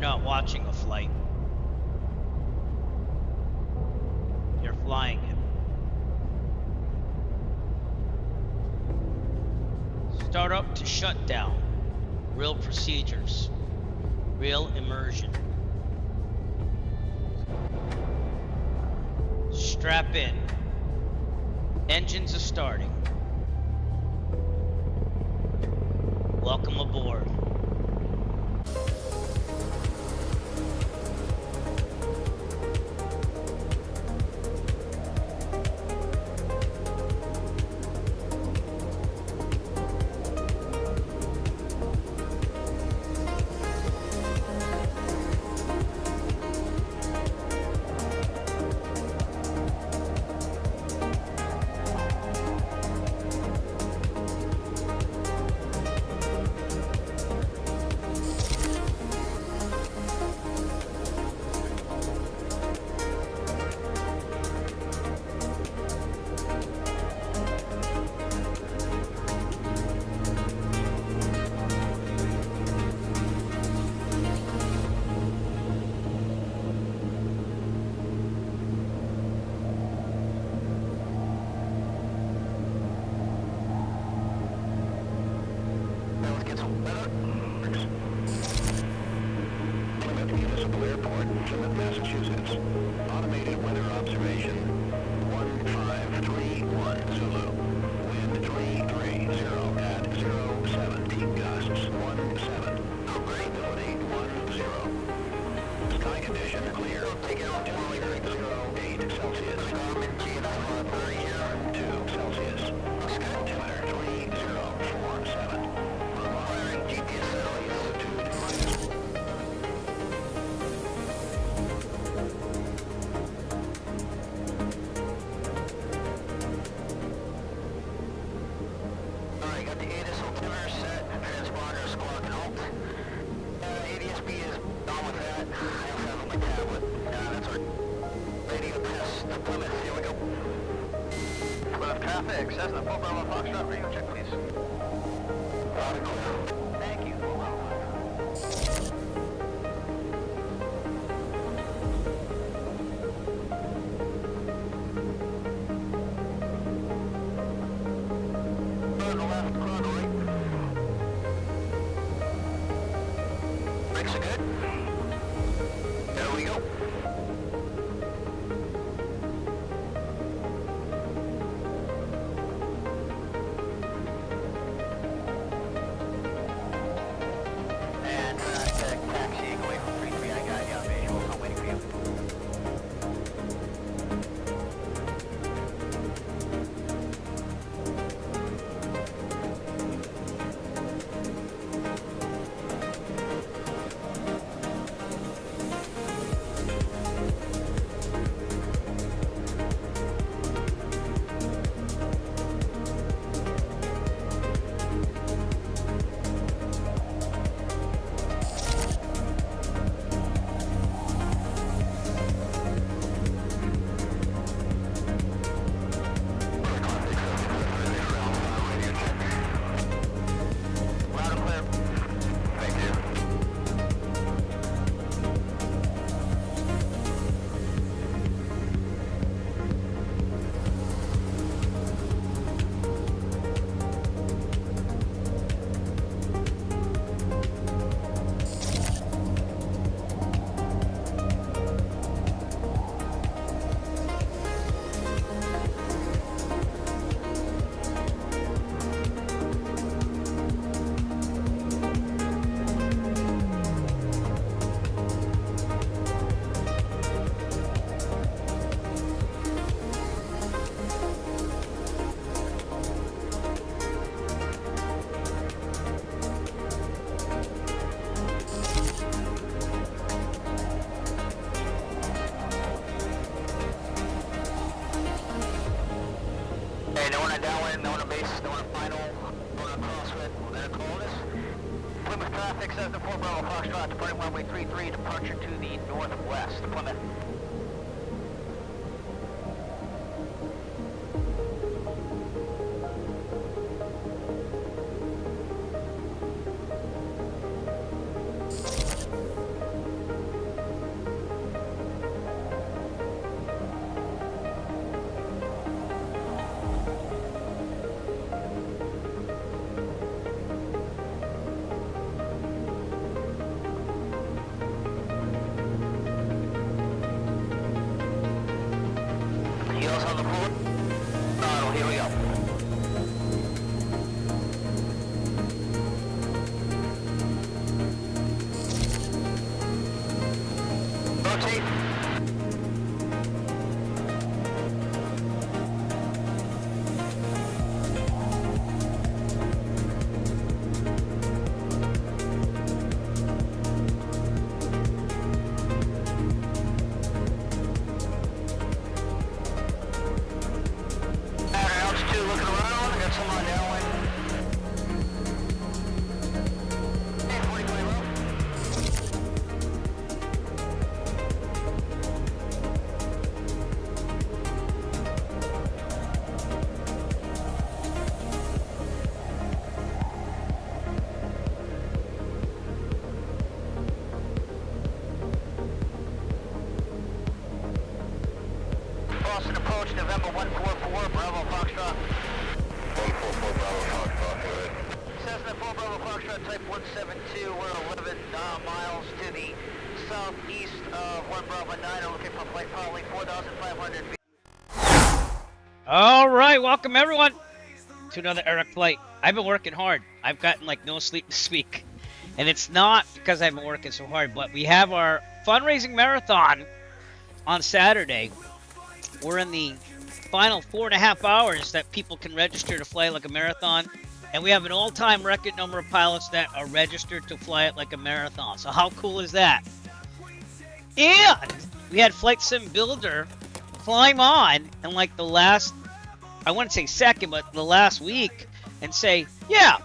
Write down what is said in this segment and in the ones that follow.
not watching a flight. You're flying it. Startup to shutdown. Real procedures. Real immersion. Strap in. Engines are starting. Welcome aboard. Municipal Airport, Plymouth, Massachusetts. Automated weather observation. 1531 Zulu. Wind 330 at 07. Peak gusts 17. Visibility 10. Sky condition clear. Temperature 08 Celsius. 2 Celsius. Altimeter 3047. Requiring GPS altitude minus. Traffic, Cessna 4 Bravo Foxtrot, radio check please. Thank you. Turn left, cross right. Brakes are good. There we go. Traffic says the 4 Bravo Foxtrot, departing runway 33, departure to the northwest, Plymouth. southeast of 1 Bravo 9, looking for flight probably 4,500 feet. All right, welcome everyone to another Eric flight. I've been working hard. I've gotten like no sleep this week. And it's not because I've been working so hard, but we have our fundraising marathon on Saturday. We're in the final 4.5 hours that people can register to fly like a marathon. And we have an all-time record number of pilots that are registered to fly it like a marathon. So how cool is that? And we had Flightsim Builder climb on in like the last, I wouldn't say second, but the last week and say, yeah,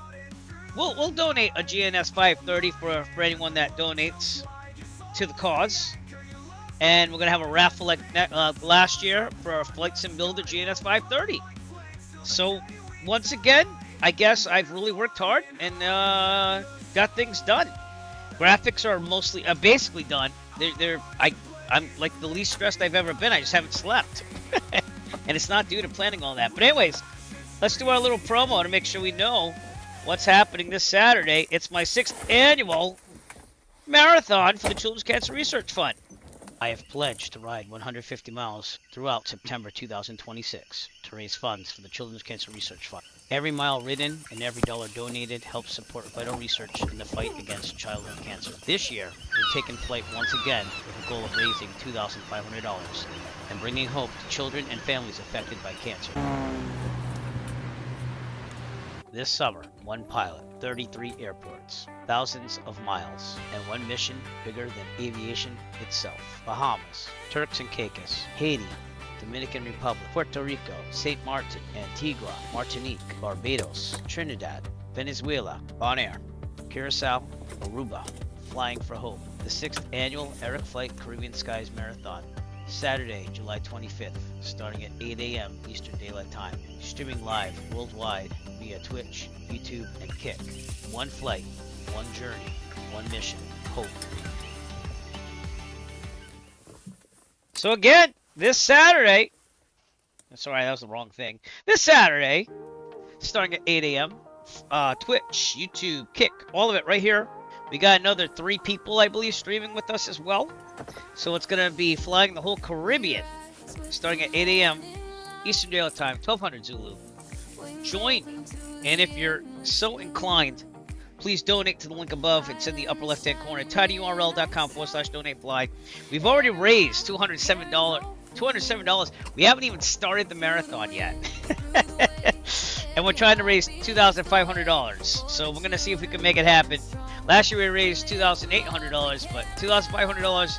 we'll donate a GNS 530 for anyone that donates to the cause. And we're going to have a raffle like last year for our Flightsim Builder GNS 530. So once again, I guess I've really worked hard and got things done. Graphics are mostly, basically done. I'm like the least stressed I've ever been. I just haven't slept. And it's not due to planning all that. But anyways, let's do our little promo to make sure we know what's happening this Saturday. It's my 6th annual marathon for the Children's Cancer Research Fund. I have pledged to ride 150 miles throughout September 2026 to raise funds for the Children's Cancer Research Fund. Every mile ridden and every dollar donated helps support vital research in the fight against childhood cancer. This year, we're taking flight once again with the goal of raising $2,500 and bringing hope to children and families affected by cancer. This summer, one pilot, 33 airports, thousands of miles, and one mission bigger than aviation itself. Bahamas, Turks and Caicos, Haiti, Dominican Republic, Puerto Rico, St. Martin, Antigua, Martinique, Barbados, Trinidad, Venezuela, Bonaire, Curacao, Aruba, flying for hope. The 6th annual Eric Flight Caribbean Skies Marathon, Saturday, July 25th, starting at 8 a.m. Eastern Daylight Time. Streaming live worldwide via Twitch, YouTube, and Kick. One flight, one journey, one mission, hope. So again, this Saturday, sorry, that was the wrong thing. This Saturday, starting at 8 a.m., Twitch, YouTube, Kick, all of it right here. We got another 3 people, I believe, streaming with us as well. So it's going to be flying the whole Caribbean, starting at 8 a.m. Eastern Daylight Time, 1200 Zulu. Join me. And if you're so inclined, please donate to the link above. It's in the upper left-hand corner, tinyurl.com/donate-fly. We've already raised $207. We haven't even started the marathon yet. And we're trying to raise $2,500. So we're going to see if we can make it happen. Last year we raised $2,800, but $2,500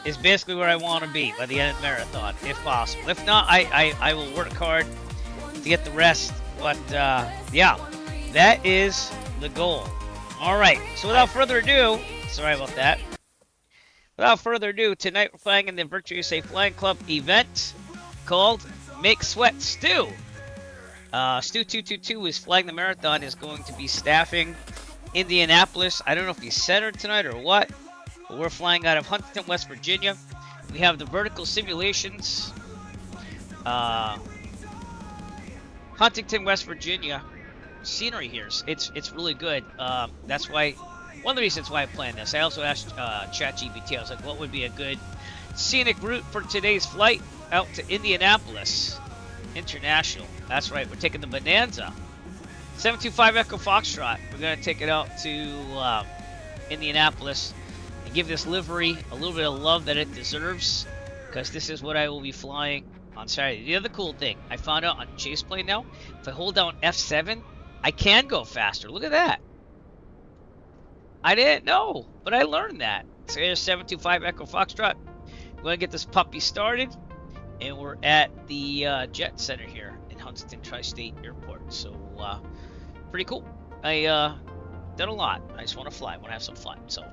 is basically where I want to be by the end of the marathon, if possible. If not, I will work hard to get the rest. But yeah, that is the goal. All right, so without further ado, sorry about that. Without further ado, tonight we're flying in the Virtual USA Flying Club event called Make Sweat Stu. Stu222 is flying the marathon, is going to be staffing Indianapolis. I don't know if he's centered tonight or what, but we're flying out of Huntington, West Virginia. We have the vertical simulations. Huntington, West Virginia. Scenery here, it's really good. That's why, one of the reasons why I planned this. I also asked ChatGPT, I was like, what would be a good scenic route for today's flight out to Indianapolis International? That's right, we're taking the Bonanza 725 Echo Foxtrot. We're going to take it out to Indianapolis and give this livery a little bit of love that it deserves, because this is what I will be flying on Saturday. The other cool thing, I found out on Chase Plane now, if I hold down F7, I can go faster. Look at that. I didn't know, but I learned that. So here's 725 Echo Foxtrot. We're going to get this puppy started, and we're at the Jet Center here in Huntington Tri-State Airport. So, pretty cool. I done a lot. I just want to fly. I want to have some fun. So,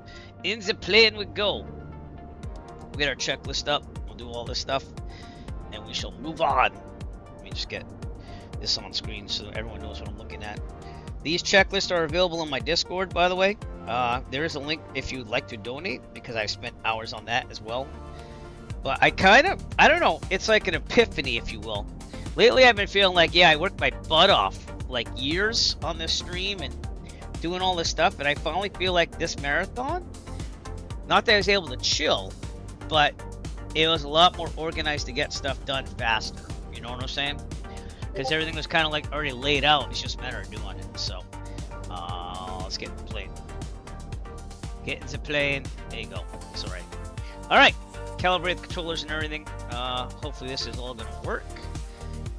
in the plane we go. We'll get our checklist up. We'll do all this stuff, and we shall move on. Let me just get this on screen so everyone knows what I'm looking at. These checklists are available on my Discord, by the way. There is a link if you'd like to donate, because I've spent hours on that as well. But I don't know, it's like an epiphany, if you will. Lately I've been feeling like, yeah, I worked my butt off like years on this stream and doing all this stuff, and I finally feel like this marathon Not that I was able to chill, but it was a lot more organized to get stuff done faster. You know what I'm saying? Because everything was kind of like already laid out. It's just a matter of doing it. So, let's get in the plane. Get into plane. There you go. It's alright. Alright. Calibrate the controllers and everything. Hopefully this is all going to work.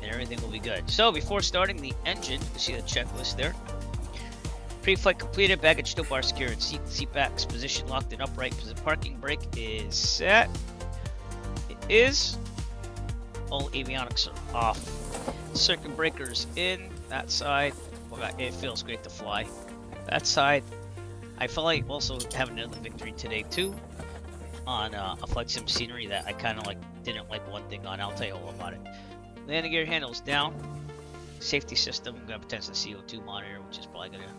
And everything will be good. So, before starting the engine, you see the checklist there. Pre-flight completed. Baggage tow bar secured. Seat backs position locked and upright. Parking brake is set. It is. All avionics are off. Circuit breakers in. That side. Well, it feels great to fly. That side. I felt like also having another victory today too. On a Flightsim scenery that I kind of like didn't like one thing on. I'll tell you all about it. Landing gear handles down. Safety system. I'm gonna pretend it's a CO2 monitor, which is probably gonna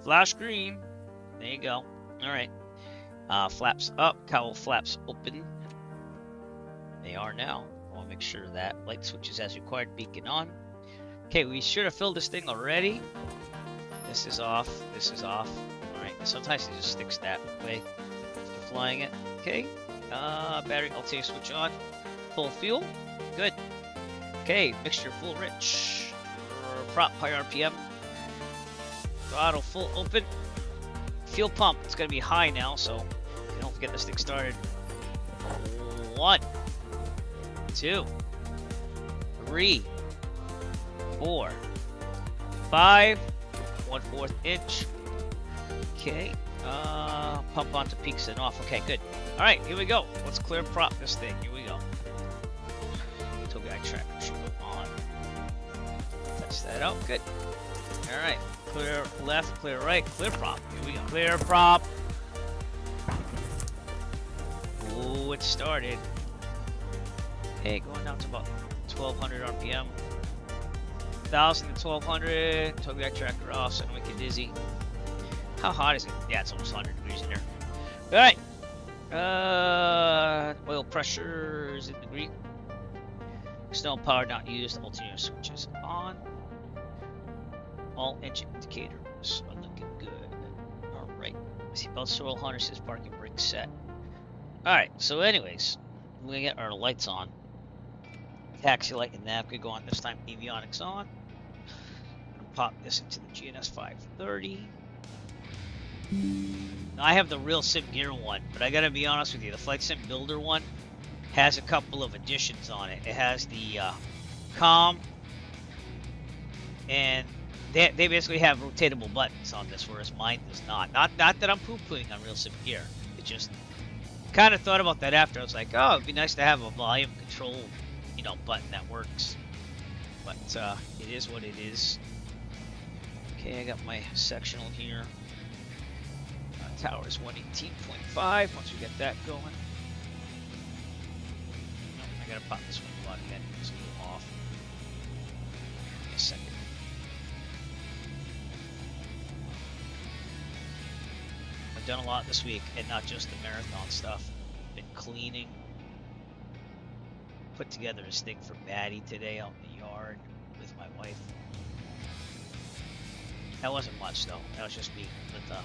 flash green. There you go. All right. Flaps up. Cowl flaps open. They are now. I want to make sure that light switches as required. Beacon on. Okay, we should have filled this thing already. This is off. This is off. All right. Sometimes it just sticks that way after flying it. Okay. Battery alternator switch on. Full fuel. Good. Okay. Mixture full rich. Prop high RPM. Throttle full open. Fuel pump. It's going to be high now, so don't forget this thing started. 1, 2, 3, 4, 5, 1/4 inch. Okay. Pump onto peaks and off. Okay, good. All right, here we go. Let's clear prop this thing. Here we go. Tow guide tracker should go on. Test that out. Good. All right. Clear left, clear right, clear prop. Here we go. Clear prop. Oh, it started. Okay, going down to about 1200 RPM. 1000 to 1200. Tow guide tracker off, so I don't make you dizzy. How hot is it? Yeah, it's almost 100 degrees in there. Alright. Oil pressure is in the green. External power not used. Alternator switches on. All engine indicators are looking good. Alright. Seatbelt soil harnesses, parking brake set. Alright, so anyways, we're gonna get our lights on. Taxi light and nav could go on this time. Avionics on. I'm gonna pop this into the GNS 530. Now, I have the real sim gear one, but I gotta be honest with you, the Flightsim builder one has a couple of additions on it. It has the comm, and they basically have rotatable buttons on this, whereas mine does not. Not that I'm poo-pooing on real sim gear. It just kind of thought about that after. I was like, oh, it'd be nice to have a volume control, button that works. But it is what it is. Okay, I got my sectional here. Tower is 118.5. Once we get that going, I gotta pop this one again. It's a little off. Give me a second. I've done a lot this week, and not just the marathon stuff. Been cleaning. Put together this thing for Maddie today out in the yard with my wife. That wasn't much though. That was just me with the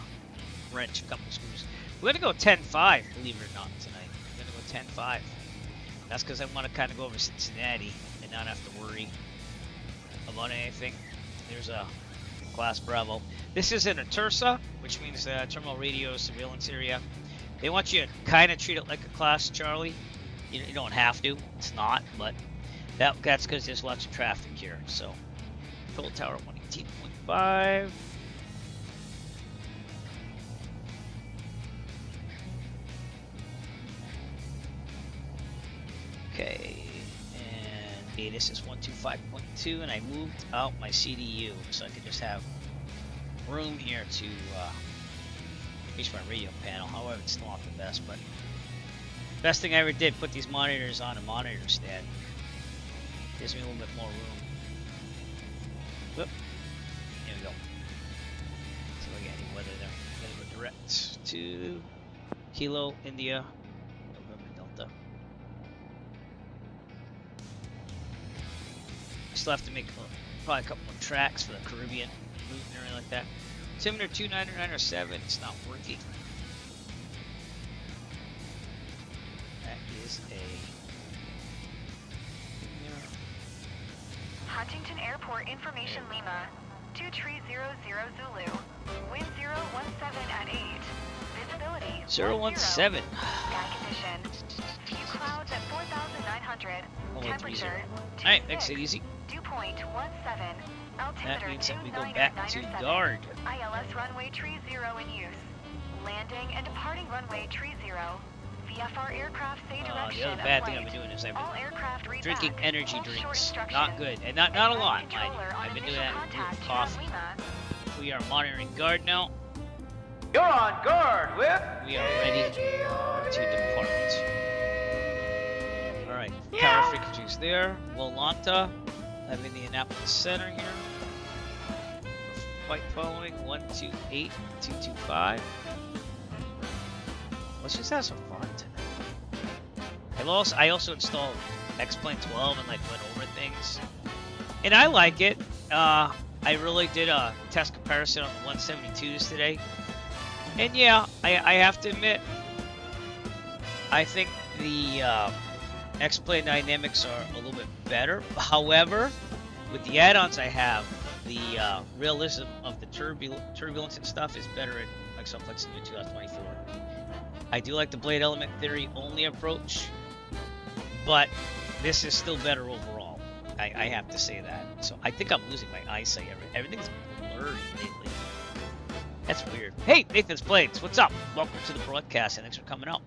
wrench, a couple screws. We're gonna go 10.5, believe it or not, tonight. We're gonna go 10.5. That's because I want to kind of go over Cincinnati and not have to worry about anything. There's a Class Bravo. This is in a TURSA, which means terminal radio surveillance area. They want you to kind of treat it like a Class Charlie. You don't have to. It's not, but that's because there's lots of traffic here. So, total tower 118.5. Okay, and ATIS is 125.2, and I moved out my CDU so I could just have room here to reach my radio panel. However, it's still not the best, but best thing I ever did, put these monitors on a monitor stand. Gives me a little bit more room. Whoop. Here we go. So we got any weather there. We're gonna go direct to Kilo, India, November Delta. Still have to make probably a couple more tracks for the Caribbean route and everything like that. Altimeter 29907, it's not working. is a... Huntington Airport Information Lima, 2300 Zulu, wind 017 at 8, visibility 017. sky condition, few clouds at 4,900, temperature Alright, makes it easy. dew point 17, altimeter That means that we go 29 back at to 97, guard. ILS runway 30 in use, landing and departing runway 30, VFR aircraft say direction The other of bad thing flight. I've been doing is I've All been aircraft read drinking back. energy Hold short drinks. instructions. Not good, and not a lot. Controller on I've been doing initial that with contact to coffee. Lima. We are monitoring guard now. You're on guard with... We are ready to depart. Alright, power frequencies there. Wolanta. I'm in the Indianapolis Center here. Flight following 128-225. Let's just have some fun tonight. I also installed X-Plane 12 and like went over things. And I like it. I really did a test comparison on the 172s today. And yeah, I have to admit, I think the X-Plane dynamics are a little bit better. However, with the add-ons I have, the realism of the turbulence and stuff is better in like some Flightsim 2024. I do like the blade element theory only approach, but this is still better overall. I have to say that. So I think I'm losing my eyesight. Everything's blurry lately. That's weird. Hey, Nathan's Blades, what's up? Welcome to the broadcast, and thanks for coming out.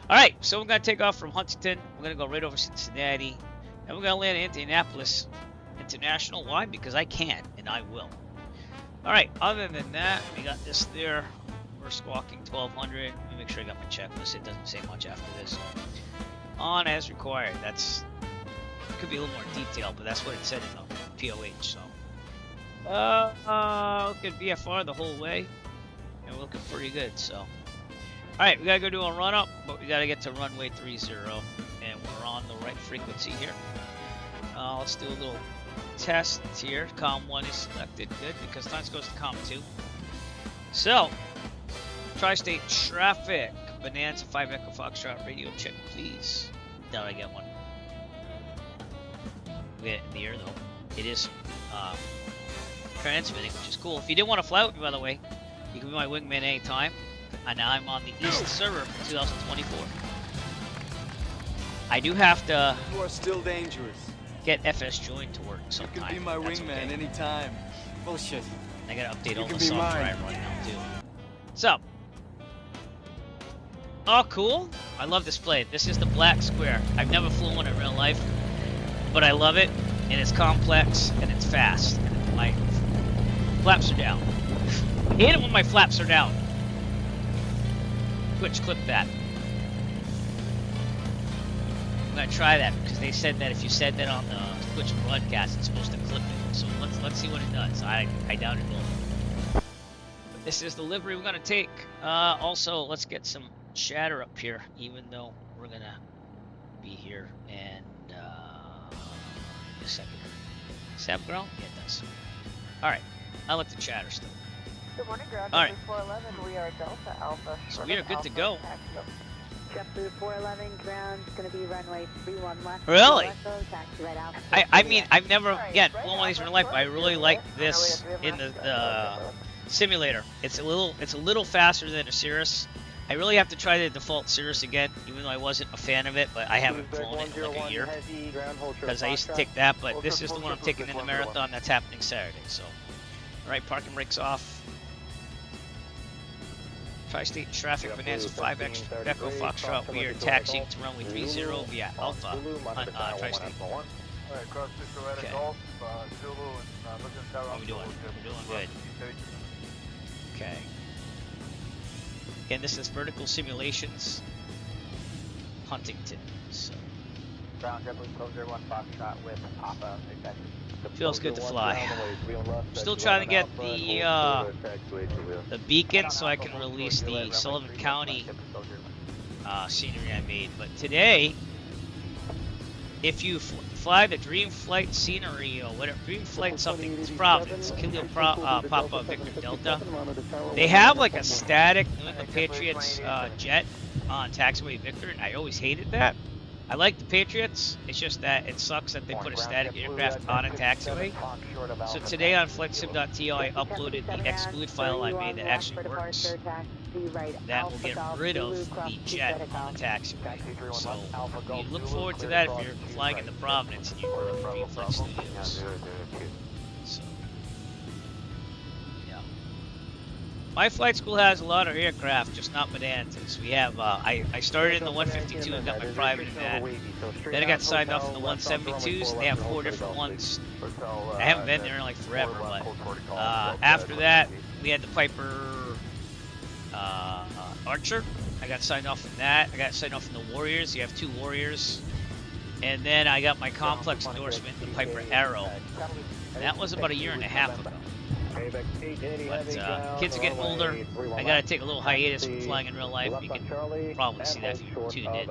All right, so we're going to take off from Huntington. We're going to go right over Cincinnati, and we're going to land in Indianapolis International. Why? Because I can, and I will. All right, other than that, we got this there. We're squawking 1200. Let me make sure I got my checklist. It doesn't say much after this. On as required. That's could be a little more detailed, but that's what it said in the POH. So, look at VFR the whole way, and we're looking pretty good. So, all right, we gotta go do a run up, but we gotta get to runway 30, and we're on the right frequency here. Let's do a little test here. COM 1 is selected. Good, because time goes to COM 2. So, Tri-State traffic. Bonanza 5 Echo Foxtrot radio check, please. Now I get one. We get it in the air though. It is transmitting, which is cool. If you didn't want to fly with me, by the way, you can be my wingman anytime. And now I'm on the East server for 2024. I do have to. You are still dangerous. Get FS join to work You sometime. can be my wingman okay. anytime. Bullshit. I gotta update You all can the be software mine. I run now too. So, oh cool! I love this plane. This is the black square. I've never flown one in real life, but I love it, and it's complex and it's fast. And my flaps are down. I hate it when my flaps are down. Twitch, clip that. I'm gonna try that because they said that if you said that on the Twitch broadcast, it's supposed to clip it. So let's see what it does. I doubt it will. But this is the livery we're gonna take. Also, let's get some shatter up here, even though we're gonna be here and a second. Does that ground? Yeah, it does. All right, I like the chatter still. Good morning, ground. All right. 411, we are Delta Alpha. So we are good to go. JetBlue 411, ground, going to be runway 31 left. Really? Taxi right out. I mean, I've never, again, flown one of these in real life, but I really like this in the simulator. It's a little faster than a Cirrus. I really have to try the default Cirrus again, even though I wasn't a fan of it, but I haven't flown it in like a year. Because I used to take that, but this is the one I'm taking in the marathon that's happening Saturday, so. Alright, parking brakes off. Tri-State traffic, Bonanza 5 Echo Foxtrot. We are taxiing to runway 30 via Alpha on Tri-State. Alright, cross Cisco Red Okay. Golf, Zulu, and looking tower. How we doing? We're doing good. Okay. Again, this is Vertical Simulations, Huntington. So Ground JetBlue code 01 Foxtrot with Papa. feels good to fly. Still trying to get the beacon so I can release the Sullivan County scenery I made. But today, if you fly the Dream Flight scenery or whatever, Dream Flight something, it's Providence, Kilo Papa Victor Delta. They have like a static New England Patriots jet on Taxiway Victor, and I always hated that. I like the Patriots. It's just that it sucks that they put a static aircraft on a taxiway. So today on flightsim.to I uploaded the exclude file I made that actually works. That will get rid of the jet on the taxiway. So you look forward to that if you're flying into Providence and you're working for Flight Studios. So, yeah. My flight school has a lot of aircraft, just not Bonanzas. We have, I started in the 152 and got my private in that. Then I got signed off in the 172s, and they have 4 different ones. I haven't been there in like forever, but after that, we had the Piper Archer. I got signed off in that. I got signed off in the Warriors. You have 2 Warriors. And then I got my complex endorsement, the Piper Arrow. And that was about a year and a half ago. But kids are getting older. I gotta take a little hiatus from flying in real life. You can probably see that if you tuned in.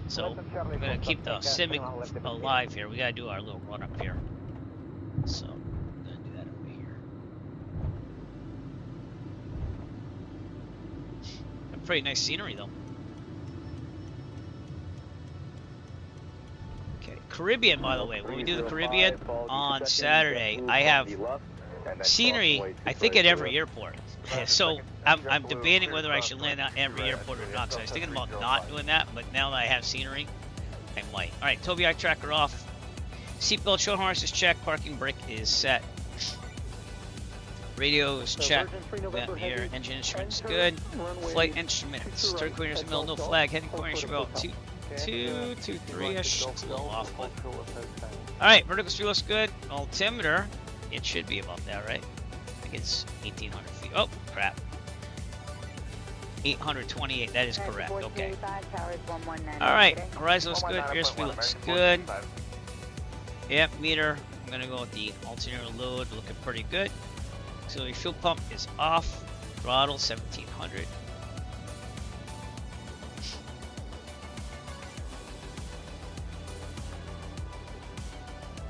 So we're gonna keep the simming alive here. We gotta do our little run up here. So I'm gonna do that over here. Pretty nice scenery though. Okay, Caribbean, by the way. When we do the Caribbean on Saturday, I have scenery, I think, at every airport. So I'm debating whether I should land at every airport or not. So I was thinking about not doing that, but now that I have scenery, I might. All right, Tobii eye tracker off. Seatbelt, show harness is checked. Parking brake is set. Radio is checked. Got here. Engine instruments good. Flight instruments. Turn corners in the middle. No flag. Heading corner should about 223-ish. It's a little off, but. All right, vertical speed looks good. Altimeter. It should be about that, right? I think it's 1,800 feet. Oh, crap. 828. That is correct. Okay. All right. Horizon looks good. Airspeed looks good. Yep, meter. I'm going to go with the alternator load. Looking pretty good. Auxiliary fuel pump is off. Throttle 1,700.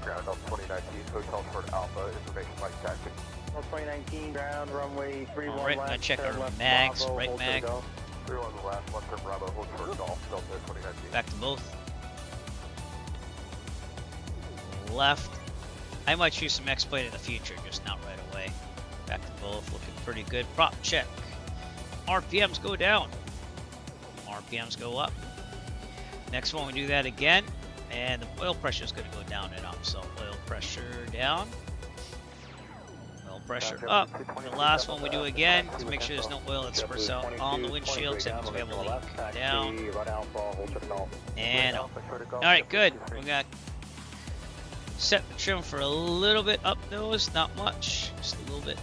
Ground up 2019, Hotel Fort Alpha, information flight taxi. 2019, ground runway 31 Alright, I'm gonna check our mags, right mag. 31 the last, 1 turn Bravo, hold short Golf, Delta 2019. Back to both. Left. I might choose some X-plate in the future, just not right away. Back to both, looking pretty good. Prop check. RPMs go down. RPMs go up. Next one, we do that again. And the oil pressure is going to go down and up. So oil pressure down. Oil pressure up. The last one we do again to make sure there's no oil that spurts out on the windshield. That means we have a leak. Down. And up. Alright, good. We got set the trim for a little bit up nose. Not much. Just a little bit.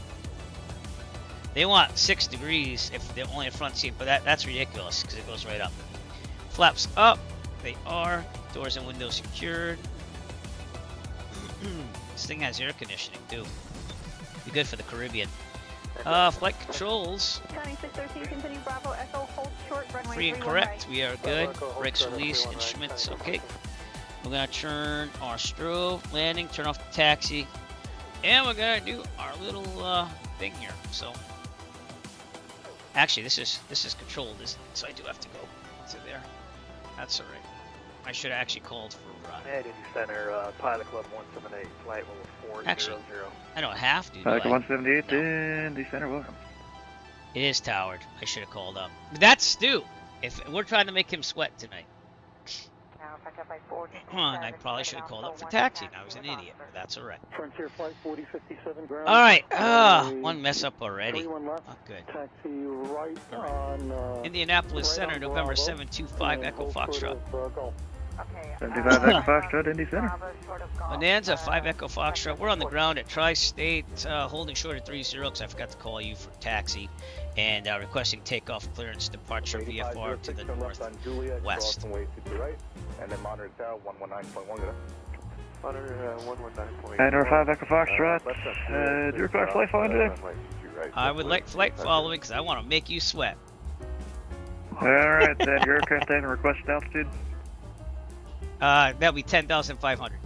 They want 6 degrees if they're only a front seat, but that's ridiculous because it goes right up. Flaps up. They are. Doors and windows secured. This thing has air conditioning too. Be good for the Caribbean. Flight controls. Free and correct. We are good. Brakes release. Instruments. Okay. We're gonna turn our strobe. Landing. Turn off the taxi. And we're gonna do our little thing here. So. Actually, this is controlled, isn't it? So I do have to go. What's it there? That's alright. I should have actually called for Head Indy Center, Pilot Club 178, flight level 400. Actually, I don't have to. Pilot Club 178, no. Indy Center, welcome. It is towered. I should have called up. But that's Stu. If we're trying to make him sweat tonight. And I probably should have called up for taxi. I was an idiot. But that's alright. Frontier Flight 4057 ground. Alright. One mess up already. Not good. Taxi right on, Indianapolis Center, November 725 Echo Foxtrot. 75 Echo Foxtrot, Indy Center. Bonanza 5 Echo Foxtrot. We're on the ground at Tri-State, holding short at 30 because I forgot to call you for taxi. And requesting takeoff clearance departure VFR to the northwest. And then monitor down 119.1. Monitor 119.1. And 5 Echo Foxtrot, do you require flight following today? I would like flight following because I want to make you sweat. Alright, then your aircraft having requested altitude? That'll be 10,500.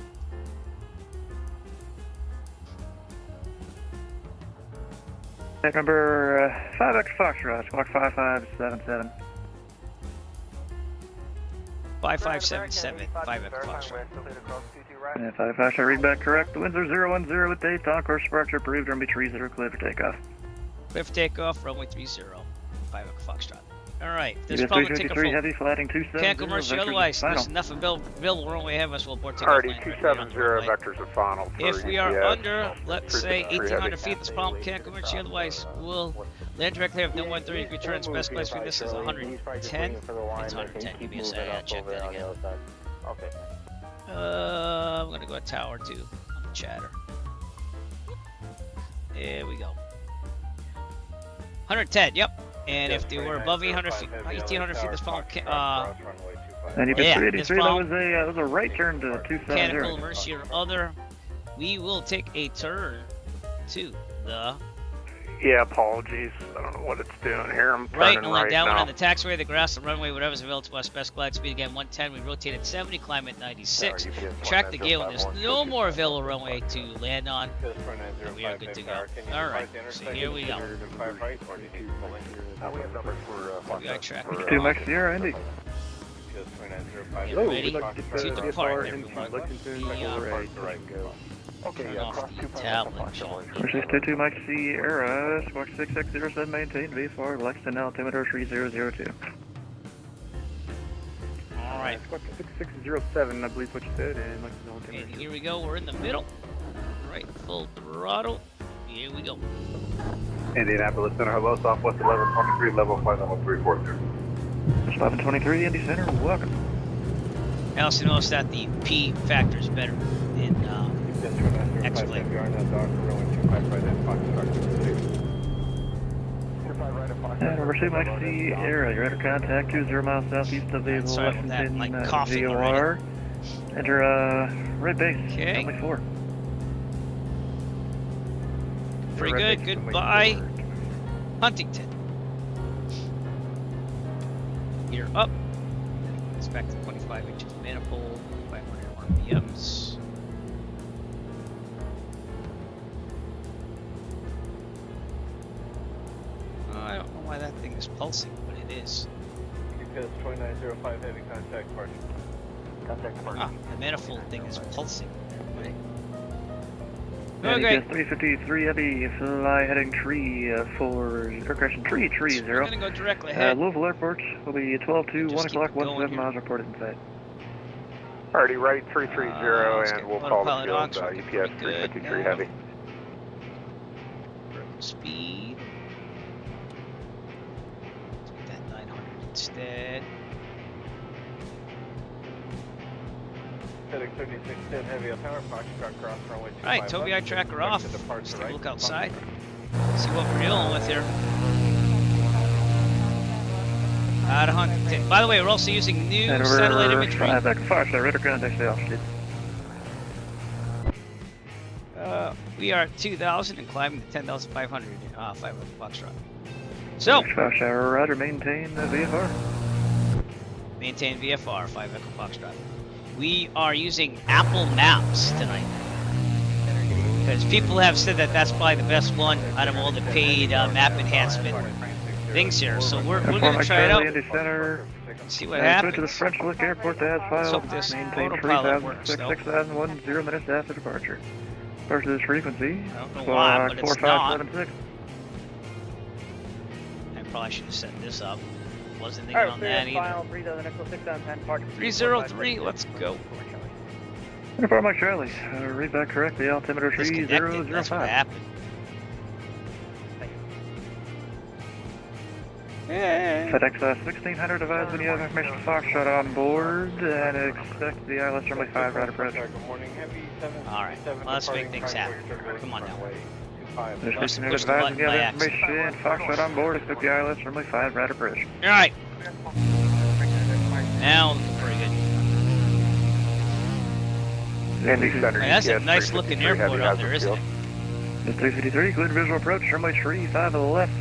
Tech number 5 Echo Foxtrot, squawk 5577. 5577, 5 Echo Foxtrot. And 55 shall read back correct. The winds are 010 with Dave. On course departure approved. Runway 30 clear for takeoff. Clear for takeoff, runway 30, 5 Echo Foxtrot. Alright, this US problem will take a 353 full. heavy flatting 270. Can't commercial otherwise. Final. There's enough available runway ahead of us. We'll board takeoff. Alrighty, land 270 runway. vectors are final. If we are UPS. under, let's say 353 1,800 heavy. feet, this problem can't commercial otherwise. We'll land directly have no 130 degree turns. Best place for this is 110. It's 110. Give me a second. I gotta check that again. Okay. I'm gonna go to tower 2 on the chatter. There we go. 110. Yep. And if they were above 800 feet, 1,800 feet, this problem And you Yeah, can this 383, that problem- was a right turn to mechanical 270. emergency or other, we will take a turn to the Yeah, apologies. I don't know what it's doing here. I'm right turning and land right downwind now. on the taxiway, the grass, the runway, whatever's available to us. Best glide speed again 110. We rotated 70, climb at 96. Track the gale, and there's no more available runway to land on. We are good to go. All right, so here we go. We have numbers for We got track. 2 Mike Sierra Indy. Get ready to depart, everyone. Turn off the tablet, John. 4622 Mike Sierra, squawk 6607, maintain V4, Lexington altimeter 3002. All right, 6607, I believe what you said, and and here we go. We're in the middle. Right, full throttle. Here we go. Indianapolis Center, hello, Southwest 1123, level flight level 340. 1123 Indy Center, welcome. I also noticed that the P factor is better in X-Plane. And number 2 Mike Sierra, you're under contact 20 miles southeast of the Sorry about that, Lexington like coughing VOR. Enter right base, Okay. only 4. Pretty good. Goodbye, Huntington. Gear up. Expect 25 inches manifold, 500 RPMs. I don't know why that thing is pulsing, but it is. UPS 2905 heavy contact partial. Contact partial. Ah, the manifold thing is pulsing. And Okay. UPS 353 heavy, fly heading tree for correction, tree We're 0. gonna go directly ahead. Louisville Airport will be 12 to Just 1 o'clock, keep going 17 here. miles reported in sight. Alrighty, right 330, let's and get we'll call the autopilot on, field, so we're UPS good 353 now. heavy. Speed. Let's get that 900 instead. Heading 3610 heavy, a power box truck cross runway 25. Alright, Toby, I tracker off. Let's take a look outside. See what we're dealing with here. Out of Huntington. By the way, we're also using new And satellite over imagery. 5 Echo Foxtrot, radar contact to altitude. We are at 2,000 and climbing to 10,500. 5 Echo Foxtrot. So, Echo Foxtrot, roger, maintain the VFR. maintain VFR, 5 Echo Foxtrot. We are using Apple Maps tonight. Because people have said that that's probably the best one out of all the paid map enhancement things here. So we're going to try it out Indy Center. and see what And switch to the happens. French Lick Airport to add Let's file. hope this Maintain autopilot works, 3000, 0 minutes after departure. First this frequency. I don't know why, but it's not. 4576. I probably should have set this up. Wasn't thinking on that either. 303, let's go. Uniform Mike Charlie, read back correctly, altimeter Disconnected, that's what 3005. happened. Yeah. FedEx 1600 advise when you have information Foxtrot on board and expect the ILS runway 5 right approach. Good morning, heavy 7. Alright, well, let's make things happen. Come on now. There's Must 1600 push the advise button when you by have accident. information Foxtrot on board, expect the ILS runway 5 right approach. Alright. Now looking pretty good. Indy Center, Hey, that's a UPS nice looking 353 airport heavy, out how's there, it isn't feel? it? It's 353, clear visual approach, runway 35 to the left,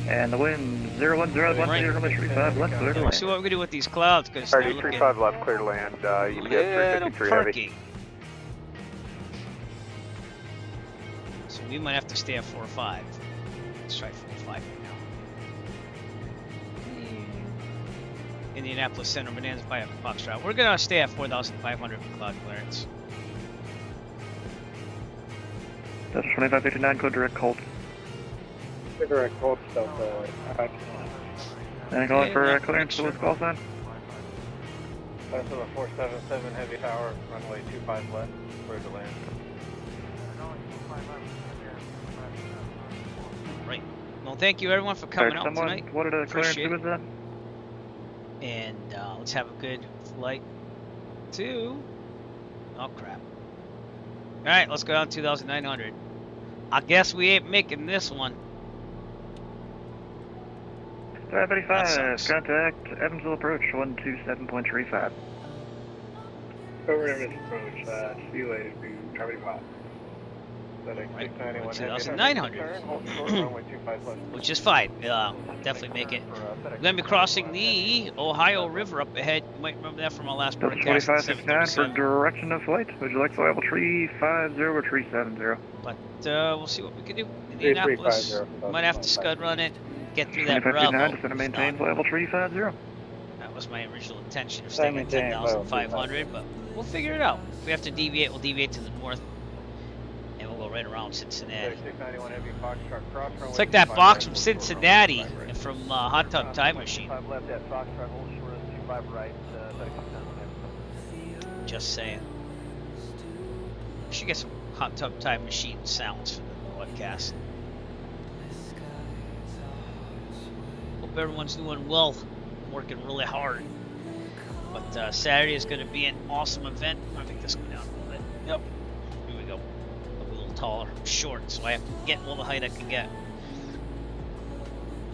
and the wind 01010, runway 35 left, clear to Let's see land. what we can do with these clouds, because they're Alrighty, looking 35 left, clear to land, UPS little 353 heavy. perky. So we might have to stay at 4 or 5. Let's try 4 or 5 right now. Indianapolis Center, Bonanza by Foxtrot. We're gonna stay at 4,500 for cloud clearance. That's 2559, code direct Colt. Direct Colt, Delta. And calling Okay, for yeah, clearance make to what's call sign. That's a 477 heavy tower, runway 25 left, clear to land. Right. Well, thank you everyone for coming out Someone tonight. wanted a clearance Appreciate to it. that. And let's have a good flight to. Oh crap! All right, let's go down 2,900. I guess we ain't making this one. 585, contact Evansville approach 127.35. Over Evans approach, see you later, Charlie 5. Right, 691 2,900. runway 25 left. Which is fine. Definitely make it. We're gonna be crossing the Ohio River up ahead. You might remember that from our last Delta broadcast. at 2569 for 7:37. direction of flight. Would you like flight level 350 or 370? But we'll see what we can do. Indianapolis 3350. might have to scud run it. Get through that 2559, Bravo. just going to If maintain not, flight level 350. that was my original intention of staying at Maintain level 10,500, but we'll figure it out. If we have to deviate, we'll deviate to the north, and we'll go right around Cincinnati. 691 heavy Foxtrot cross runway. It's like that 25 box right, from full Cincinnati short runway and from Hot Tub Time Machine. 25 left at Foxtrot, hold short of 25 right, better come down. Just saying. We should get some Hot Tub Time Machine sounds for the broadcast. Hope everyone's doing well. I'm working really hard. But Saturday is going to be an awesome event. I think this go down a little bit. Yep. Here we go. A little taller. I'm short, so I have to get all the height I can get.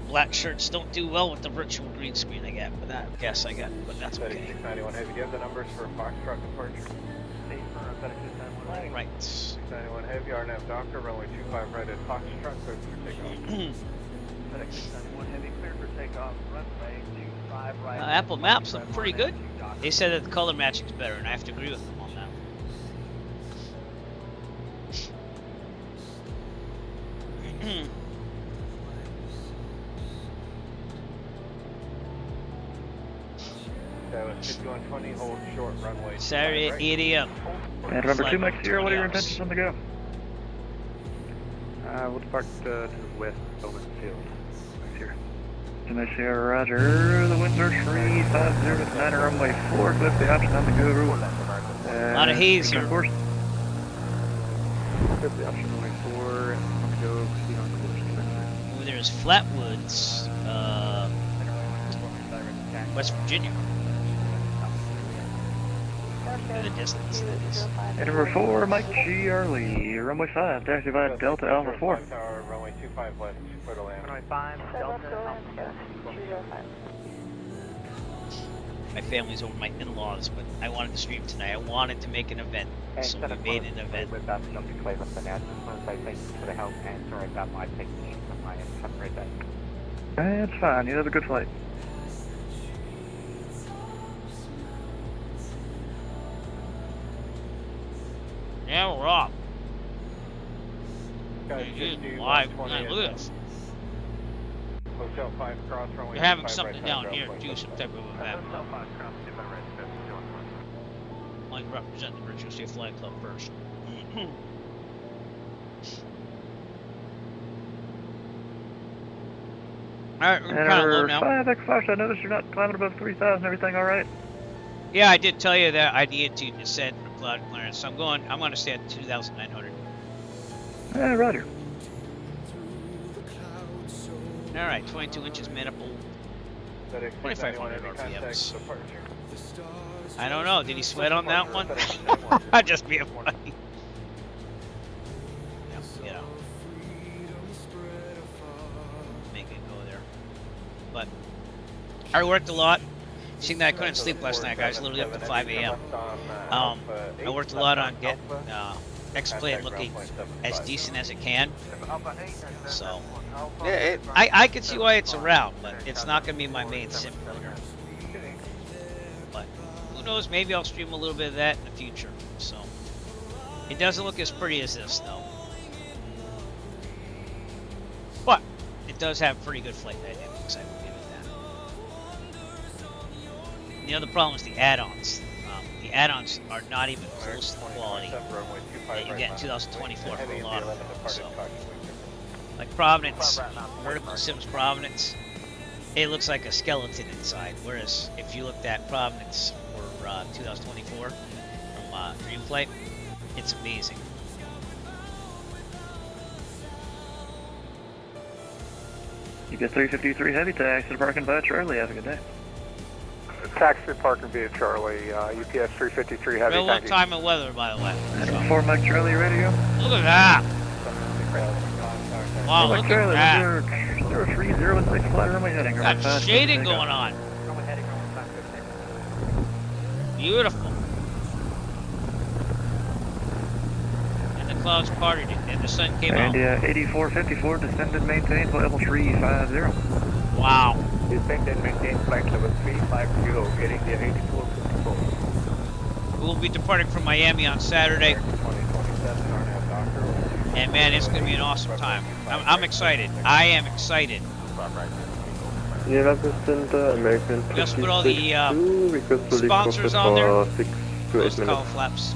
Black shirts don't do well with the virtual green screen I get, but I guess I got, but that's okay. 691 heavy. Do you have the numbers for Foxtrot departure? Right. 691 heavy, RNAV Doctor, runway 25 right at Foxtrot, clear for takeoff. FedEx 691 heavy, clear for takeoff, runway 25 right. Apple Maps look pretty good. They said that the color matching's better, and I have to agree with them on that. That was 5120, hold short runway. Saturday at 8 a.m. And remember, Flight 2 Mike Sierra, what are your 20 hours. intentions on the go? We'll depart to the west, over the field. Here. 2 Mike Sierra, roger. The winds are 350 with 9 runway 4, clip the option on the go rule. A lot of haze here. Course. Clip the option runway 4, and go proceed on course. Ooh, there's Flatwoods, West Virginia. In the distance, that is. And number 4, Mike G. Early, runway 5, to activate Delta Alpha 4. Tower, runway 25 left, clear to land. Runway 5, Delta, My family's over my in-laws, but I wanted to stream tonight. I wanted to make an event, so we made an event. With that, Dr. Cleveland Bonanza, I thank you for the help, and sorry about my technique from my end. Have a great day. That's fine, you have a good flight. Yeah, we're off. Guys, Dude, 50, live. 120 Man, look at this. Hotel 5 cross runway. We're having 25 something right, down time, here Delta, too, some type of event. Hotel 5 cross 25 right, 50, I'll represent the Virtual State Flag Club first. Alright, we're And kind of low number now. 5, X5, I noticed you're not climbing above 3,000, everything alright? Yeah, I did tell you that I needed to descend for cloud clearance, so I'm going to stay at 2,900. Roger. Alright, 22 inches manifold. FedEx 2,500 691 heavy, contact RPMs. departure. I don't know, did he sweat on that one? FedEx 691. I'd just be funny. You know. Make it go there. But I worked a lot. Seeing that I couldn't sleep last night, guys, literally up to 5 a.m. I worked a lot on getting X-Plane looking as decent as it can. So, I could see why it's around, but it's not going to be my main simulator. But who knows, maybe I'll stream a little bit of that in the future. So, it doesn't look as pretty as this, though. But it does have pretty good flight dynamics, I will give it that. the other problem is the add-ons. The add-ons are not even close to the quality that you get in 2024 for a lot of them. So, like Providence, Vertical Sims Providence, it looks like a skeleton inside. Whereas if you looked at Providence for 2024 from Dreamflight, it's amazing. You get 353 heavy taxi to parking by Charlie. Have a good day. Taxi parking via Charlie, UPS 353 heavy. Real one time of weather, by the way. Adam 4 Mike Charlie, ready to go? Look at that! Wow, Mike look at Charlie, that! 03016 flight runway heading. Got shading going on. Beautiful. And the clouds parted and the sun came out. And 8454 descended, maintained level 350. Wow. Descend and maintain flight level 350, getting the 8454. We'll be departing from Miami on Saturday. 2027, RNAV Doctor. And man, it's going to be an awesome time. I'm excited. I am excited. American Just put all the sponsors on there. Those color flaps.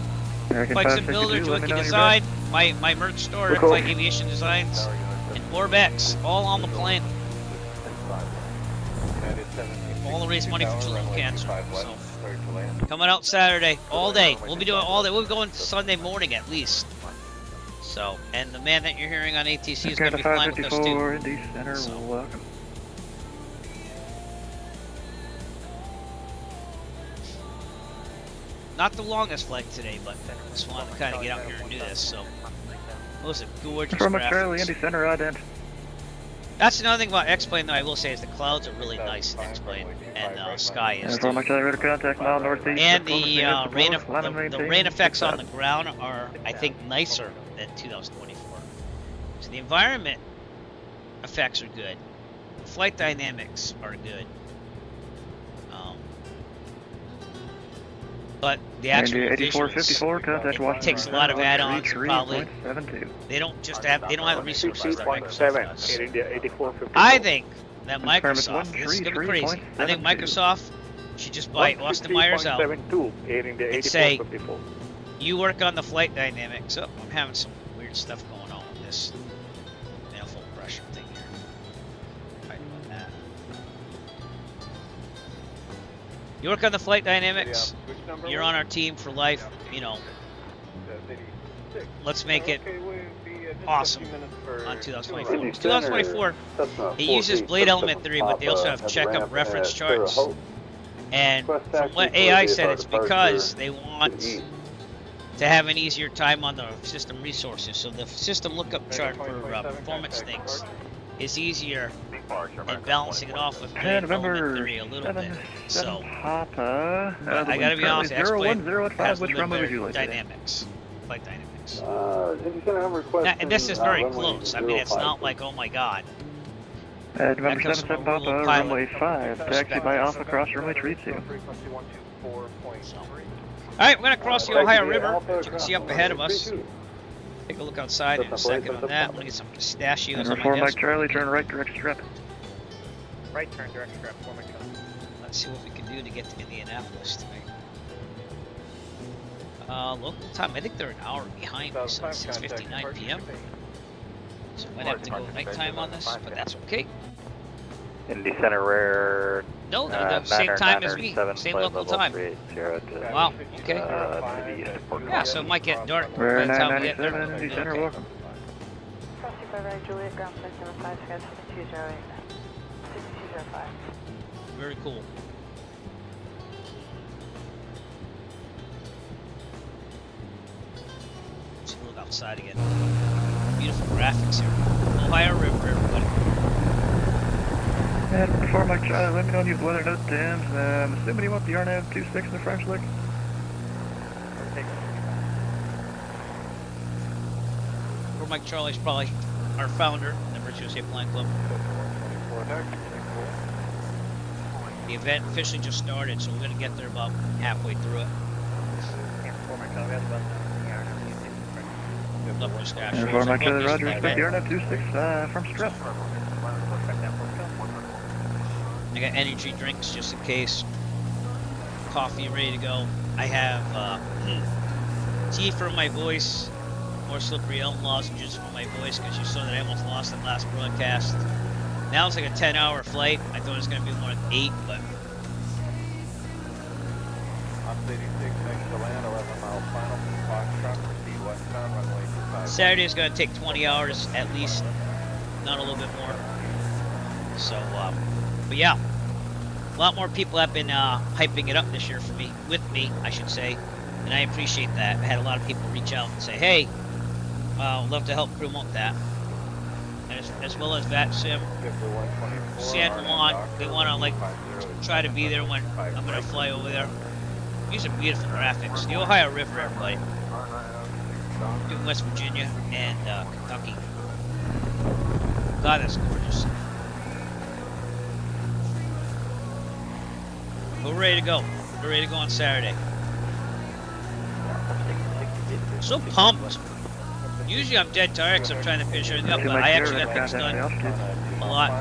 Flightsim Builder, Twinkie Design, my merch store, Flight Aviation Designs, and Orbex, all on the plane. All to raise money for children with cancer. So, coming out Saturday, all day. We'll be doing all day. We'll be going Sunday morning at least. So, and the man that you're hearing on ATC is going to be flying with us too. Indy Center, So. welcome. Not the longest flight today, but just wanted to kind of get out here and do this. So, those are gorgeous From Charlie, graphics. Indy Center, ident. That's another thing about X-Plane that I will say is the clouds are really nice in X-Plane, and sky is From too. Charlie, ready to contact mile northeast. And the rain effects on the ground are, I think, nicer than 2024. So the environment effects are good. The flight dynamics are good. But the actual visuals, it takes a lot of add-ons. Probably they don't have the resources that Microsoft does. I think that Microsoft, this is gonna be crazy. I think Microsoft should just buy Austin Myers out and say, you work on the flight dynamics. Oh, I'm having some weird stuff going on with this manifold pressure thing here. Right about that. You work on the flight dynamics. You're on our team for life. You know, let's make it awesome on 2024. 2024, it uses blade element theory, but they also have checkup reference charts. And from what AI said, it's because they want to have an easier time on the system resources. So the system lookup chart for performance things is easier, and balancing it off with blade element theory a little bit. So, Papa. but I gotta be honest, X-Plane has which runway would you like? dynamics, flight dynamics. Now, And this is very close. I mean, it's not like, oh my god. November That comes 77 from a Papa, little pilot runway 5, taxi perspective. by Alpha Cross runway 32. Alright, we're gonna cross the Ohio River, as you can see up ahead of us. Take a look outside in a second on that. I'm gonna get some pistachios on my Mike desk. Charlie, turn right direct strap. Right turn, direct strap, 4 Mike Charlie. Let's see what we can do to get to Indianapolis tonight. Local time, I think they're an hour behind me, so it's 6:59 p.m. So I might have to go nighttime on this, but that's okay. Indy Center rare. No, they're the same time as me, same local time. Wow, okay. Yeah, so it might get dark by Rare the time we get there. 997 but Indy it'll be Center, okay. welcome. Juliet, ground flight number 5, schedule 208. 6205. Very cool. Let's look outside again. Beautiful graphics here. Ohio River, everybody. And before Mike Charlie, let me know if you have weather note Thames. I'm assuming you want the RNAV 26 in the French lick. Or Mike Charlie's probably our founder, the Virtuous Airplane Club. The event officially just started, so we're going to get there about halfway through it. Love pistachios. And before Mike Charlie, Roger, Like expect the that. RNAV 26 from Strip. I got energy drinks just in case. coffee ready to go. I have tea for my voice, more slippery elm lozenges for my voice because you saw that I almost lost it last broadcast. Now it's like a 10-hour flight. I thought it was going to be more like 8, but. Ops 86, next to land, 11 miles final. Foxtrot, proceed westbound, runway 25. Saturday is going to take 20 hours at least, not a little bit more. So, but yeah, a lot more people have been hyping it up this year for me, with me, I should say, and I appreciate that. I had a lot of people reach out and say, hey, I'd love to help promote that. And as well as Vatsim, San Juan, they want to like try to be there when I'm going to fly over there. These are beautiful graphics. The Ohio River, everybody. Doing West Virginia and Kentucky. God, that's gorgeous. We're ready to go. We're ready to go on Saturday. So pumped. Usually I'm dead tired because I'm trying to finish everything up, but I actually got things done a lot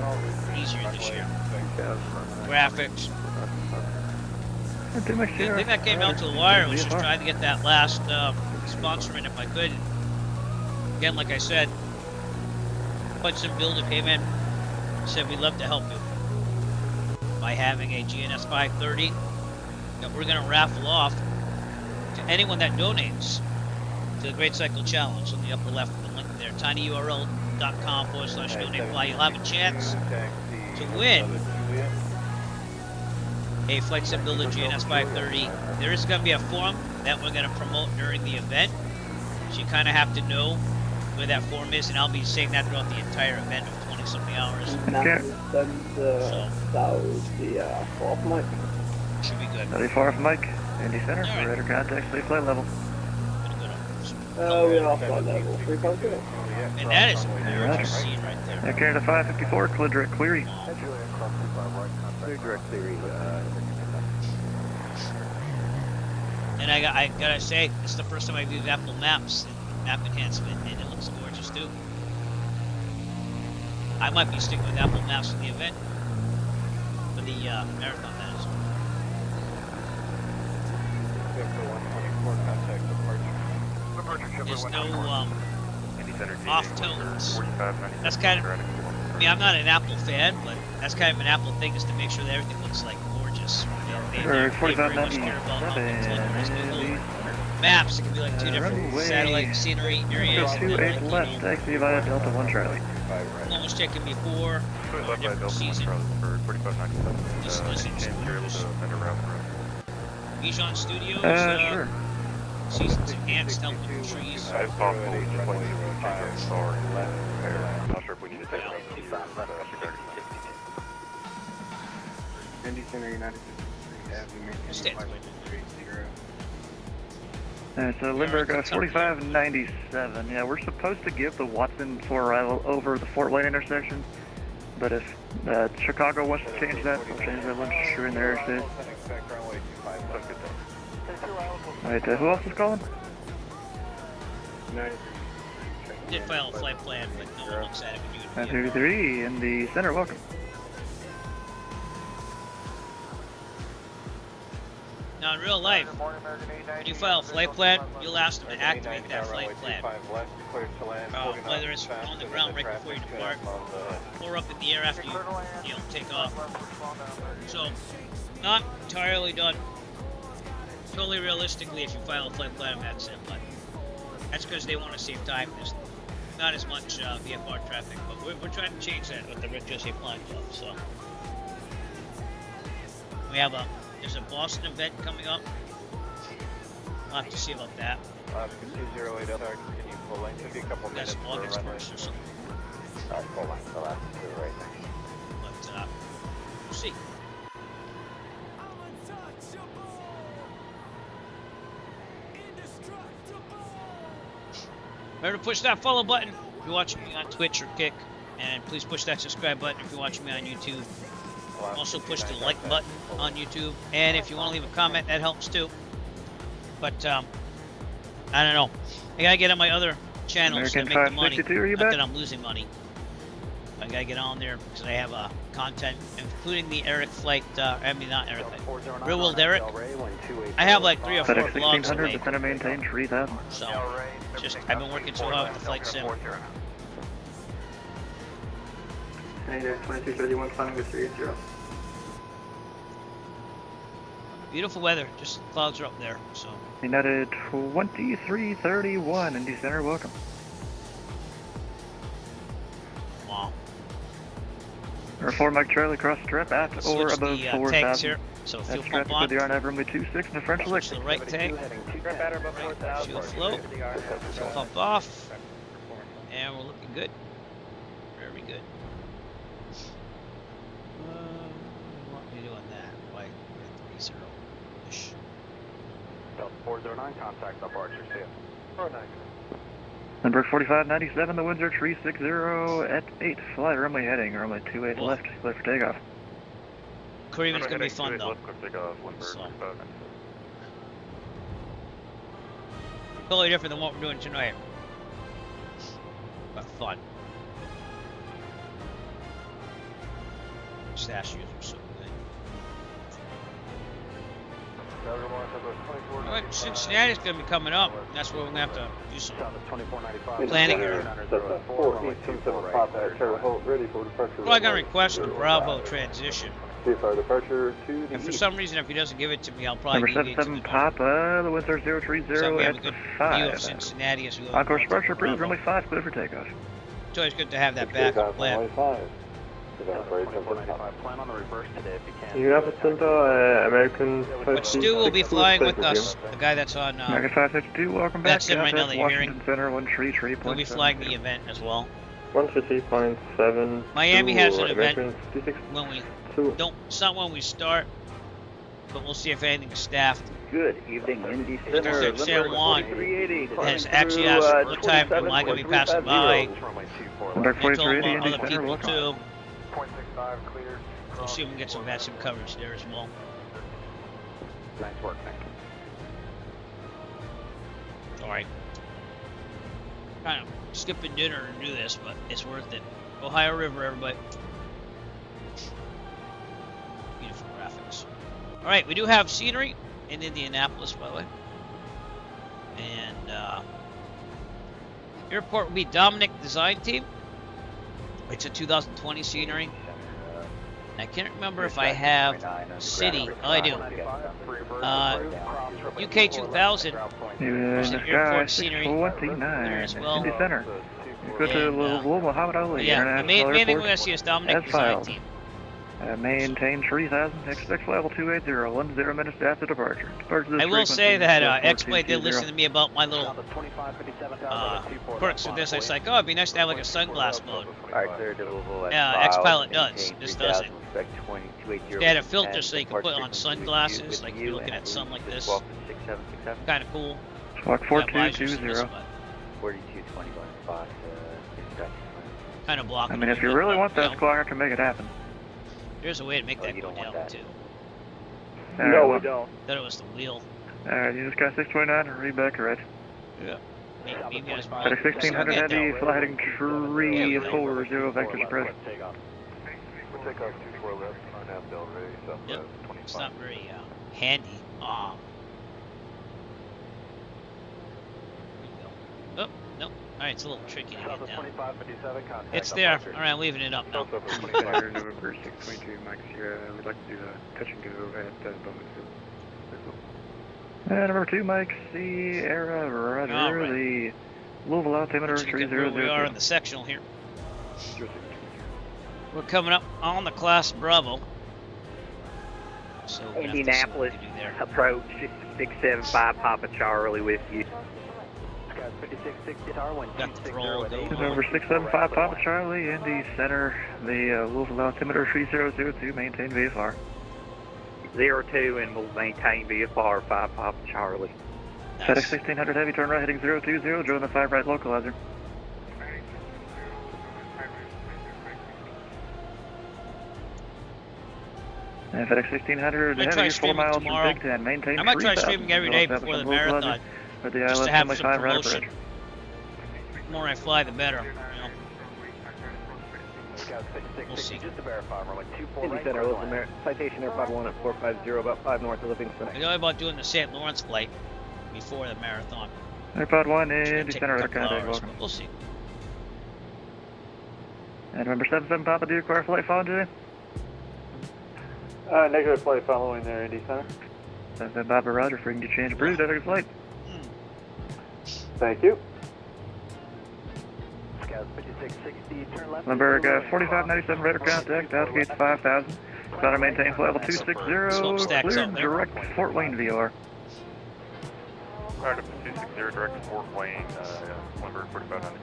easier this year. Graphics. The thing that came down to the wire was just trying to get that last sponsor in if I could. Again, like I said, Flightsim Builder came in, said we'd love to help you by having a GNS 530 that we're going to raffle off to anyone that donates to the Great Cycle Challenge on the upper left of the link there, tinyurl.com/donate-fly. You'll have a chance to win a Flightsim Builder GNS 530. There is going to be a forum that we're going to promote during the event, so you kind of have to know where that forum is, and I'll be saying that throughout the entire event of 20-something hours. That was the off mic. Should be good. 34 off mic, Indy Center, All right. radar contact, safe flight level. We're off flight level 3.2. And that is a gorgeous scene right there. Air Canada 554, clear direct query. And I gotta say, this is the first time I've used Apple Maps and map enhancement, and it looks gorgeous too. I might be sticking with Apple Maps for the event, for the marathon, that is. There's no off tones. That's kind of, I mean, I'm not an Apple fan, but that's kind of an Apple thing, is to make sure that everything looks like gorgeous. They very much care about how things look. Whereas Google Maps, it can be like two different satellite scenery areas. 28 left, taxi via Delta 1 Charlie. One was checking before, a different season. Just listen to Bijan Studios, Sure. seasons enhanced, helping the trees. As possible, Not sure if we need to take it. Indy Center, United Stand by. So Lindbergh 4597. Yeah, we're supposed to give the Watson for arrival over the Fort Wayne intersection, but if Chicago wants to change that, we'll change that one to in there instead. Wait, who else is calling? Did file a flight plan, but no one looks at it when you would be 933 in the center, welcome. Now, in real life, when you file a flight plan, you'll ask them to activate that flight plan. Whether it's on the ground right before you depart, or up in the air after you take off. So, not entirely done. Totally realistically, if you file a flight plan, that's it. But that's because they want to save time. There's not as much VFR traffic, but we're trying to change that with the Red Jersey Flying Club. So, we have there's a Boston event coming up. We'll have to see about that. That's August 1st or something. Full line, so that's right there. But we'll see. Remember to push that follow button if you're watching me on Twitch or Kick, and please push that subscribe button if you're watching me on YouTube. Also push the like button on YouTube, and if you want to leave a comment, that helps too. But I don't know. I gotta get on my other channels to make the money. Not that I'm losing money. I gotta get on there because I have content, including the Eric flight. I mean, not Eric, Real World Eric. I have like 3 or 4 FedEx vlogs to 1600, make. descend and maintain 3000. So, just I've been working so hard with the Flightsim. Hey there, 2231, climbing to 380. Beautiful weather, just clouds are up there. So, United 2331, Indy Center, welcome. wow. Or 4 Mike Charlie, cross strip at or Switch above the 4,000. tanks here. So fuel That's pump traffic on. with the RNAV runway 26 and the French Switch lick. to the right tank. Right, fuel float. Fuel pump off. And we're looking good. Very good. What are we doing that? Why? 30-ish. Delta 409, contact departure, see ya. 49. Number 4597, the winds are 360 at 8. Flight runway heading, runway 28 Cool. left, clear for takeoff. Caribbean's gonna be fun though. So. Totally different than what we're doing tonight. But fun. Stash users are so good. Alright, Cincinnati's gonna be coming up. That's where we're gonna have to do some planning here. Probably gonna request a Bravo transition. Departure to the And for east. some reason, if he doesn't give it to me, I'll probably Number deviate to 77 the Papa, the winds are 030 so we have a at good view 5. of Cincinnati as we go. Encore north departure to approved, Bravo. runway 5, clear for takeoff. It's always good to have that backup plan. Plan on the reverse today if you can. United Center, American But Stu will be flying with us, the guy that's on, American 562, welcome back. that's him right now that you're Washington hearing. Center, 133. He'll be flying the event as well. 150.7. Miami has an event American 56. when we Two. don't, it's not when we start, but we'll see if anything's staffed. Good evening, Indy Because Center. there's Sam Wan 4380. has actually asked what time am I going to be passing by. Number I told 4380, him Indy other Center, people welcome. too. 0.65 cleared. We'll see if we can get some Vatsim coverage there as well. Nice work, thank you. Alright. Kind of skipping dinner to do this, but it's worth it. Ohio River, everybody. Beautiful graphics. Alright, we do have scenery in Indianapolis, by the way. And, airport will be Dominic Design Team. It's a 2020 scenery. I can't remember if I have city. Oh, I do. UK 2000. New Some Sky airport scenery 629, there as well. Indy Center. Go to And, Louisville, Muhammad Ali Yeah, the International main thing we're Airport. going to see is Dominic As Design filed. Team. Maintain 3000, expect level 280, 10 minutes after departure. Departure I will say that X-Play did 1420. listen to me about my little quirks with this. I was like, oh, it'd be nice to have like a sunglass mode. Alright, clear to Louisville at Yeah, 5, X-Pilot does. maintain This 3000, doesn't. expect 2280. They had a filter so you can Depart put on frequency sunglasses, with like you, you're looking and at sun like this. Walk to 6767, Kind of cool. Squawk 4220. 4220, Kind of blocking. I mean, the if you window, really want but, that squawk, I can make it happen. There's a way to make Oh, that you go don't want down that. too. No, well, we don't. Thought it was the wheel. Alright, you just got 629, read back correct. Yeah. Maybe I was wrong. FedEx 1600 Let's go heavy, get fly heading 340, vectors press. We'll take off 24 left, on half Del Rey, southwest Yep. 25. It's not very handy. Oh, no. Alright, it's a little tricky to get Southwest down. 2557, contact It's there. departure. Alright, I'm leaving it up now. Southwest Center, 25. November 622, Mike Sierra. We'd like to do a touch and go at Bowman Field. Number 2, Mike Sierra, roger. Alright. The Louisville altimeter Let's look at where we are in 3002. the sectional here. We're coming up on the class Bravo. So we're gonna have to see what Indianapolis, we can do there. approach 675 Papa Charlie with you. Sky 5660, tower, wind Got the 260 roll at 8. going. November 675 Papa Charlie, Indy Center. The Louisville altimeter 3002, maintain VFR. 02 and we'll maintain VFR 5 Papa Charlie. Nice. FedEx 1600 heavy, turn right heading 020, join the 5 right localizer. And FedEx 1600 I might try heavy, 4 streaming miles tomorrow. from Big Ten, maintain I might try 3000, streaming every day before the marathon, With the just ILS to have Family some 5 right promotion. bridge. The more I fly, the better. You know? We'll see. Just to verify, runway 24 Indy right. Center, Wilson, Citation Airpod 1 at 450, about 5 north of Livingston. I know about doing the St. Lawrence flight before the marathon. Airpod 1, It's gonna Indy take Center, a radar couple contact, hours, welcome. but we'll see. And November 77 Papa, do you require flight following today? Negative flight following there, Indy Center. 77 Papa, roger, freaking to change approved, have a good flight. Thank you. Scout 5660, turn left. Lindbergh 4597 radar contact, altimeter 5000. Got to maintain flight level 260, Smokestacks clear out there. direct Fort Wayne VR. Alright, up to 260, direct Fort Wayne, Lindbergh 4597.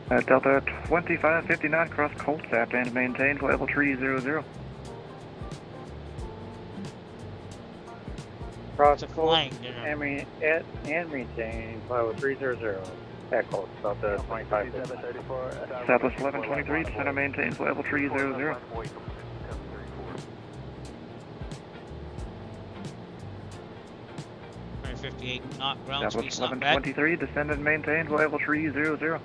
Delta 2559 cross Coltsap and maintain flight level 300. Cross It's a flying dinner. and maintain flight level 300. Echo, about the 25. Southwest 1123, descend and maintain flight level 300. 158 knot ground Southwest speed's not bad. 1123, descend and maintain flight level 300.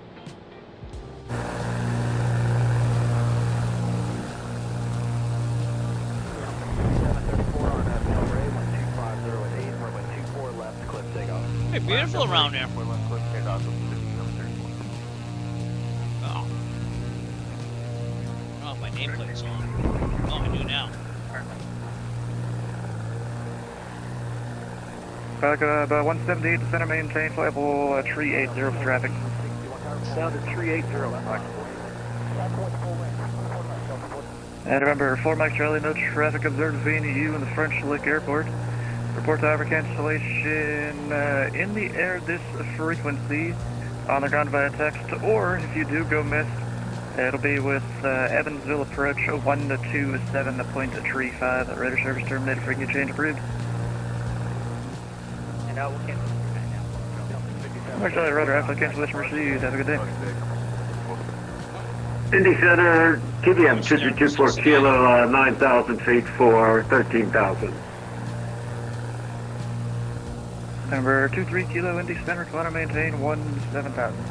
Hey, beautiful around there. Oh. Oh, my nameplate's on. Oh, I do now. Back about 178, descend and maintain flight level 380 for traffic. Down to 380. And remember, 4 Mike Charlie, no traffic observed between you and the French Lick Airport. Report to cancellation in the air this frequency on the ground via text, or if you do go missed, it'll be with Evansville approach 1227.35. Radar service terminated, frequency change approved. And we'll cancel now. Mike Charlie, radar after cancellation received. Have a good day. Indy Center, TBM 2324 kilo, 9,000 feet for 13,000. Number 23 kilo Indy Center, climb maintain 17,000.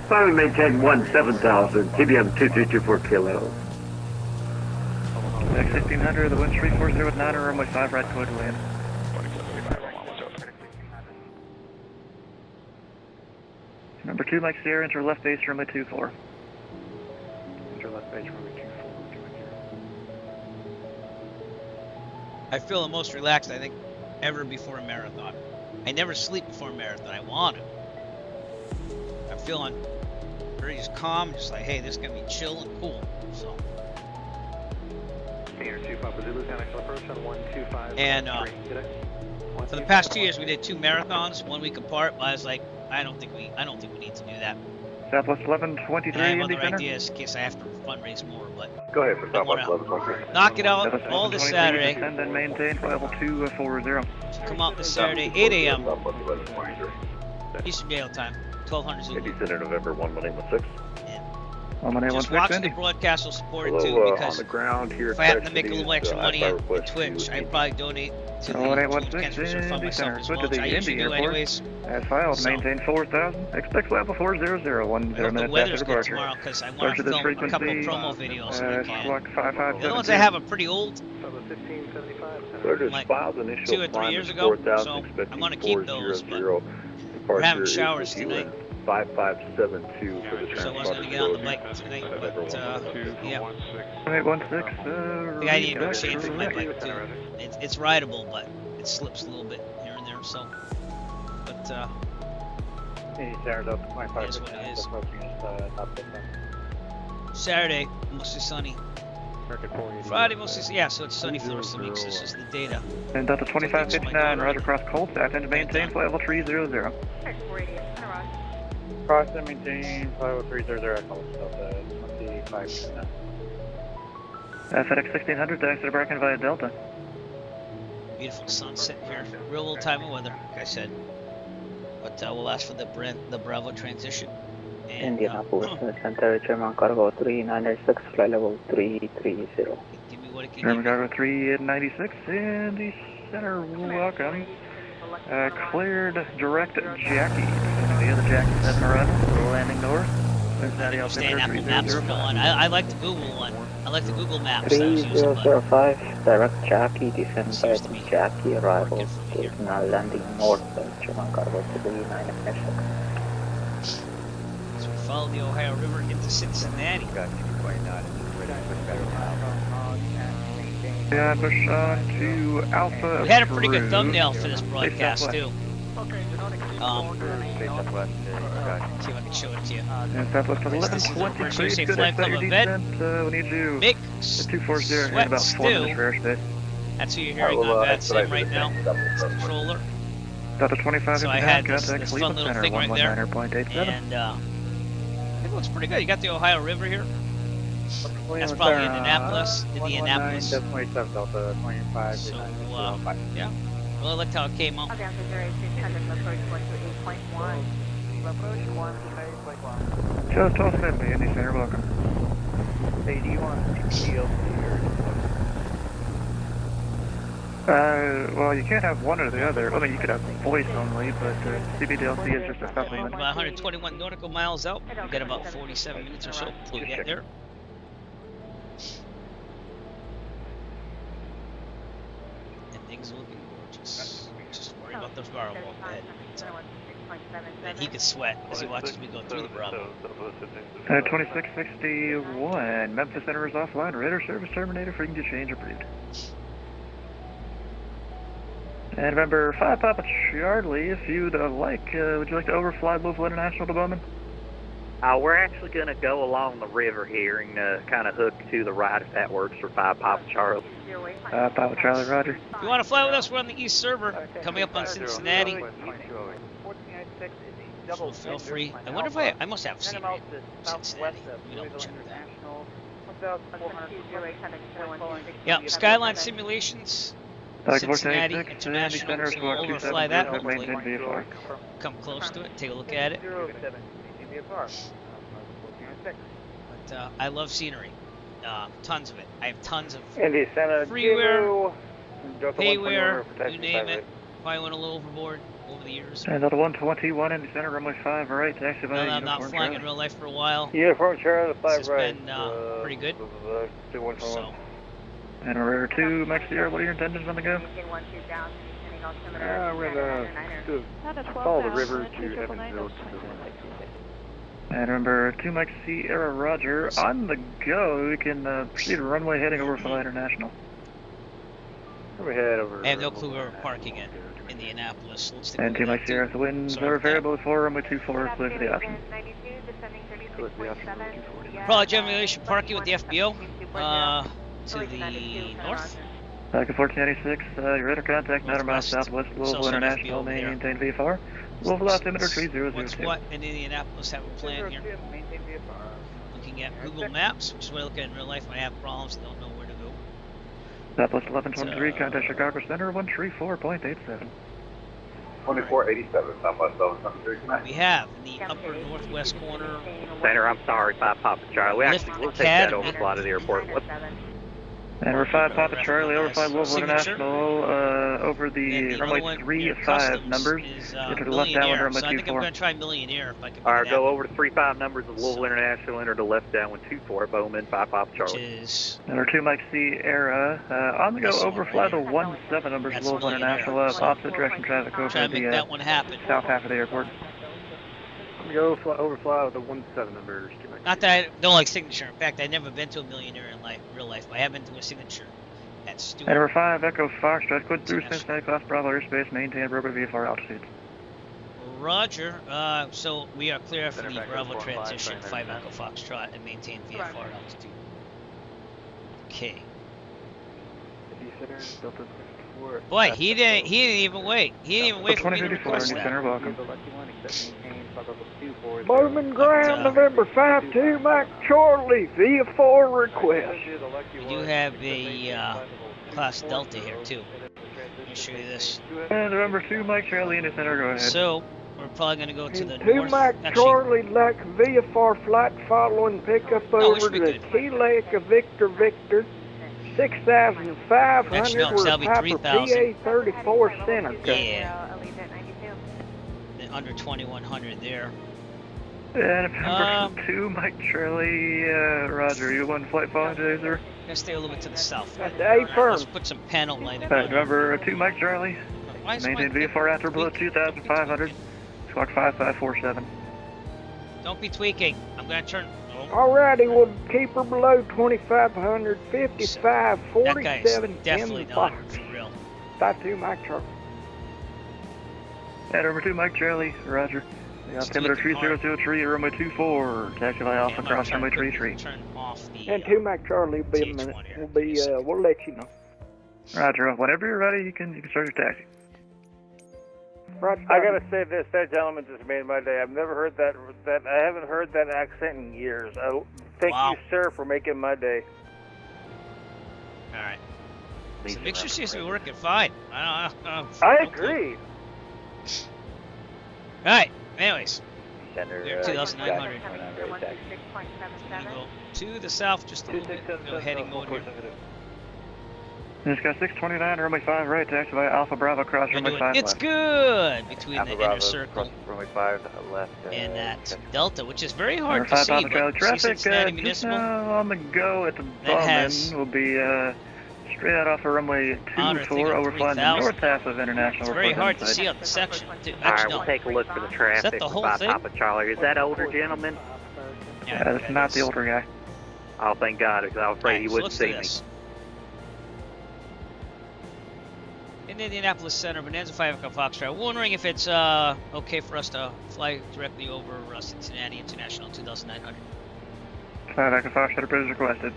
Climb and maintain 17,000, TBM 2324 kilo. Deck 1600, the wind 340 with 9 runway 5 right code to land. Number 2 Mike Sierra, enter left base runway 24. Enter left base runway 24. I feel the most relaxed, I think, ever before a marathon. I never sleep before a marathon. I want to. I'm feeling very just calm, just like, hey, this is going to be chill and cool. So. And for the past 2 years, we did 2 marathons, 1 week apart. But I was like, I don't think we need to do that. Southwest 1123 And I have Indy other Center. ideas in case I have to fundraise more, but Go ahead for I wanna Southwest 1123. knock it out Southwest all this 1123, Saturday. descend and maintain flight level 240. Come out this Saturday, 8 a.m. Southwest 1123. Eastern Daylight Time, 1200 Zulu. Indy Center, November 1116. Just watch the broadcast, will support it too, Hello, on because the ground here. if I happen to make a little extra money at Twitch, I'd probably donate to the 1116 cancer fund Indy myself Center, as switch well, to the which I usually Indy do Airport. anyways. As filed, So- maintain 4,000. Expect flight level 400, 10 I hope the minutes weather's after good departure. tomorrow, because I want Start to to this film a couple frequency, promo videos if I can. squawk 5572. The other ones I have are pretty old, Cleared like files initial 2 or 3 climb years is ago, 4,000, so expecting I'm gonna keep those, but 400. we're having Departure showers is tonight. 5572 for the So I wasn't gonna get on the bike tonight, but yeah. 1816, I think I need to go chain for my bike too. It's rideable, but it slips a little bit here and there, so. But Indy Center, Delta 25. It is what it is. Approaching us, not this time. Saturday, mostly sunny. American 480. Friday, mostly, yeah, so it's sunny for the rest of the week, so this is the data. And Delta 2559, roger cross Coltsap, and maintain flight level 300. Cross and maintain flight level 300, Echo, Delta 25. FedEx 1600, to exit American via Delta. Beautiful sunset here. Real little time of weather, like I said. But we'll ask for the Bravo transition. And, Indianapolis Center, German Cargo 396, flight level 330. give me what it can German give me. Cargo 396, Indy Center, welcome. Cleared direct Jackie. The other Jackie's at arrival. Landing north. Cincinnati Understand altimeter Apple Maps from 3005. now on. I like the Google one. I like the Google Maps that I was using, but 3005, direct Jackie, descend Seems to be Jackie, arrival, working for me here. now landing north of Chicago to the 9 so we follow the Ohio River into Cincinnati. Got 229, Yeah, push on to Alpha. We had a pretty good through thumbnail for this broadcast southwest. too. See if I can show it to you. And southwest of This is the 1120. first Please USA good Flight Club expect event. descent. We need you. Big The 240 here in sweat about 4 stew. minutes for airspace. That's who you're hearing on that sim right now. It's the controller. Delta 25 So I down, had this contact fun Cleveland little Center, thing right there. 119.87. And it looks pretty good. You got the Ohio River here. That's probably Indianapolis. Indianapolis. 27 Delta 25. So, yeah. Well, I liked how it came out. Down to 0600, approach 128.1. Approach 128.1. Just 1270, Indy Center, welcome. Hey, do you want CDLC Well, you can't have one or the other. I mean, you could have voice only, but CBDLC is just a supplement. About 121 nautical miles out. We got about 47 minutes or so till we get there. And things are looking gorgeous. Just worry about those Bravo ahead. And he could sweat as he watches me go through the Bravo. 2661, Memphis Center is offline. Radar service terminated. Frequency change approved. And remember, 5 Papa Charlie, if you'd like, would you like to overfly Louisville International to Bowman? We're actually going to go along the river here and kind of hook to the right if that works for 5 Papa Charlie. Papa Charlie, roger. If you want to fly with us, we're on the east server, coming up on Cincinnati. So feel free. I wonder if I must have seen it in Cincinnati. We don't check that. Yeah, Skyline Simulations, Cincinnati International. So we'll overfly that, hopefully. Come close to it, take a look at it. But I love scenery. Tons of it. I have tons of freeware, payware, you name it. Probably went a little overboard over the years. And Delta 121 Indy Center, runway 5 right, taxi by I'm not flying in real life for a while. Uniform Charlie, 5 It's right. been pretty good. So, And we're 2 Max Sierra, what are your intentions on the go? We're going to follow the river to Evansville. And remember, 2 Mike Sierra Roger, on the go, we can proceed to runway heading over Flight International. We head over. I have no clue where we're parking in Indianapolis. Let's take a And look 2 at Mike that, Sierra, too. the winds Sorry are about that. variable before runway 24, clear for the option. Probably General Aviation parking with the FBO to the north. Back at 1486, your radar contact, 9 miles Northwest. southwest, So Louisville some International, FBO there. maintain VFR. Louisville altimeter What's 3002. what in Indianapolis have a plan here? Looking at Google Maps, which is what I look at in real life when I have problems and don't know where to go. Southwest 1123, contact Chicago Center, 134.87. 2487, Southwest 1123. We have in the upper northwest corner. Center, I'm sorry, 5 Papa Charlie. We Lift actually will take that Academy. overfly to the airport. What? And we're 5 Papa Charlie, overfly Louisville Signature. International, over And the the other runway one, 3 near 5 Customs, numbers. is Get to the left down Millionaire. runway So I think I'm 24. going to try Millionaire if I can. All make right, it go happen, over to 35 numbers of Louisville International, enter to left down 24, Bowman, 5 Papa which Charlie. is And our 2 Mike Sierra, on the go, This one overfly right the here. 17 numbers of That's Louisville Millionaire. International, So, opposite direction traffic over try to make the that one happen. south half of the airport. Go overfly with the 17 numbers. Not that I don't like Signature. In fact, I've never been to a Millionaire in real life, but I have been to a Signature. That's stupid. And number 5, Echo Foxtrot, cleared through Cincinnati Class Bravo airspace, maintain appropriate VFR altitude. Roger. So we are clear for the Bravo transition, 5 Echo Foxtrot, and maintain VFR altitude. Okay. Boy, he didn't even wait. He didn't even wait for me to 2034, request Indy that. Center, welcome. Bowman Ground, November 5-2, Mike Charlie, VFR request. We do have a Class Delta here too. Let me show you this. And November 2, Mike Charlie, Indy Center, go ahead. So we're probably going to go to the 2 north. Mike Actually, Charlie, like VFR flight following pickup No, we over should be to good. Key Lake of Victor Victor. 6,500. Actually, no, We're that'll be Piper 3,000. PA 34 center. Yeah. Then under 2,100 there. And number 2, Mike Charlie, Roger, you on flight following today, sir? Gonna stay a little bit to the south. That's A firm. Let's put some panel lighting. Alright, number 2, Mike Charlie. Why is Maintain my- VFR after below 2,500. Squawk 5547. Don't be tweaking. I'm gonna turn. Oh, Alrighty, we'll keep her below 2,500, 55, that guy is 47 definitely in the not box. for real. 52 Mike Charlie. And number 2, Mike Charlie, Roger. It's Altimeter tweaking hard. 3003, runway 24. Taxi by Alpha, Yeah, I'm cross gonna runway turn 33. off the. And 2 Mike Charlie will be a minute. TH1 here. We'll be, we'll let you know. Roger, whenever you're ready, you can start your taxi. Roger. I gotta say this, that gentleman just made my day. I've never heard that I haven't heard that accent in years. Thank Wow. you, sir, for making my day. All right. So make sure she's working fine. I agree. All right. Anyways, Center, we're 2,900. Jack, We're gonna go to the south just a little bit. Go heading mode here. Just got 629, runway 5 right, taxi by Alpha Bravo, cross We're runway doing 5 it's left. good between Alpha the Bravo, inner circle cross runway 5 left. and that delta, which is very Number hard to 5 see. Alpha Charlie But see traffic, Cincinnati just Municipal. now on the go at the That has- Bowman will be straight out off of runway Honor, I think 24, of overflying the 3,000. north half of International It's very Airport hard to inside. see on the section. Alright, Actually, we'll no. take a look for the traffic the whole by thing? Papa Charlie. Is that older gentleman? Yeah, that's not the older guy. Oh, thank God, because I was afraid he Alright, so wouldn't let's do see me. this. In the Indianapolis Center, Bonanza 5 Echo Foxtrot. Wondering if it's okay for us to fly directly over Cincinnati International 2,900. 5 Echo Foxtrot approach requested.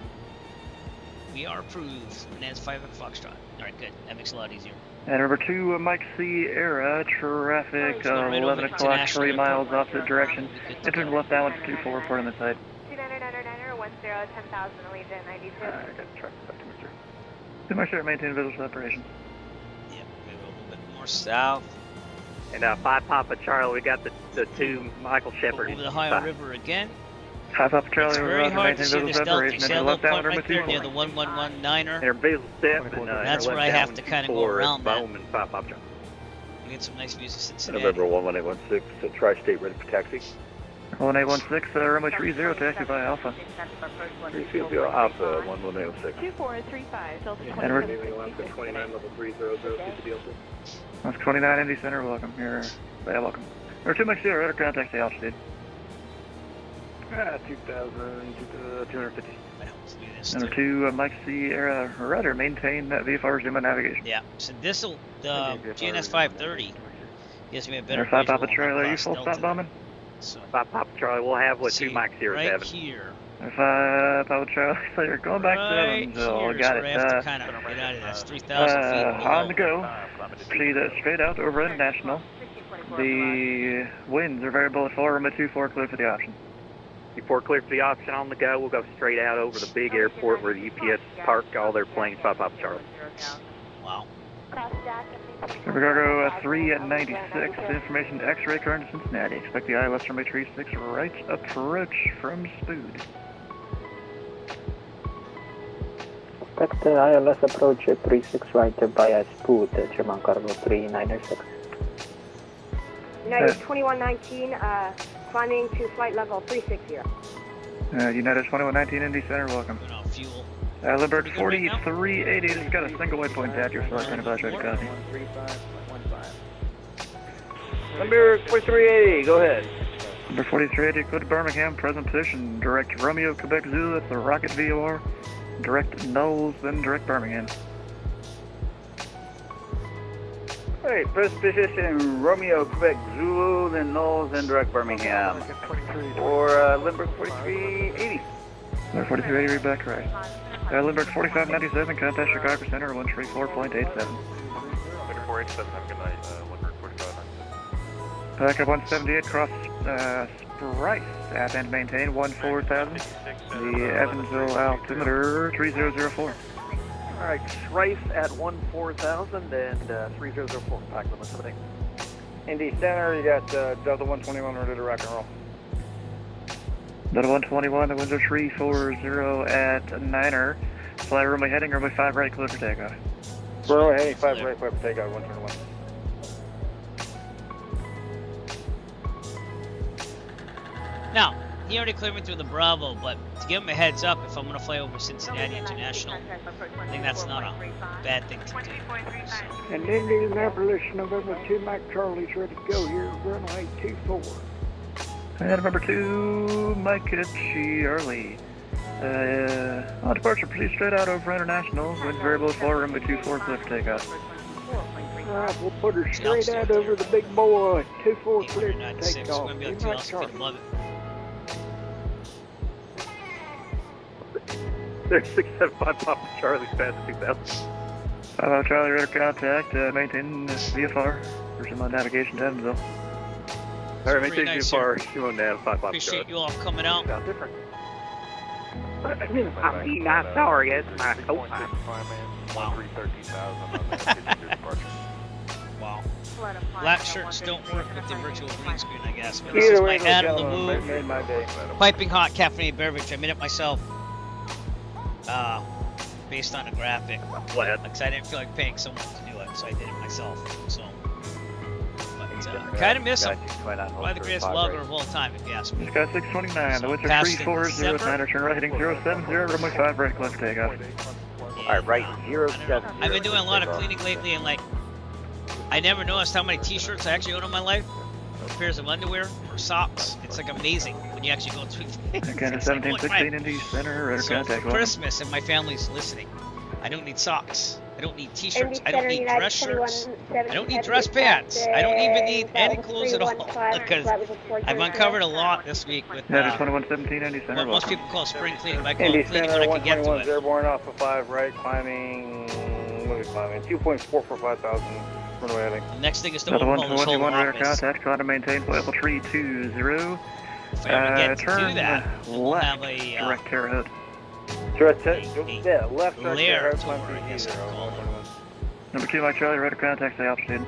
We are approved. Bonanza 5 Echo Foxtrot. Alright, good. That makes it a lot easier. And number 2, Mike Sierra, traffic, So right 11 over o'clock, International 3 miles Airport. opposite direction. Good to Enter go. the left balance 24, report on the side. 2999er, 10,000, Allegiant 92. Do my share maintain visual separation. Yeah, maybe a little bit more south. And 5 Papa Charlie, we got the 2 Michael Shepard. Over the Ohio River again. 5 Alpha Charlie, It's very Roger, hard to maintain see visual this delta. separation. You see Enter that the little left down point right there near 24. the 1119er? They're visual step, and That's where I have to kinda go around that. Bowman, 5 Papa Charlie. We get some nice views of Cincinnati. November 11816, Tri-State ready for taxi. 1816, runway 30, taxi by Alpha. 350 Alpha 11806. 2435, Delta And we're 29 level 300, Delta. that's 29 Indy Center, welcome here. Yeah, welcome. Number 2, Mike Sierra, radar contact the altitude. 2,250. Let's do this Number too. 2, Mike Sierra, rudder, maintain VFR zoom and navigation. Yeah, so this'll, the GNS 530 gives me a better Number 5 visual Papa on Charlie, are you across full Delta. stop bombing? So, 5 Papa Charlie, we'll have what see, 2 Mike Sierra's right having. here. Number 5 Papa Charlie, so you're going back Right to Evansville, here is got where it. I have to kind of get out of that. It's 3,000 feet On the below. go, see that straight out over International. The winds are variable at 4, runway 24, clear for the option. Before clear for the option on the go, we'll go straight out over the big airport where the UPS park all their planes, 5 Papa Charlie. Wow. Chicago 3 at 96, information to X-ray current to Cincinnati. Expect the ILS runway 36 right approach from Spood. Expect the ILS approach at 36 right via Spood, German Cargo 3906. United 2119, climbing to flight level 360. United 2119 Indy Center, welcome. Going on fuel. Lindbergh We good right now? 4380 has got a single waypoint at your flight, kind of ready to copy. Number 4380, go ahead. Number 4380, go to Birmingham, present position, direct Romeo, Quebec Zulu, that's the rocket VOR, direct Knowles, then direct Birmingham. Alright, first position, Romeo, Quebec, Zulu, then Knowles, then direct Birmingham. Or Lindbergh 4380. Number 4380, read back correct. Lindbergh 4597, contact Chicago Center, 134.87. 487, have a good night. Lindbergh 4597. Back up 178, cross Sprice, at and maintain 14,000. The Evansville altimeter 3004. Alright, Rice at 14,000 and 3004, pack limit 17. Indy Center, you got Delta 121 ready to rock and roll. Delta 121, the winds are 340 at Niner. Fly runway heading, runway 5 right, clear for takeoff. Runway heading 5 right, clear for takeoff, 121. Now, he already cleared me through the Bravo, but to give him a heads up, if I'm going to fly over Cincinnati International, I think that's not a bad thing to do. So. And Indianapolis, November 2, Mike Charlie's ready to go here, runway 24. And November 2, Mike Charlie. On departure, proceed straight out over International. Wind variable 4, runway 24, clear for takeoff. Alright, we'll put her straight out over the big boy, 24 clear to take We're off. going to be able to tell us if we love it. 3675 Papa Charlie, fast 2000. 5 Charlie, radar contact, maintain VFR. For some navigation to Evansville. Alright, Pretty maintain nice, VFR, Shimo Nav, 5 Papa Appreciate Charlie. you all coming out. Sound different. I'm not sorry, it's my co-pilot. Wow. Wow. Black shirts don't work with the virtual green screen, I guess. But this is Either my way, Adam gentlemen, Lamou made my day. piping hot caffeinated beverage. I made it myself. Based on a graphic. Glad. Because I didn't feel like paying someone to do it, so I did it myself. So, but kind of miss him. Probably the greatest logger of all time, if you ask me. Sky 629, the winds are Past 34, in 09, turn right heading 070, runway 5 right, clear for takeoff. Alright, right, 07. I've been doing a lot of cleaning lately, and like, I never noticed how many t-shirts I actually own in my life. Pairs of underwear or socks. It's like amazing when you actually go through things. Again, It's like, holy 1716 crap. Indy Center, radar So contact. for Christmas, and my family's listening, I don't need socks. I don't need t-shirts. I don't need dress shirts. I don't need dress pants. I don't even need any clothes at all. Because I've uncovered a lot this week with Yeah, 2117 Indy Center. what most welcome. people call spring cleaning. But I call Indy it cleaning Center, when I can get to 121 it. airborne off of 5 right, climbing, what are we climbing? 2.445,000, runway heading. The next thing is to Another call this whole 121 radar office. contact, climb and maintain flight level 320. If I ever get to turn do that, then we'll have left, a direct care ahead. Direct, yeah, left direct lair air, tour, climb I guess I'd 320, call it. 121. Number 2 Mike Charlie, radar contact, stay altitude.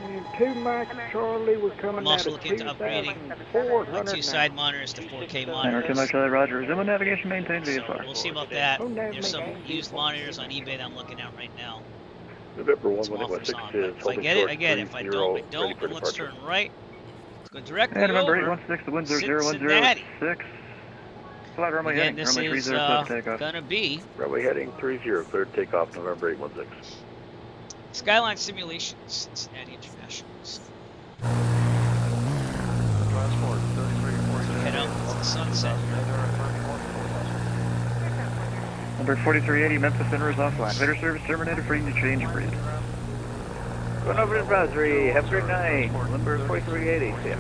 And 2 Mike Charlie, we're coming I'm out also of looking into upgrading my 2,400 two side monitors to 4K Number 2 monitors. Mike Charlie, roger. Resume navigation, maintain So VFR. we'll see about that. There's some used monitors on eBay that I'm looking at right now. November Some 1 offers on. is If I get it, I get it. If I don't, I don't. And let's turn right. Let's go directly And November over 816, the winds are Cincinnati. 0106. Flat runway Again, heading, this runway 30, is clear for takeoff. gonna be Runway heading 30, clear to take off November 816. Skyline Simulations, Cincinnati International. Head out to the sunset. Number 4380, Memphis Center is offline. Later service terminated, free to change and breathe. Going over to advisory. Have a great night. Number 4380. See ya.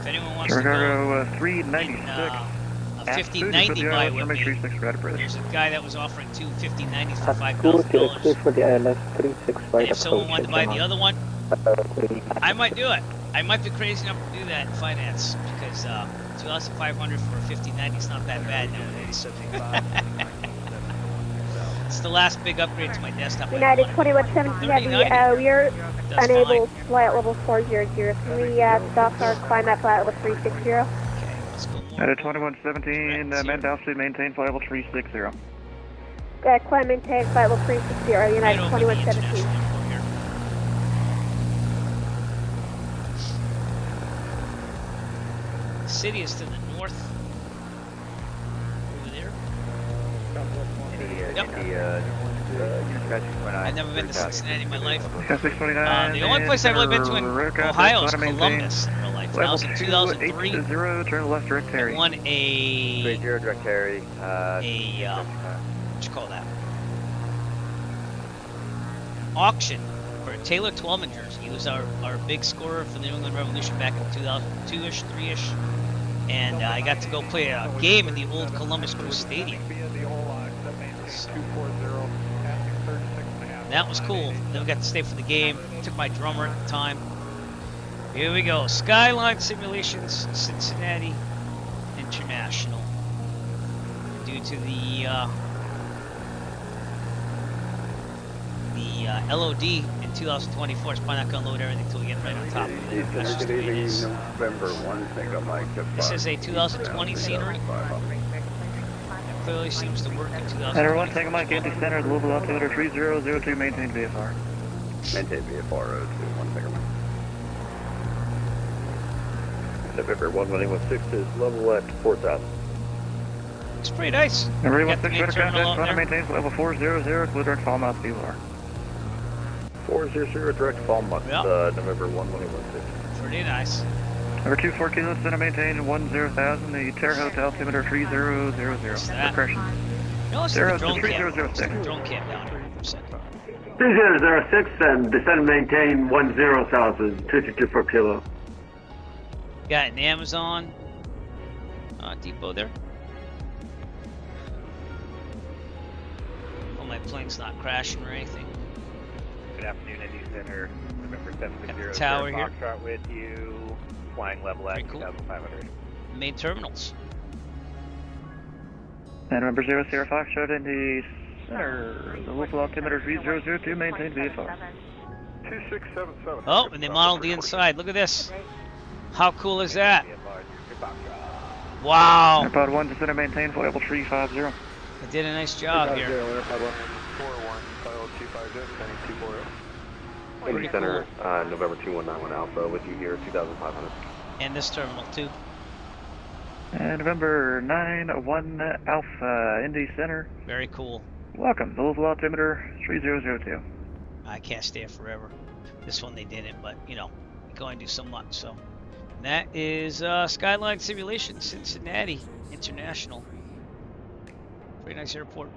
If anyone wants to go Chicago 396. in a 5090 buy with me, 36 right approach. there's a guy that was offering two 5090s for Scoot clear $5,000. for the ILS 36 And right if someone approach. wanted to buy the other one, I might do it. I might be crazy enough to do that in finance because $2,500 for a 5090 is not that bad nowadays. It's the last big upgrade to my desktop. United 2170 Heavy, we are That's unable fine. to fly at level 400. Can we stop our climb at flight level 360? Okay, let's go more. At 2117, manned altitude, maintain flight level 360. Climb maintain flight level 360, United Right over the 2117. International Airport here. The city is to the north. Over there. Yep. I've never been to Cincinnati in my life. Sky 629. The only place I've really been to in radar contact, Ohio is climb and Columbus in real life. That Level was in 2003. 280, turn left direct I Terry. won a direct carry. what you call that? Auction for Taylor Twelminger. He was our big scorer for the New England Revolution back in 2002-ish, 3-ish. And I got to go play a game in the old Columbus Crew Stadium. So, that was cool. Then we got to stay for the game. Took my drummer at the time. Here we go. Skyline Simulations, Cincinnati International. Due to the the LOD in 2024 is probably not going to load everything until we get right on top of it. That's just the way it is. November 1, Tango Mike. This is a 2020 scenery. It clearly seems to work in 2020. Center 1, Tango Mike, Indy Center, Louisville altimeter 3002, maintain VFR. Maintain VFR 02, 1 Tango Mike. November 1116 is level at 4,000. It's pretty nice. November Got the 16 main contact, terminal up Flight there. maintains level 400, clear direct fall mouth VFR. 400 direct fall month, Yep. November 1116. Pretty nice. Number 24 kilo, center maintain 10,000, the Terre Haute altimeter 3000. Suppression. No, it's Terre the drone Haute cam. 3006. Drone cam down here for a second. 3006 and descend maintain 10,000, 224 kilo. Got an Amazon depot there. Oh, my plane's not crashing or anything. Good afternoon, Indy Center. November 760. Got the tower here. Foxtrot with you. Flying level at Pretty cool. 2,500. Main terminals. And November 00 Foxtrot in the center, the local altimeter 3002, maintain VFR. 2677. Oh, and they modeled the inside. Look at this. How cool is that? Wow. Airpod 1, descend and maintain flight level 350. I did a nice job here. 41, Kilo 250, sending 240. Pretty cool. November 2191 Alpha with you here, 2,500. And this terminal too. And November 91 Alpha, Indy Center. Very cool. Welcome, the local altimeter 3002. I can't stay here forever. This one they didn't, but you know, you can only do so much. So that is Skyline Simulation, Cincinnati International. Pretty nice airport.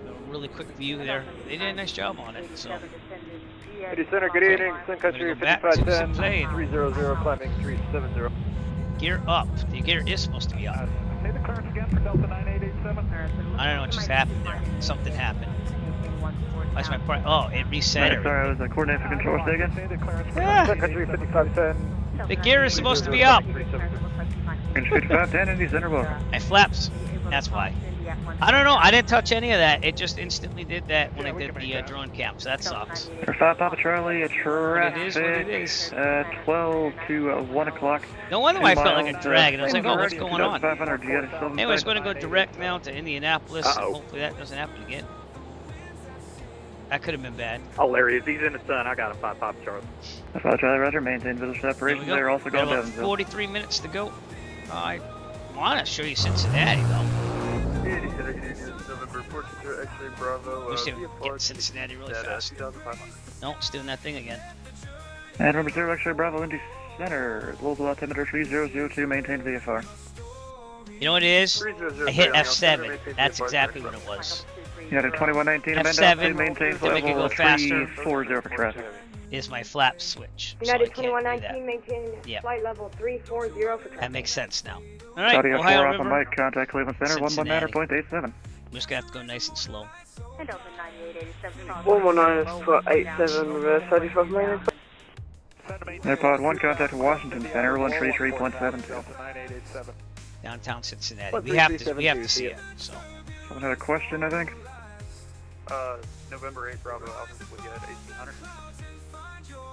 A really quick view there. They did a nice job on it. So Indy Center, good evening. Sun Country We're gonna go back to the 5510, plane. 300, climbing 370. Gear up. The gear is supposed to be up. Say the clearance again for Delta 9887. I don't know what just happened there. Something happened. Why's my part? Oh, it reset it. Sorry, I was coordinating for control. Stay again. Say the clearance for Ah, Sun Country 5510. the gear is supposed to be up. Range 5510, Indy Center, welcome. I flaps. That's why. I don't know. I didn't touch any of that. It just instantly did that when I did the drone cam. So that sucks. Air 5 Papa Charlie, traffic is what it is. 12 to 1 o'clock. No wonder why I felt like a drag. And I was Plane like, oh, what's already going on? 2,500, you got it still in Anyways, sight. going to go direct now to Indianapolis. And Uh-oh. hopefully that doesn't happen again. That could have been bad. Hilarious. He's in the sun. I got a 5 Pop Charlie. 5 Charlie, roger, maintain visual There we separation. go. They're also Got going about Evansville. 43 minutes to go. I want to show you Cincinnati, though. Indy Center, November 42, X-ray Bravo. Wish they would get Cincinnati really fast. 2,500. No, it's doing that thing again. And number 0, X-ray Bravo, Indy Center, local altimeter 3002, maintain VFR. You know what it is? 3003 I hit on the F7. altimeter, That's maintain exactly VFR. what it was. You got a 2119 amend F7 to maintain to flight make it level go faster. 340 for traffic. Is my flap switch. So I United can't do 2119, that. maintain Yep. flight level 340 for traffic. That makes sense now. All right, Saudi Ohio F4 Alpha River. Mike, contact Cleveland Center, Cincinnati. 119.87. I'm just gonna have to go nice and slow. 119.87, reverse 35 minutes. Airpod 1, contact Washington Center, 133.72. Delta 9887. Downtown Cincinnati. We have to see it. So Someone had a question, I think? November 8 Bravo Alpha with you at 1800.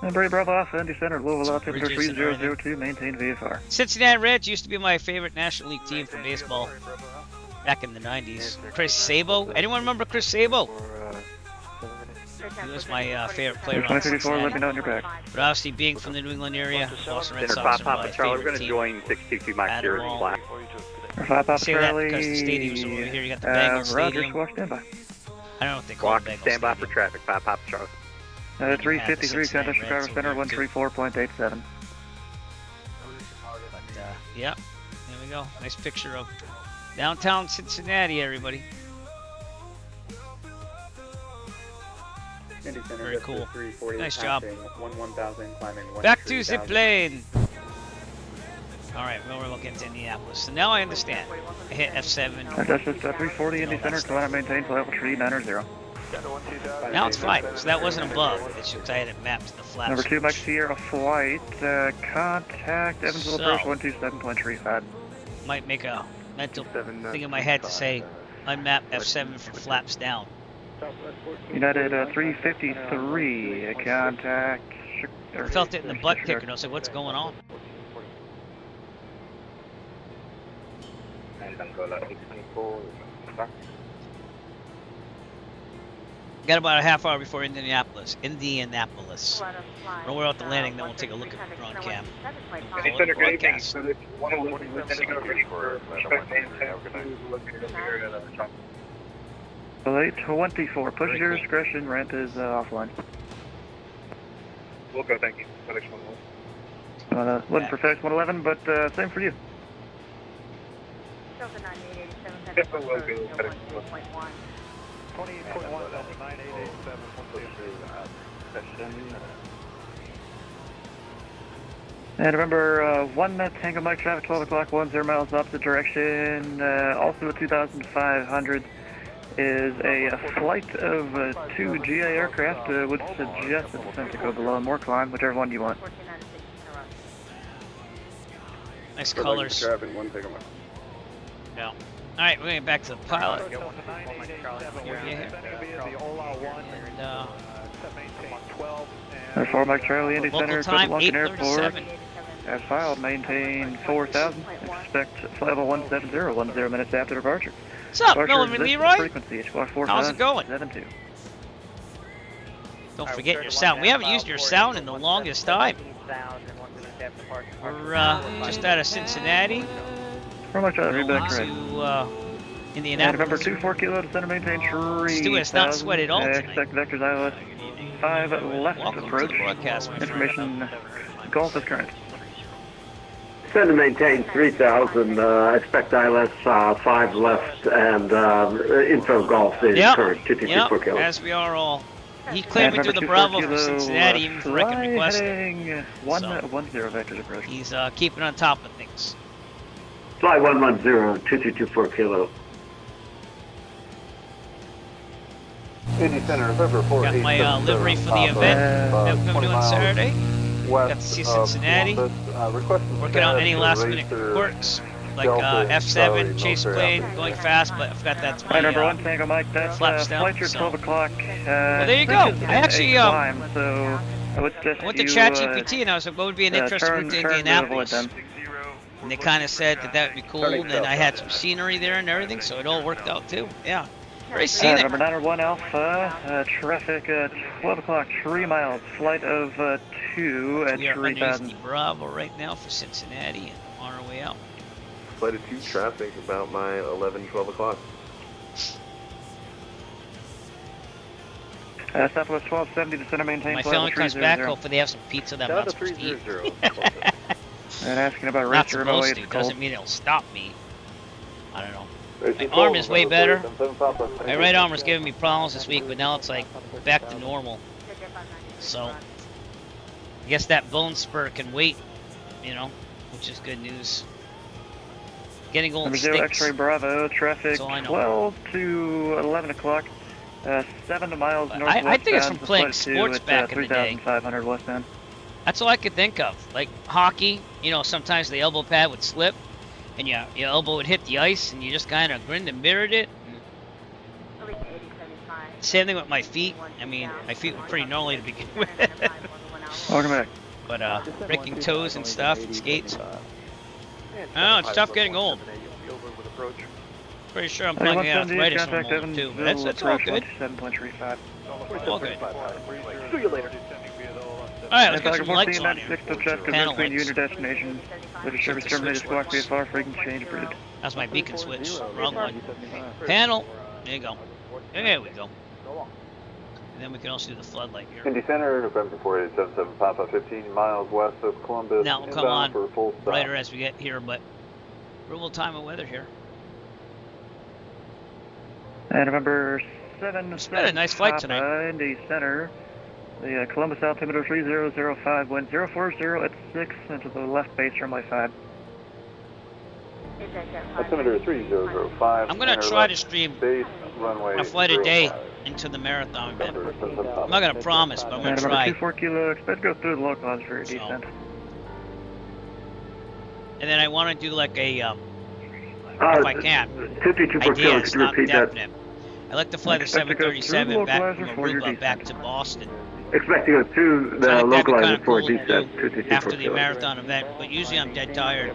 Number 8 Bravo Alpha, Indy Center, Louisville altimeter bridges and 3002, maintain VFR. Cincinnati Reds used to be my favorite National League team for baseball back in the 90s. Chris Sabo. Anyone remember Chris Sabo? He was my favorite player on 2054, let me Cincinnati. know when you're back. But obviously, being from the New England area, Boston Red Center Sox 5 are my Papa Charlie. We're favorite going to team. join 622 Mike here in Admiral. flat. Air 5 Papa Say that Charlie, because the stadium's over here. You got the Bengal Roger, Stadium. squawk standby. I don't know what they call Walk, the Bengal stand by for Stadium. traffic. 5 Papa Charlie. 353, Cincinnati contact Chicago Reds Center, over here, too. 134.87. But yeah, there we go. Nice picture of downtown Cincinnati, everybody. Indy Center, Very cool. 340, Nice job. 11,000, climbing 1. Back to the plane. All right, well, we're looking to Indianapolis. So now I understand. I hit F7. That's just 340 Indy Center, climb maintain flight level 390. Now it's fine. So that wasn't a bug. It's just I had it mapped to the flaps. Number 2 Mike Sierra flight, contact Evansville So- approach 127.35. Might make a mental thing in my head to say unmap F7 for flaps down. United 353, contact. I felt it in the butt kick, and I was like, what's going on? Got about a half hour before Indianapolis. When we're out the landing, then we'll take a look at the drone cam. Broadcast. Late 24, push at your discretion, rent is offline. We'll go, thank you. FedEx 111. Wasn't for FedEx 111, but same for you. Delta 9887, Yes, we'll go, FedEx 111.1. 28.1, Delta 9887, And remember, 1 Tango Mike traffic, 12 o'clock, 10 miles opposite direction. Also at 2,500 is a flight of 2 GA aircraft. Would suggest that descent to go below and more climb, whichever one you want. Nice colors. Yeah. Alright, we're getting back to the pilot. And, 4 Mike Charlie, Indy Center, time, Lunkin Airport. 8:37. As filed, maintain 4,000. Expect flight level 170, 10 minutes after departure. What's up, Departure Milliman exists Leroy? Frequency, How's it going? 72. Don't forget your sound. We haven't used your sound in the longest time. We're just out of Cincinnati. 4 Mike Charlie, read back to Indianapolis. November 24 kilo, descend and maintain 3,000. Stu has not sweated all tonight. Expect vectors ILS 5 left Welcome approach. to the broadcast, my friend. Information Golf is current. Send and maintain 3,000, expect ILS 5 left, and info golf is current, 224 kilo. As we are all. He cleared me through the Bravo from Cincinnati, even for record request. Heading 110 vectors approach. He's keeping on top of things. Fly 110, 2224 kilo. Indy Center, November 4. Got my livery for the event that we're going to do on Saturday. Got to see Cincinnati. Working out any last minute quirks, like F7, chase plane, going fast, but I forgot that's my number 1 Tango Mike, that's flaps down. flight your 12 o'clock. Well, there you go. I actually climb, so I would suggest went to you, ChatGPT and I was like, what would be an interesting route to Indianapolis? them. And they kind of said that that would be cool, and then I had some scenery there and everything, so it all worked out too. Yeah. Very scenic. Number 901 Alpha, traffic 12 o'clock, 3 miles, flight of 2 at We are 3,000. underneath the Bravo right now for Cincinnati and on our way out. Flight of 2 traffic about my 12 o'clock. Southwest 1270 to center maintain My flight family level comes back, 300. hopefully they have some pizza that I'm not supposed to eat. And asking about Not racer supposed MOA, to, it's cold. doesn't mean it'll stop me. I don't know. My arm is way better. My right arm was giving me problems this week, but now it's like back to normal. So, I guess that bone spur can wait, you know, which is good news. Getting old Number 0 stinks. X-ray Bravo, traffic That's all I know. 12 to 11 o'clock, 7 miles northwest. I think it's from bound, playing flight 2 sports at, back in the day. 3,500 westbound. That's all I could think of. Like hockey, you know, sometimes the elbow pad would slip, and your elbow would hit the ice, and you just kind of grinned and mirrored it. Same thing with my feet. I mean, my feet were pretty gnarly to begin with. Welcome back. But breaking toes and stuff, and skates. Oh, it's tough getting old. Pretty sure I'm playing arthritis from old too. But that's all good. 7.35. All good. See you later. Alright, let's get some lights on here. 96 to traffic Panel between you and lights. your destination. With a service terminated, squawk VFR, frequency change approved. That's my beacon switch. Wrong one. Panel. There you go. There we go. And then we can also do the floodlight here. Indy Center, November 4877, Papa 15 miles west of Columbus. Now we'll come on for a full stop. brighter as we get here, but real time of weather here. And November 7. It's been a nice flight tonight. Indy Center. The Columbus altimeter 3005, wind 040 at 6 into the left base runway 5. Altimeter 3005. I'm gonna try to stream base runway a flight a day into the marathon event. I'm not gonna promise, but I'm gonna And November try. 24 kilo, expect to go through the locals for your So. descent. And then I want to do like a, if I can, 52 idea, kilo, it's could you not repeat that? definite. I like to fly the Expect to go through 737 back localizer from for your Aruba back descent. to Boston. Expect to go through the I think that'd be localizer kind of for cool to descent. do 224 after the kilo. marathon event, but usually I'm dead tired.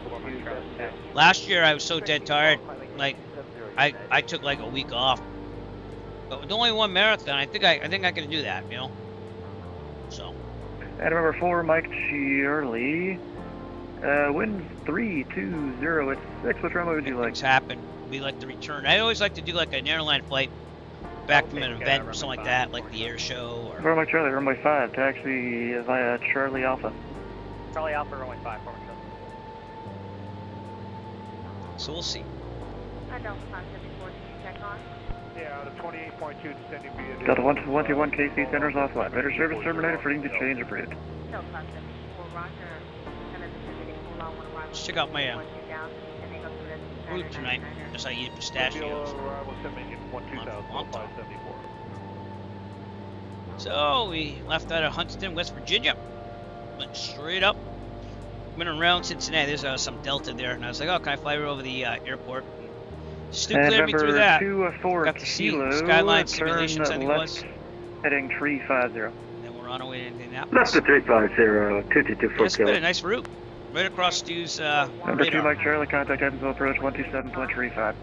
Last year I was so dead tired, like I took like a week off. But with only one marathon, I think I can do that, you know. So. And number 4, Mike Charlie. Winds 320 at 6. Which runway would you like? Things happen. We like to return. I always like to do like an airline flight back from an event or something like that, like the air show or. For Mike Charlie, runway 5, taxi via Charlie Alpha. Charlie Alpha, runway 5, forward. So we'll see. Yeah, the 28.2 descending via. Delta 121 KC centers offline. Better service terminated for needing to change approved. Let's check out my route tonight, as I eat pistachios. So we left out of Huntington, West Virginia. Went straight up. Went around Cincinnati. There's some Delta there, and I was like, "Oh, can I fly over the airport?" Stu cleared me through that. Got to see Skyline simulations, I think it was. Heading 350. And then we're on our way to Indianapolis. Left to 350, 2224 It's been a nice route. Right across Stu's Number 2, radar. Mike Charlie, contact Evansville approach 127.35.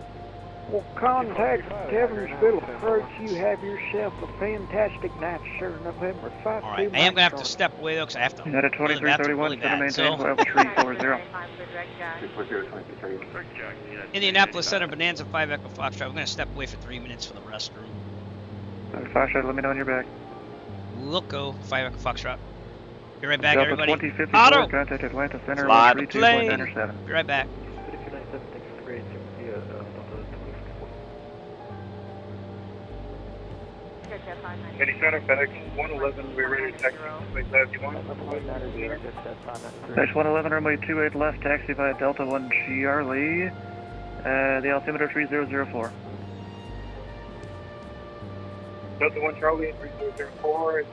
Well, contact Evansville approach. You have yourself a fantastic night, sir. November 5th. All right, I am gonna have to step away though, because I have to. At a 2331, center maintain level 340. Indianapolis Center, Bonanza 5 Echo Foxtrot. We're gonna step away for 3 minutes for the restroom. Foxtrot, let me know when you're back. Loco 5 Echo Foxtrot. Be right back, Delta everybody. 2054, Auto. contact Atlanta Center Fly the 132.97. Be right back. Any center, FedEx 111, we're ready to taxi. Please have you want. Dash 111, runway 28 left, taxi via Delta 1 Charlie. The altimeter 3004. Delta 1 Charlie, 3004,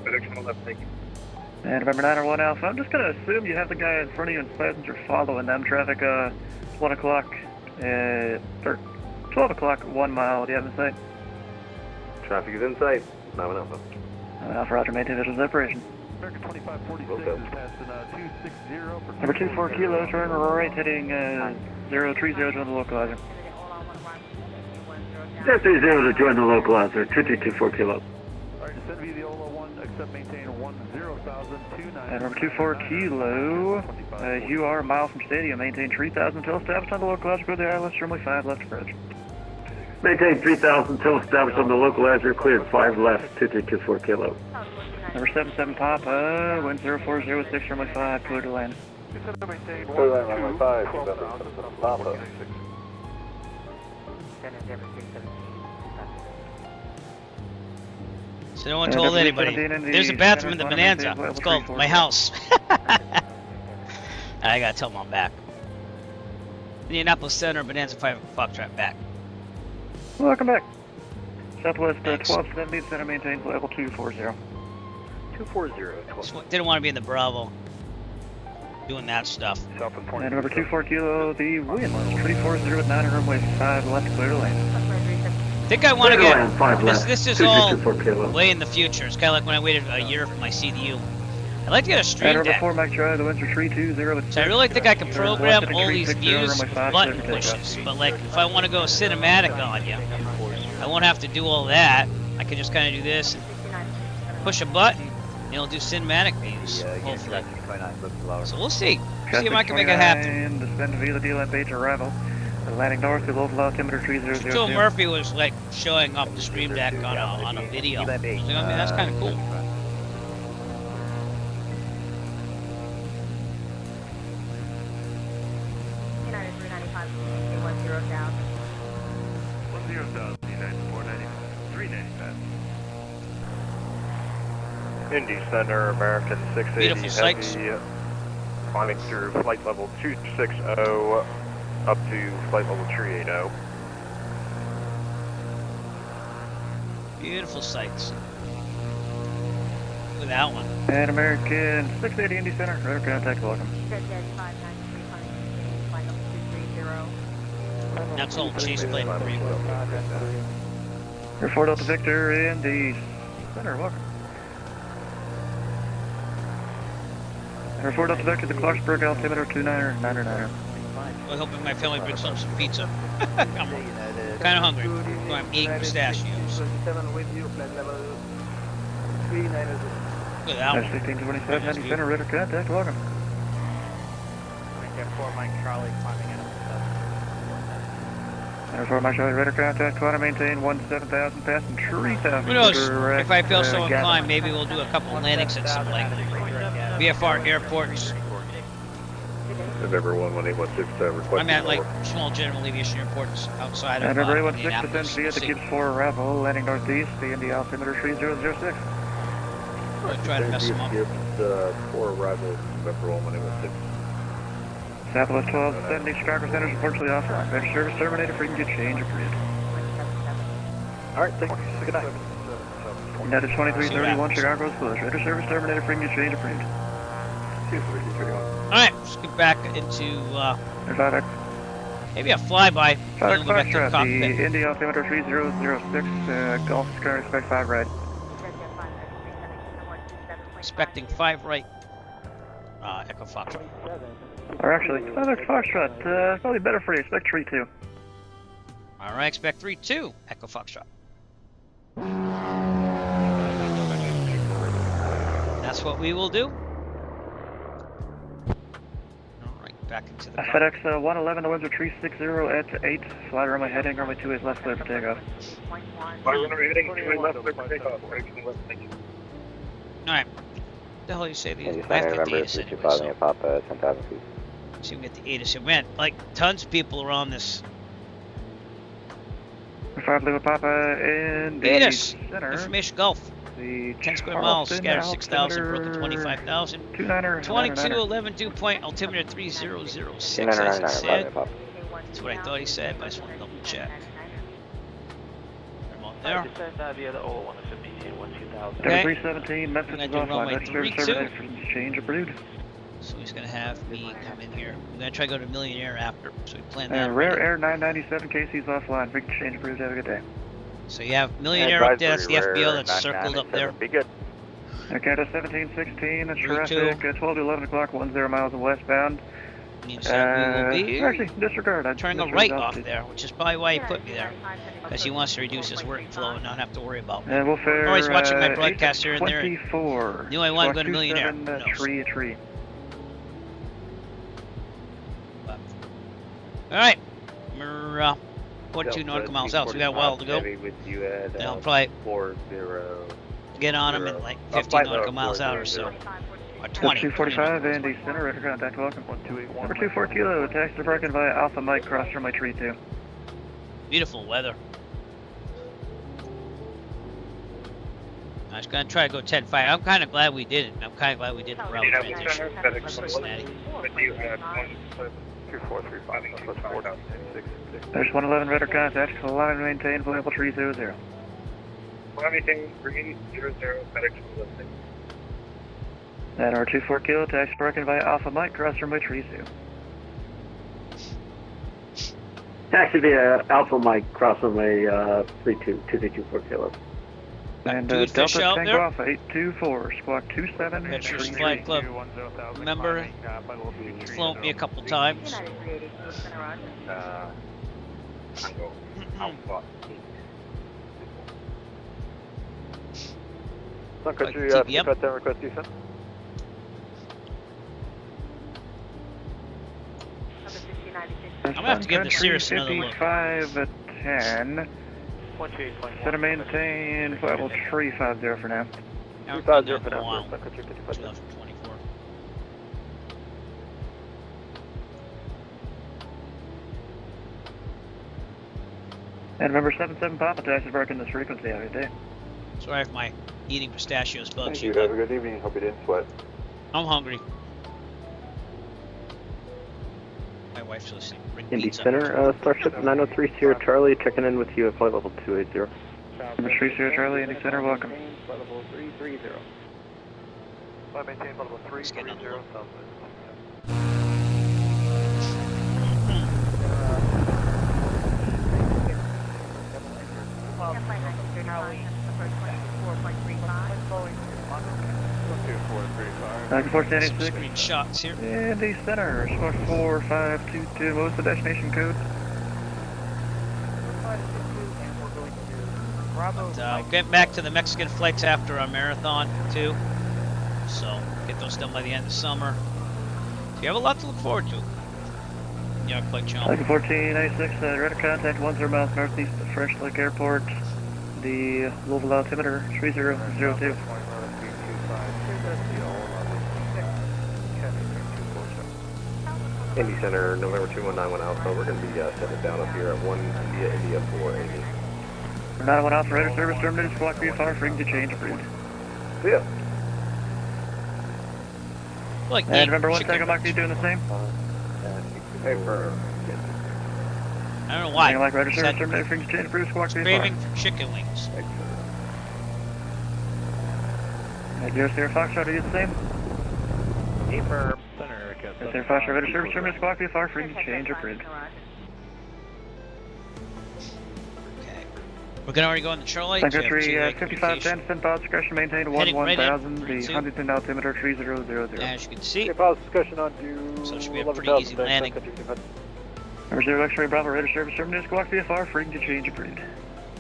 FedEx 111, thank you. And November 901 Alpha, I'm just going to assume you have the guy in front of you and passenger following them. Traffic, 1 o'clock, 12 o'clock, 1 mile. Do you have in sight? Traffic is in sight. 9 Alpha. Alpha, Roger, maintain visual separation. American 2546 is passing 260 for Number 24 kilo, turn right, heading 030 to the localizer. 030 to join the localizer, 2224 kilo. Alright, descend via the Ola 1, accept maintain 10,029. And number 24 kilo, you are a mile from stadium, maintain 3,000 until established on the localizer, go to the ILS, runway 5 left approach. Maintain 3,000 until established on the localizer, cleared 5 left, 2324 kilo. Number 77 Papa, wind 0406, runway 5, clear to land. Runway 5, Papa. So no one told anybody. There's a bathroom in the Bonanza. It's called my house. I gotta tell them I'm back. Indianapolis Center, Bonanza 5 Foxtrot back. Welcome back. Southwest 1270, center maintains level 240. 240. Didn't want to be in the Bravo. Doing that stuff. And number 24 kilo, the Williams 340 at 9 runway 5 left, clear to land. I think I want to get this is all way in the future. It's kind of like when I waited a year for my CDU. I'd like to get a stream number deck. 4 Mike Charlie, the winds are 320. So I really think I can program all these views with button pushes. But like if I want to go cinematic on you, I won't have to do all that. I can just kind of do this and push a button and it'll do cinematic views, hopefully. So we'll see. See if I can make it happen. Descend via the DLM page arrival. Landing north to local altimeter 3002. Joe Murphy was like showing up the stream deck on a video. I was like, I mean, that's kind of cool. Indy Center, American 680 Beautiful sights. Heavy, climbing through flight level 260 up to flight level 380. Beautiful sights. Look at that one. And American 680 Indy Center, radar contact, welcome. That's all chase plane for you. Air 4 Delta Victor, Indy Center, welcome. Air 4 Delta Victor, the Clarksburg altimeter 2999. I'm hoping my family brings home some pizza. I'm kind of hungry. So I'm eating pistachios. Without. 1627, Indy Center, radar contact, welcome. Mike Charlie climbing in. Air 4 Mike Charlie, radar contact, climb maintain 17,000, passing 3,000. Who knows? If I feel so inclined, maybe we'll do a couple of landings at some like VFR airports. November 11816, request. I'm at like small general aviation airports outside of November 116, Indianapolis. descend via the Gibbs 4 arrival, landing northeast, the Indy altimeter 3006. I'll try to mess them up. Gibbs 4 arrival, November 11816. Southwest 1270, Chicago Center is unfortunately offline. Better service terminated, free and get change approved. Alright, thanks. Good night. United 2331, Chicago is closed. Better service terminated, free and get change approved. Alright, let's get back into maybe a flyby. Father Then we'll go back to the Foxtrot, cockpit. the Indy altimeter 3006, Gulf Sky, expect 5 right. Expecting 5 right. Echo Foxtrot. Or actually, Father Foxtrot, probably better for you, expect 3-2. Alright, expect 3-2. Echo Foxtrot. That's what we will do. Alright, back into the FedEx 111, the winds are 360 at 8. Fly runway heading, runway 28 left, clear for takeoff. Fly runway heading, 28 left, clear for takeoff. Alright. The hell you say these? Indy I have Center, 50 November ATIS anyway, 325, so. Papa, 10,000 feet. See, we get the ATIS. It went like tons of people are on this. 5 Lima Papa in the ATIS. center. Information Gulf. The 10 square miles, scattered 6,000, broken 25,000. 22, 11, dew point, altimeter 3006, as it said. That's what I thought he said, but I just want to double check. Remote there. Okay. 317, Memphis is offline. Runway That's service 32. terminated for change approved. So he's going to have me come in here. I'm going to try to go to Millionaire after, so we plan that. Rare Air 997, KC's offline. Big change approved. Have a good day. So you have Millionaire up there, that's the FBO that's circled up there. Be good. Okay, to 1716, that's 3-2. traffic, 12 to 11 o'clock, 10 miles westbound. Means that we will be Actually, disregard. turning a right off there, which is probably why he put me there. Because he wants to reduce his workflow and not have to worry about me. And we'll fare, Oh, he's watching my broadcast here and there. 24. Knew I wanted to go to Millionaire. Tree. Alright, we're 42 nautical miles out, so we got a while to go. Then I'll probably get on him at like 15 nautical miles out or so. Or 20. 245, Indy Center, radar contact, welcome. Number 24 Kilo, taxi to Barkin via Alpha Mike, cross runway 32. Beautiful weather. I was going to try to go 10-5. I'm kind of glad we did it. I'm kind of glad we did the route transition from Cincinnati. There's 111 radar contact, line maintain, level 300. Anything, green, 00, FedEx 116. And our 24 Kilo, taxi Barkin via Alpha Mike, cross runway 32. Taxi via Alpha Mike, cross runway 32, 2324 Kilo. And Dude, Delta fish out Tango there. Alpha 824, squawk 27. That's your flight club. Remember, float me a couple times. Sun Country, TPM. cut down, request descent. I'm gonna have to give the Cirrus another look. 55 at 10. Set a maintain, level 350 for now. 350 for now. Wow. Sun Country 55. 2024. And remember 77 Papa taxi Barkin this frequency. Have a good day. Sorry if my eating pistachios bugs Thank you, you. Have but a good evening. Hope you didn't sweat. I'm hungry. My wife's listening. Bring Indy pizza. Center, Starship 903 Sierra Charlie, checking in with you at flight level 280. Number 3 Sierra Charlie, Indy Center, welcome. Flight level 330. Flight maintain flight level 330. Screenshots here. Indy Center, squawk 4522. What was the destination code? Getting back to the Mexican flights after our marathon too. So get those done by the end of summer. So you have a lot to look forward to. Yeah, flight channel. Like 1496, radar contact 10 miles northeast of Fresh Lake Airport. The Louisville altimeter 3002. Indy Center, November 2191 Alpha. We're going to be setting it down up here at 1 India 480. 91 Alpha, radar service terminated, squawk VFR, frequency change approved. Yeah. Like and remember 1 second, Mike, you doing the same? Paper. I don't know why. Like radar service terminated, frequency change approved, squawk VFR. Craving for chicken wings. And Zero Sierra Foxtrot, are you the same? Paper. Zero Sierra Foxtrot, radar service terminated, squawk VFR, frequency change approved. We're going to already go on the Charlie. Tango 3, 5510, send pilot discretion maintained 1000, the Huntington altimeter 3000. As you can see, pilot discussion on due. So it should be a pretty easy landing. Number 0 X-ray Bravo, radar service terminated, squawk VFR, frequency change approved.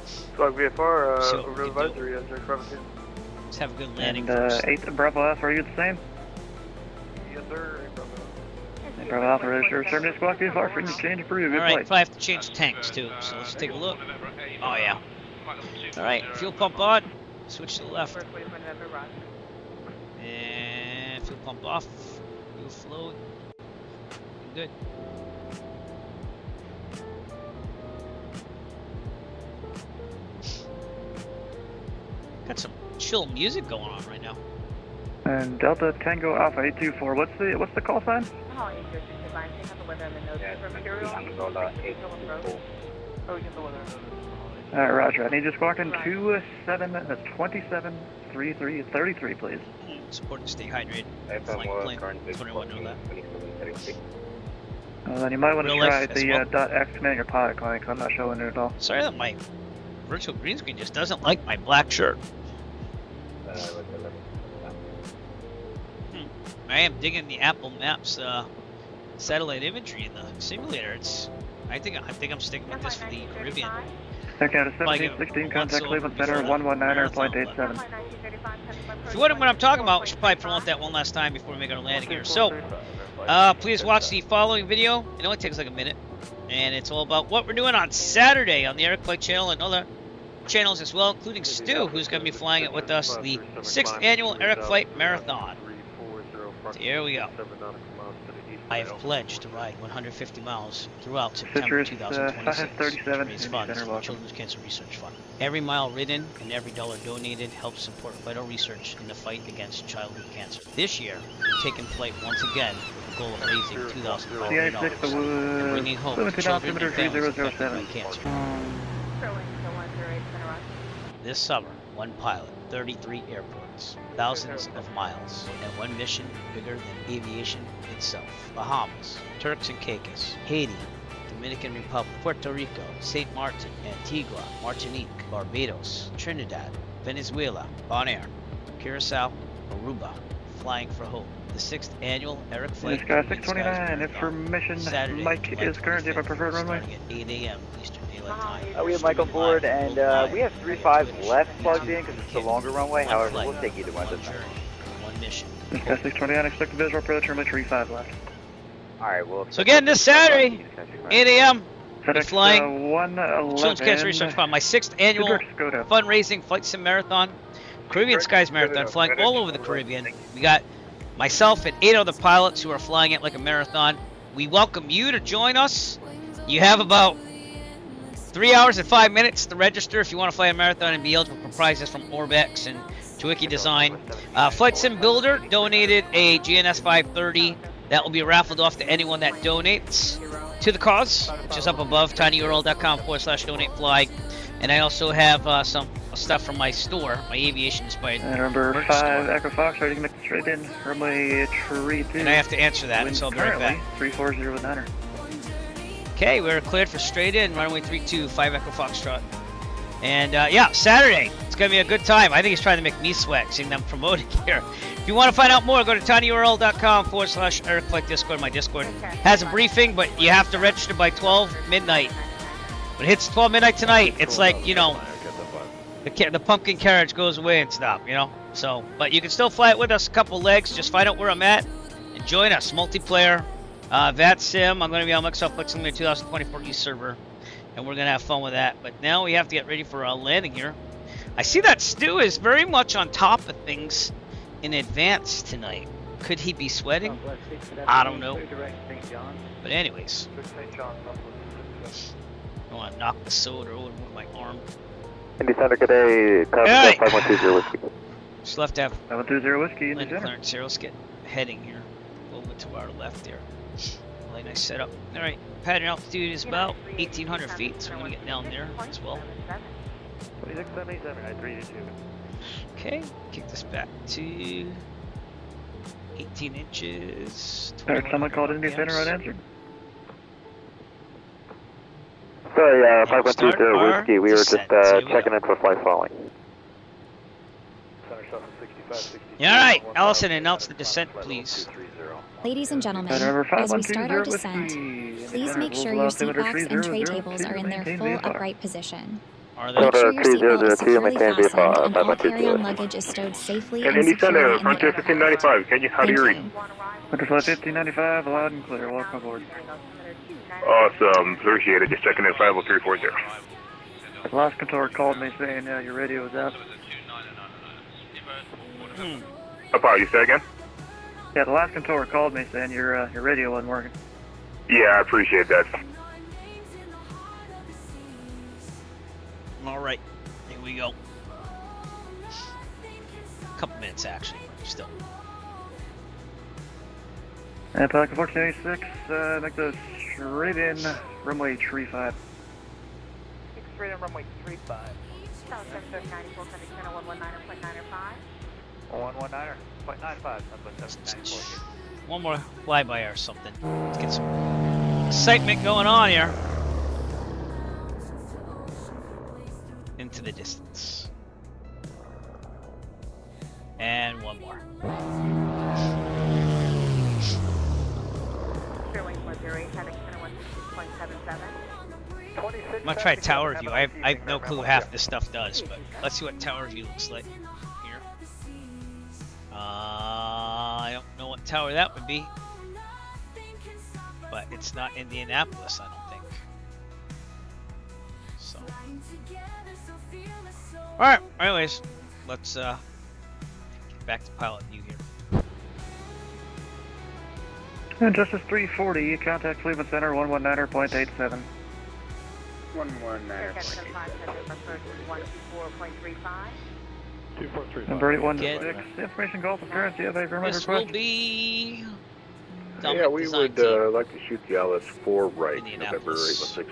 Squawk VFR, over advisory, let's have a good landing and, first. 8 Bravo Alpha, are you the same? Yes, sir. Bravo Alpha, radar service terminated, squawk VFR, frequency change approved. Good Alright, flight. if I have to change tanks too, so let's take a look. Oh yeah. Alright, fuel pump on. Switch to the left. And fuel pump off. Fuel flow. Good. Got some chill music going on right now. And Delta Tango Alpha 824, what's the call sign? Alright, roger. I need you to squawk in 2733, please. Support to stay hydrated. Flying plane. That's what I want to know that. Then you might want to Real try life as the well. .x command your pilot client, because I'm not showing it at all. Sorry that my virtual green screen just doesn't like my black shirt. I am digging the Apple Maps satellite imagery in the simulator. I think I'm sticking with this for the Caribbean. Okay, to 1716, contact Cleveland Center, 119er, flight 87. If you wonder what I'm talking about, we should probably promote that one last time before we make our landing here. So, please watch the following video. It only takes like a minute. And it's all about what we're doing on Saturday on the Eric Flight channel and other channels as well, including Stu, who's going to be flying it with us, the 6th annual Eric Flight Marathon. So here we go. I have pledged to ride 150 miles throughout September 2026 to raise funds for Children's Cancer Research Fund. Every mile ridden and every dollar donated helps support vital research in the fight against childhood cancer. This year, we're taking flight once again with the goal of raising $2,500 and bringing hope to children and families affected by cancer. This summer, one pilot, 33 airports, thousands of miles, and one mission bigger than aviation itself. Bahamas, Turks and Caicos, Haiti, Dominican Republic, Puerto Rico, St. Martin, Antigua, Martinique, Barbados, Trinidad, Venezuela, Bonaire, Curacao, Aruba, flying for hope. The 6th annual Eric Flight. Sky 629, information. Saturday, Mike is currently at preferred runway. Starting at 8 a.m. Eastern Daylight Time. We have Mike on board, and we have 35 left plugged in because it's the longer runway. However, we'll take either one this time. One mission. Sky 629, expect a visual approach, runway 35 left. Alright, well. So again, this Saturday, 8 a.m. We're flying 111. Children's Cancer Research Fund, my 6th annual fundraising Flightsim Marathon, Caribbean Skies Marathon, flying all over the Caribbean. We got myself and 8 other pilots who are flying it like a marathon. We welcome you to join us. You have about 3 hours and 5 minutes to register if you want to fly a marathon and be eligible for prizes from Orbex and Tawiki Design. Flightsim Builder donated a GNS 530 that will be raffled off to anyone that donates to the cause, which is up above, tinyurl.com/donatefly. And I also have some stuff from my store, my aviation inspired. And remember 5 Echo Fox, ready to make the straight in, runway 32. And I have to answer that, so I'll be right back. 340 with 9er. Okay, we're cleared for straight in, runway 32, 5 Echo Foxtrot. And yeah, Saturday, it's going to be a good time. I think he's trying to make me sweat, seeing them promoting here. If you want to find out more, go to tinyurl.com/Eric Flight Discord. My Discord has a briefing, but you have to register by 12 midnight. When it hits 12 midnight tonight, it's like, you know, the pumpkin carriage goes away and stuff, you know. So, but you can still fly it with us a couple legs. Just find out where I'm at and join us. Multiplayer, VAT Sim. I'm going to be on Microsoft Flight Simulator 2024 East server. And we're going to have fun with that. But now we have to get ready for our landing here. I see that Stu is very much on top of things in advance tonight. Could he be sweating? I don't know. But anyways. I want to knock the soda over with my arm. Indy Center, good day. Hey! 5120 Whiskey. Just left to have 5120 Whiskey, Indy landing Center. clearance here. Let's get heading here. A little bit to our left there. Really nice setup. Alright, pattern altitude is about 1,800 feet, so I'm going to get down there as well. 2677, I 322. Okay, kick this back to 18 inches. Alright, someone called Indy Center, right answer. Sorry, 5120 Whiskey, we were just checking in for flight following. Alright, Allison, announce the descent, please. Ladies and gentlemen, as we start our descent, please make sure your seat backs and tray tables are in their full upright position. Make sure your seatbelt is securely fastened and all carry-on luggage is stowed safely and securely in the Frontier 1595, can you, how do you read? Butterfly 1595, loud and clear, welcome aboard. Awesome, appreciate it, just checking in 50340. The last controller called me saying your radio was out. Apologies, say again? Yeah, the last controller called me saying your radio wasn't working. Yeah, I appreciate that. Alright, here we go. A couple minutes actually, still. And Pelican 1486, make those straight in, runway 35. Straight in runway 35. South 94, 119.95. 119.95. One more flyby or something. Let's get some excitement going on here. Into the distance. And one more. I'm gonna try tower view. I have no clue half this stuff does, but let's see what tower view looks like here. I don't know what tower that would be, but it's not Indianapolis, I don't think. So, all right. Anyways, let's get back to pilot view here. And Justice 340, contact Cleveland Center 119.87. 119.35. Number 8126, information Gulf of currency, have a permit This request. will be. Yeah, we would like to shoot the LS4 right, November 816.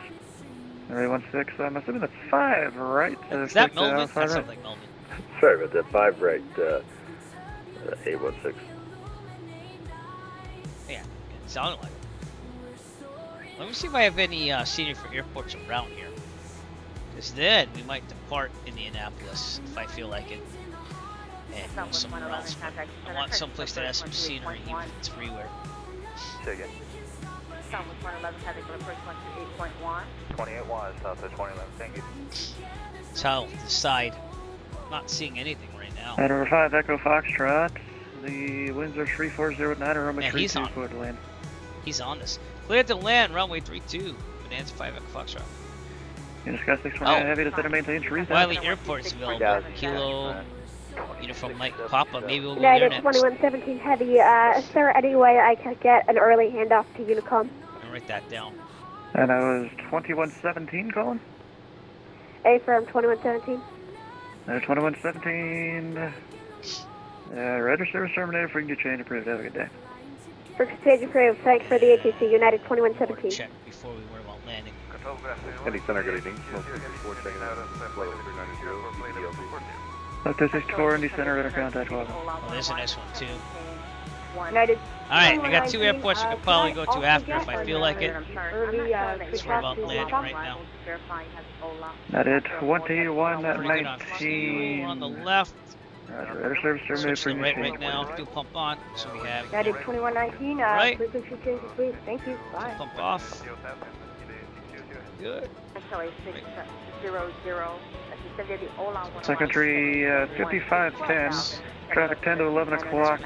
Number 816, I'm assuming that's 5 right. Is that Melvin? That sounds like Melvin. Sorry about that, 5 right, 816. Yeah, it sounded like it. Let me see if I have any scenic for airports around here. Because then we might depart Indianapolis if I feel like it. And go somewhere else. But I want someplace that has some scenery, even if it's freeware. Say again. Southwest 111, heading for approach 128.1. 28-1, Southwest 111, thank you. That's how I'll decide. I'm not seeing anything right now. And number 5, Echo Foxtrot, the winds are 3409, runway Man, he's 32 on. for the land. He's on this. Clear to land, runway 32. Bonanza 5 Echo Foxtrot. You discuss 629 heavy to center maintain 3000. Wiley Airport's available. Kilo, Uniform Mike Papa. Maybe we'll go there United next. 2117 Heavy, is there any way I could get an early handoff to Unicom? I'll write that down. And I was 2117 calling? A firm 2117. 2117. Register service terminated, frequency change approved. Have a good day. Frequency change approved. Thanks for the ATC, United 2117. Check before we worry about landing. Indy Center, good evening. Smoke 54, checking out. Flight 390, Look, 264 Indy Center, radar contact, welcome. Oh, there's an S1 too. United Alright, I got 2 airports you could probably go to after if I feel like it. It's we're about landing right now. That is 21 19. On the left. Roger, service Switch to the right now. Fuel pump on. So we have. That is 2119. Right. Frequency changes, please. Thank you. Bye. Pump off. Good. Secretary 5510. Traffic 10 to 11 o'clock.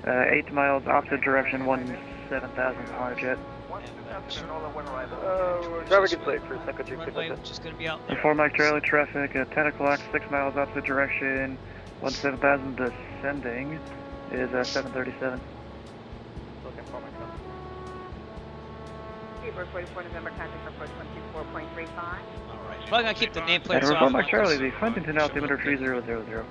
8 miles opposite direction. 17,000 jet. Traffic is late for Secretary Runway, which is going to be out there. 4 Mike Charlie traffic at 10 o'clock. 6 miles opposite direction. 17,000 descending is 737. Looking for my car. 44 November, contact report 124.35. Alright. Probably going to keep the nameplates And off. 4 Mike Charlie, the Huntington altimeter 3000.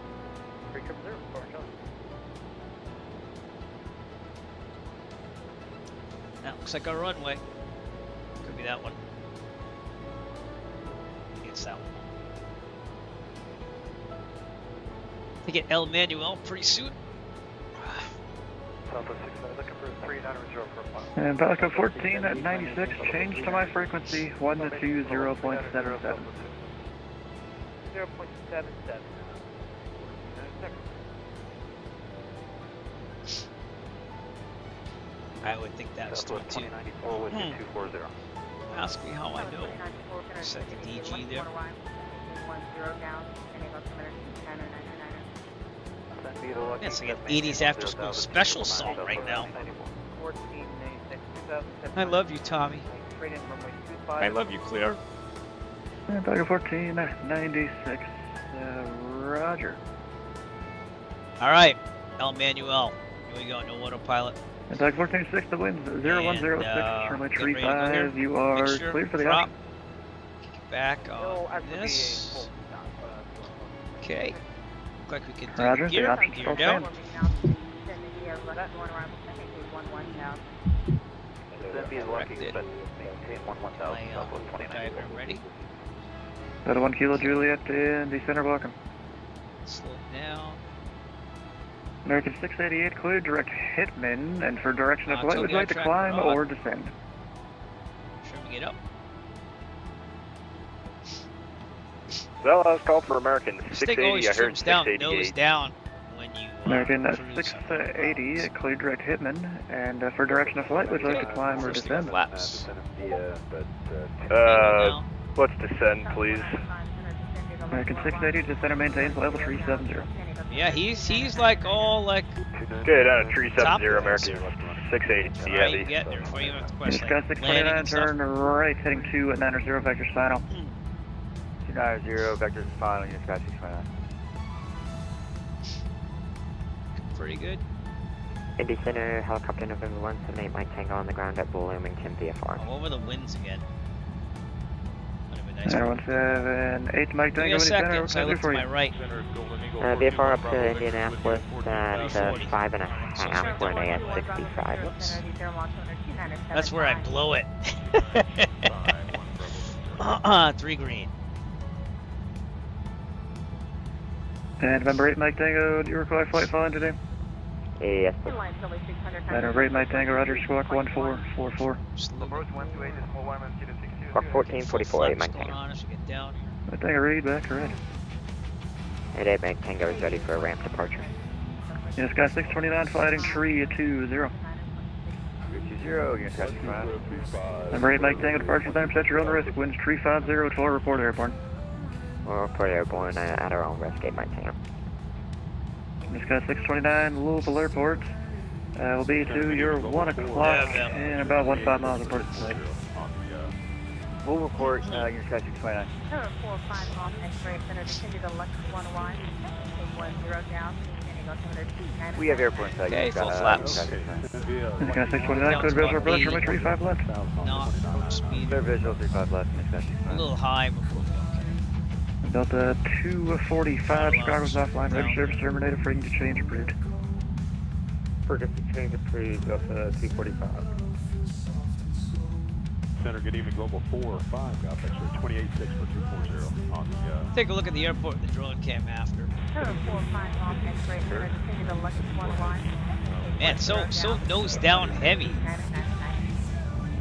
That looks like our runway. Could be that one. It's that one. To get El Manuel pretty soon. Looking for 3900 for a mile. And Pelican 14 at 96, change to my frequency, 120.77. 0.77. I would think that's 22. 240. Ask me how I know. Second DG there. It's like an 80s after school special song right now. I love you, Tommy. I love you, Claire. And Pelican 14 at 96, roger. Alright, El Manuel. Here we go, no autopilot. And Pelican 14-6, the wind 0106, runway 35, you are cleared for the drop. option. Kick it back on this. Okay. Look like we can do Roger, gear, the option gear still down. Diagram ready. Got a 1 Kilo Juliet in the center blocking. Slow it down. American 688 cleared, direct Hitman, and for direction of flight, would you like to track climb on. or descend? Sure we get up. Well, I was called for American This thing 680. always I heard trims down, nose 688. down when you American cruise. 680 cleared, direct Hitman, and for direction of flight, would you like to climb or First descend? flaps. Let's descend, please. American 680 to center maintains level 370. Yeah, he's like all like. Good, down at 370, American 680. Alright, Heavy. you get there before you have to Yes, question. guys, Landing 629, and stuff. turn right, heading 2 at 90 vector final. 290, vector final, unit sky 629. Pretty good. Indy Center, helicopter November 178 Mike Tango on the ground at Bloomington VFR. I'm over the winds again. That'd be nice. 178 Mike Give me Tango, a Indy Center, second, what so can I I do look to for my you? right. VFR up to Indianapolis at 5.5 for an AS-65. That's where I blow it. 3 green. And November 8 Mike Tango, do you require flight following today? Yes, sir. November 8 Mike Tango, Roger, squawk 1444. Squawk 1444, Mike Going Tango. on as we get down. Mike Tango, read back, correct. And 8 Mike Tango is ready for a ramp departure. Yes, guy 629, fighting tree 20. 20, unit sky 629. Number 8 Mike Tango, departure time, set your own risk, winds 350 at 4, report airborne. We'll report airborne at our own risk, 8 Mike Tango. This guy 629, Louisville Airport, will be to your 1 o'clock in about 15 miles of port today. We'll report unit sky 629. 45 off X-ray center, descended to Lux 11, 10 down, We have airport inside. Okay, full flaps. This guy 629, clear visual approach, runway 35 left. Not speed. Clear visual 35 left, unit sky A 629. little high, but we'll be okay. Delta 245, Chicago's offline, ready service terminated, freeing to change approved. Frequency change approved, Delta 245. Center, good evening, Global 4-5, got picture 28-6 for 240 on the, Take a look at the airport with the drone cam after. 45 off X-ray center, descended to Lux 11. Man, so nose down heavy.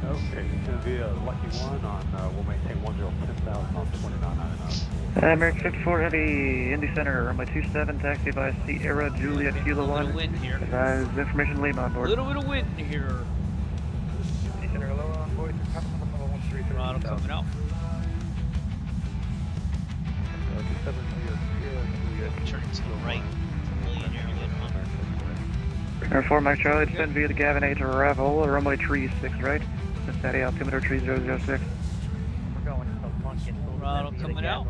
Okay, it's going to be a lucky one on, we'll maintain 10,000 on 2999. American 54 Heavy, Indy Center, runway 27, taxi by Sierra Julia Kilo 1. Wind here. Advise information Lima on board. A little bit of wind here. Indy Center, hello, on board. Throttle coming out. Turn to the right. Millionaire lid. Air 4 Mike Charlie, descend via the Gavin 8 arrival, runway 36 right. Cincinnati altimeter 3006. Throttle coming out.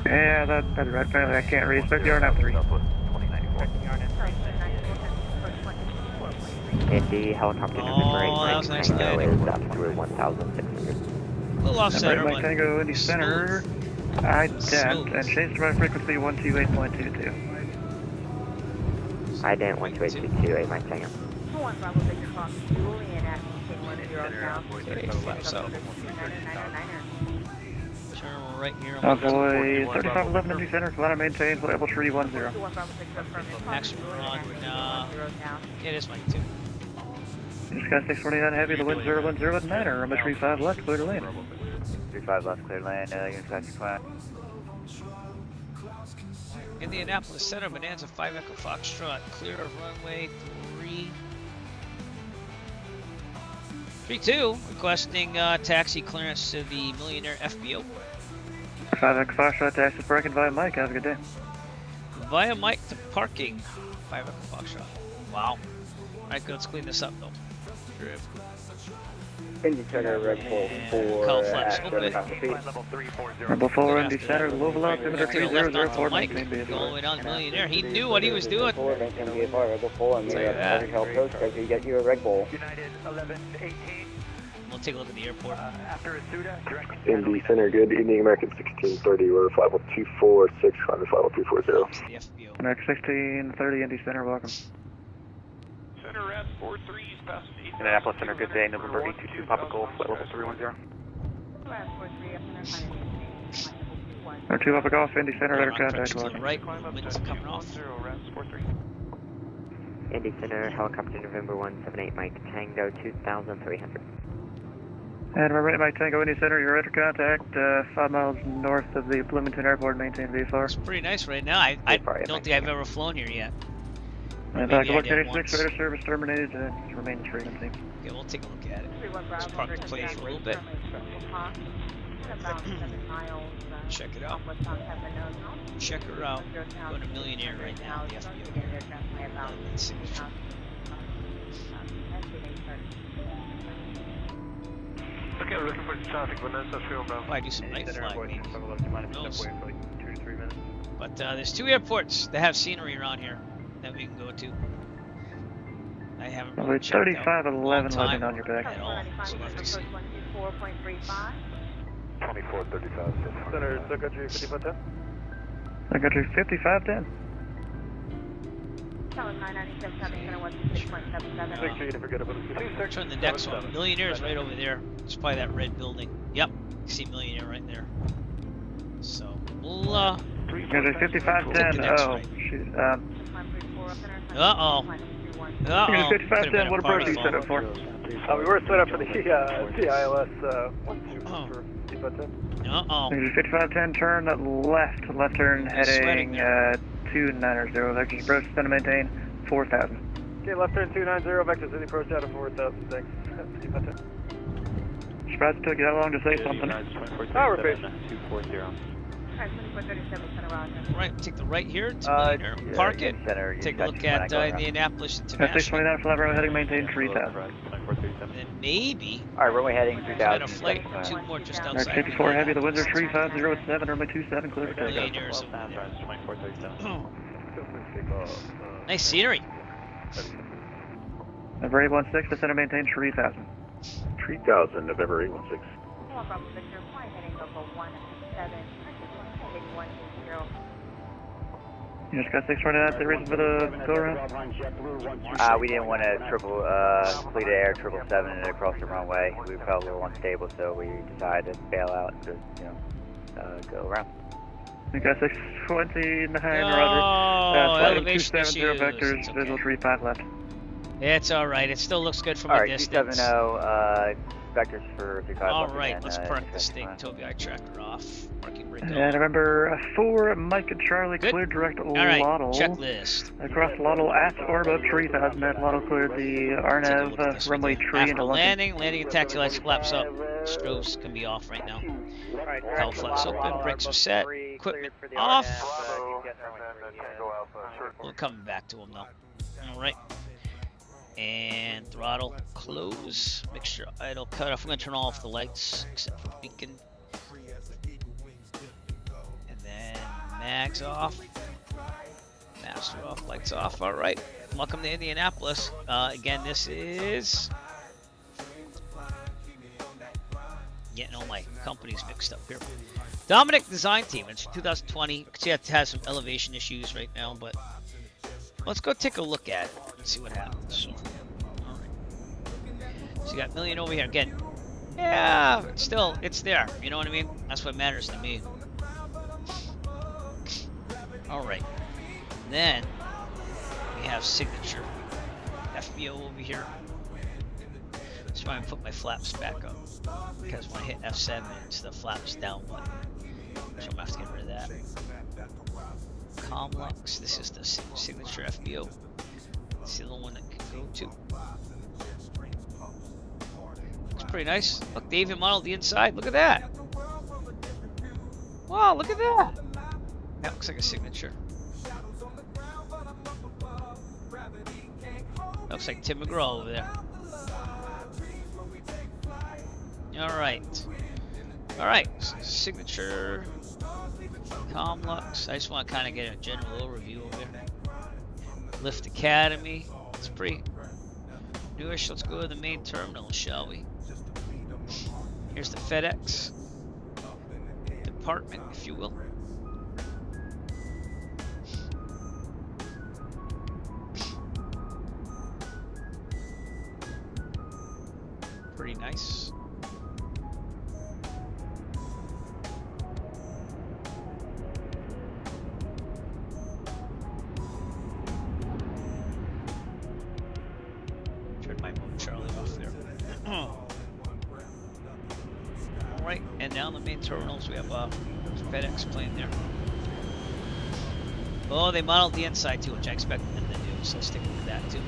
Yeah, that's right. Apparently I can't read. Expect the RNAV 3. Indy helicopter number 8, Mike Tango is altitude 1,600. A little offset, Mike Tango, Indy Center. Ident, and change to my frequency 128.22. Ident 12822, 8 Mike Tango. Okay, flaps out. Turn right here. Envoy 3511 Indy Center, flight and maintain, flight level 310. Action run, it is Mike 2. Just got 649 heavy, the wind 010 at 9, or runway 35 left, clear to land. 35 left, clear land, unified plan. Indianapolis Center, Bonanza 5 Echo Foxtrot, clear of runway 32, requesting taxi clearance to the Millionaire FBO. 5 Echo Foxtrot, taxi parking via Mike, have a good day. Via Mike to parking, 5 Echo Foxtrot. Wow. Alright, good, let's clean this up though. Indy Center, Red Bull 4, Call flaps open. Rebel 4, Indy Center, Louisville, altimeter Take a left 3004, onto Mike, maintain all the way down to Millionaire. He knew what he was doing. Rebel 4, and Say that. you get you a Red Bull. United 11 to 18. We'll take a look at the airport. After Asuda, direct Indy Center, good evening, American 1630, we're flight level 246, on the flight level 340. The FBO. American 1630, Indy Center, welcome. Center Red 43, past Indianapolis Center, good day, November 822, Papa Golf, flight level 310. Number 2 Papa Golf, Indy Center, radar contact, To the welcome. right, wind's coming off. Indy Center, helicopter November 178, Mike Tango 2,300. And remember, Mike Tango, Indy Center, your radar contact, 5 miles north of the Bloomington Airport, maintain VFR. It's pretty nice right now. I don't think I've ever flown here yet. And Maybe I Look did 86, radar service terminated, remain in frequency. Okay, we'll take a look at it. Let's park the plane for a little bit. Check it out. Check her out. Going to Millionaire right now. The FBO. Signature. Okay, we're looking for traffic, Bonanza, Oh, I do some night flying, maybe. Who knows? But there's 2 airports that have scenery around here that we can go to. I haven't really checked out 3511 landing on your back. at all, so we'll have to see. 2435. Center, Secretary 5510. Secretary 5510. Turn the next one. Millionaire's right over there. It's probably that red building. Yep, you see Millionaire right there. So we'll Secretary 5510. Oh, shoot. Uh-oh. Secretary 5510, what approach are you set up for? We were set up for the CILS 12 for 5510. Uh-oh. Secretary 5510, turn left turn heading 290. Vector approach, center to maintain 4,000. Okay, left turn 290, vector city approach out of 4,000, thanks. 5510. Surprised it took you that long to say something. Power base. 240. Right, take the right here to Millionaire. Park it. Take a look at Indianapolis International. 629 flat runway heading maintain 3,000. And then maybe Alright, runway heading 3,000. find a flight 2 more just outside. 54 heavy, the winds are 3507, runway 27, clear for takeoff. Millionaire's over there. Nice scenery. November 816, descend and maintain 3,000. 3000, November 816. You just got 649, the reason for the go around? We didn't want to fleet of air 777 and across the runway. We felt a little unstable, so we decided to bail out and just, go around. We got 620 in the high, Oh, Roger. Flight elevation 270 issues. vectors, It's okay. visual 35 left. It's all right. It still looks good from a distance. 270, vectors for V5. All right, let's park this thing. Toby, I tracker off. Parking brake And remember, 4 Mike and Charlie Good. cleared direct All right, Lottle. checklist. Across Lottle at or above 3000, that Lottle cleared the RNAV runway tree After into London. landing and taxi lights flaps up. Strobes can be off right now. Power flaps open, brakes are set, equipment off. We're coming back to them though. All right. And throttle close. Make sure idle cut off. I'm gonna turn off the lights except for beacon. And then mags off. Master off, lights off. All right. Welcome to Indianapolis. Again, this is getting all my companies mixed up here. Dominic Design Team. It's 2020. You can see it has some elevation issues right now, but let's go take a look at it and see what happens. All right. So you got million over here again. Yeah, still it's there. You know what I mean? That's what matters to me. All right. Then we have signature FBO over here. So I'm gonna put my flaps back up because when I hit F7, it's the flaps down button. So I'm gonna have to get rid of that. Comlux, this is the signature FBO. It's the only one that can go to. Looks pretty nice. Look, they even modeled the inside. Look at that. Wow, look at that. That looks like a signature. Looks like Tim McGraw over there. Alright. Alright, signature. Comlux. I just want to kind of get a general overview over there. Lift Academy. It's pretty newish. Let's go to the main terminal, shall we? Here's the FedEx department, if you will. Pretty nice. Turn my mode Charlie off there. Alright, and down the main terminals we have a FedEx plane there. Oh, they modeled the inside too, which I expect them to do, so stick with that too.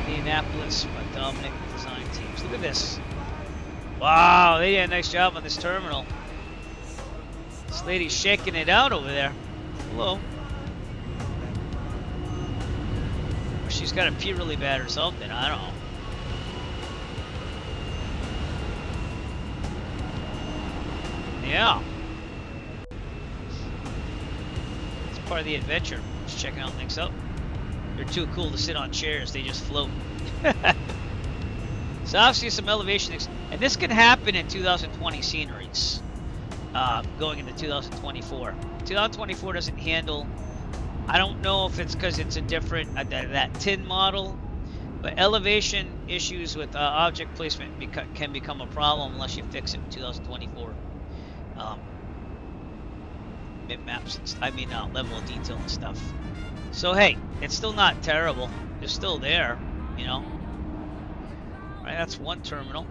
Indianapolis by Dominic Design Teams. Look at this. Wow, they did a nice job on this terminal. This lady's shaking it out over there. Hello. Or she's got to pee really bad or something. I don't know. Yeah. It's part of the adventure. Just checking out things out. They're too cool to sit on chairs. They just float. So obviously some elevation. And this can happen in 2020 sceneries. Going into 2024. 2024 doesn't handle... I don't know if it's because it's a different... that tin model. But elevation issues with object placement can become a problem unless you fix it in 2024. Maps and level of detail and stuff. So hey, it's still not terrible. It's still there, you know. Right, that's one terminal.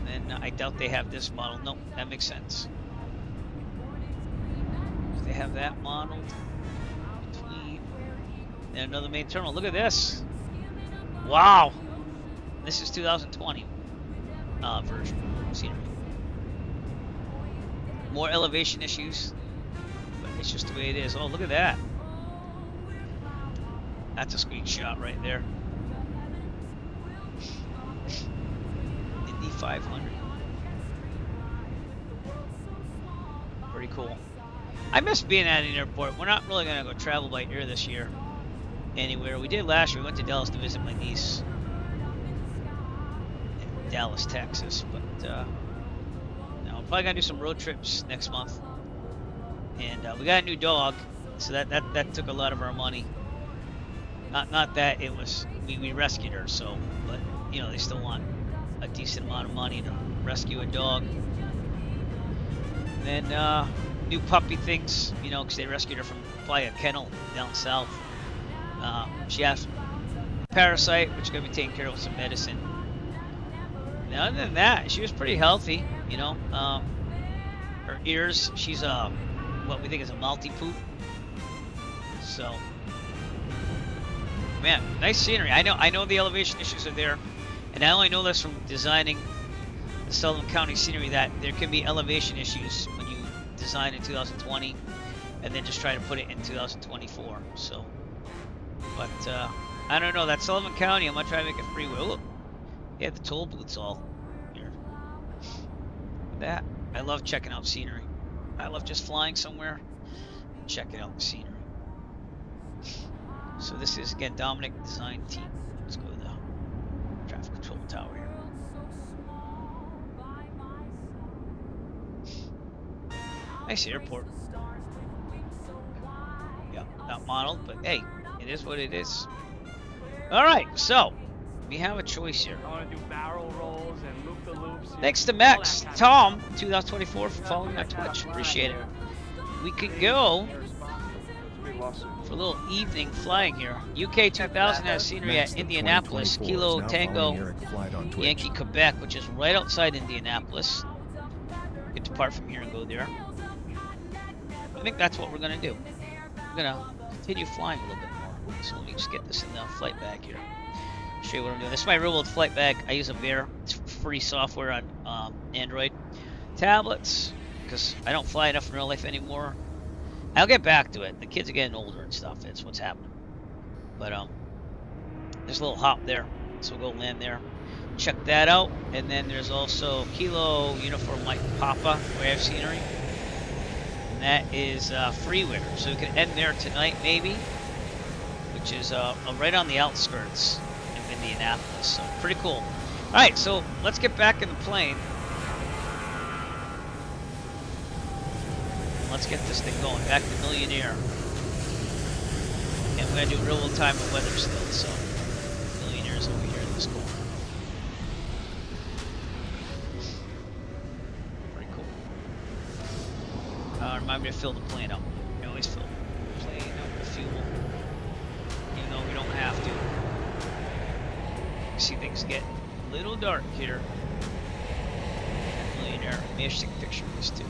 And I doubt they have this model. Nope, that makes sense. They have that modeled between and another main terminal. Look at this. Wow. This is 2020 version. Scenery. More elevation issues, but it's just the way it is. Oh, look at that. That's a screenshot right there. Indy 500. Pretty cool. I miss being at an airport. We're not really going to go travel by air this year anywhere. We did last year. We went to Dallas to visit my niece in Dallas, Texas. But we're probably going to do some road trips next month. And we got a new dog, so that took a lot of our money. Not that it was we rescued her, so, but you know, they still want a decent amount of money to rescue a dog. And then new puppy things, you know, because they rescued her from probably a kennel down south. She has parasite, which is going to be taken care of with some medicine. And other than that, she was pretty healthy, you know. Her ears, she's what we think is a multi-poop. So, man, nice scenery. I know the elevation issues are there, and I only know this from designing the Sullivan County scenery, that there can be elevation issues when you design in 2020 and then just try to put it in 2024. So, but I don't know. That Sullivan County, I'm gonna try to make a freeway. Oh, look, they have the toll booths all here. That I love checking out scenery. I love just flying somewhere, checking out the scenery. So this is again Dominic Design Team. Let's go to the traffic control tower here. Nice airport. Yeah, not modeled, but hey, it is what it is. All right, so we have a choice here. I want to do barrel rolls and loop the loops. Thanks to Max Tom 2024 for following my Twitch. Appreciate it. We could go for a little evening flying here. UK 2000 has scenery at Indianapolis, Kilo Tango Yankee Quebec, which is right outside Indianapolis. We could depart from here and go there. I think that's what we're gonna do. We're gonna continue flying a little bit more. So let me just get this in the flight bag here. Show you what I'm doing. This is my real world flight bag. I use a Bear. It's free software on Android tablets because I don't fly enough in real life anymore. I'll get back to it. The kids are getting older and stuff. That's what's happening. But there's a little hop there, so we'll go land there. Check that out. And then there's also Kilo Uniform Mike Papa, where I have scenery. And that is Freeware. So we can end there tonight, maybe, which is right on the outskirts of Indianapolis. So pretty cool. All right, so let's get back in the plane. Let's get this thing going. Back to Millionaire. And we're going to do real world time of weather still. So Millionaire's over here in this corner. Pretty cool. Remind me to fill the plane up. We always fill the plane up with fuel. Even though we don't have to. You see things get a little dark here. Millionaire. Maybe I should take a picture of this too.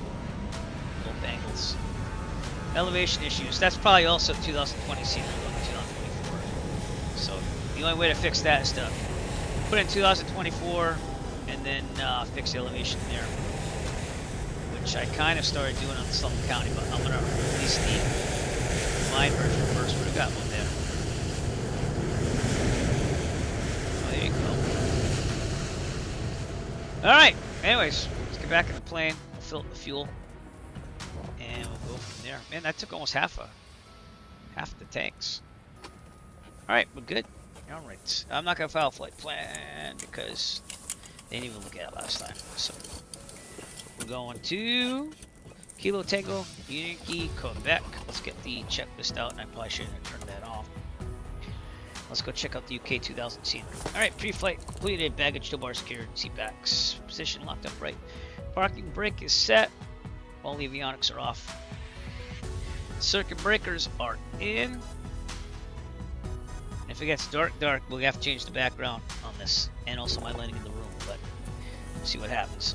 Both angles. Elevation issues. That's probably also 2020 scenery, 2024. So the only way to fix that is to put in 2024 and then fix the elevation there, which I kind of started doing on Sullivan County, but I'm gonna release the mine version first. We've got one there. Oh, there you go. All right. Anyways, let's get back in the plane. We'll fill up the fuel. And we'll go from there. Man, that took almost half the tanks. Alright, we're good. Alright. I'm not gonna file a flight plan because they didn't even look at it last time. So we're going to Kilo Tango Yankee Quebec. Let's get the checklist out, and I probably shouldn't have turned that off. Let's go check out the UK 2000 scenery. Alright, pre-flight completed, baggage toolbar secured, seat backs, position locked up right. Parking brake is set. All the avionics are off. Circuit breakers are in. If it gets dark, we'll have to change the background on this, and also my lighting in the room. But we'll see what happens.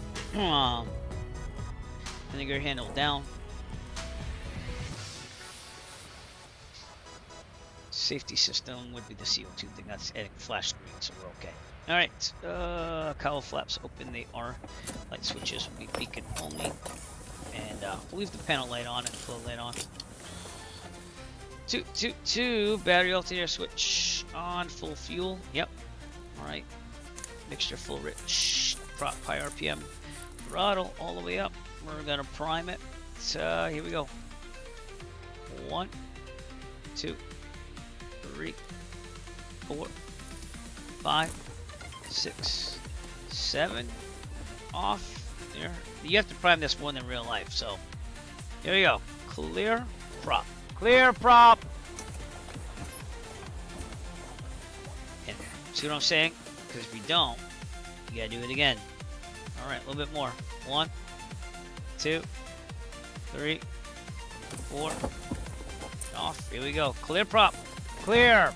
Vinegar handle down. Safety system would be the CO2 thing. That's adding flash screen, so we're okay. All right. Cowl flaps open. They are. Light switches will be beacon only. And we'll leave the panel light on and flow light on. 2 battery alternator switch on, full fuel. Yep. Alright. Mixture full rich. Prop high RPM. Throttle all the way up. We're gonna prime it. So here we go. 1, 2, 3, 4, 5, 6, 7. Off. There. You have to prime this more than real life, so here we go. Clear prop. Clear prop. See what I'm saying? Because if you don't, you gotta do it again. All right, a little bit more. 1, 2, 3, 4. Off. Here we go. Clear prop. Clear.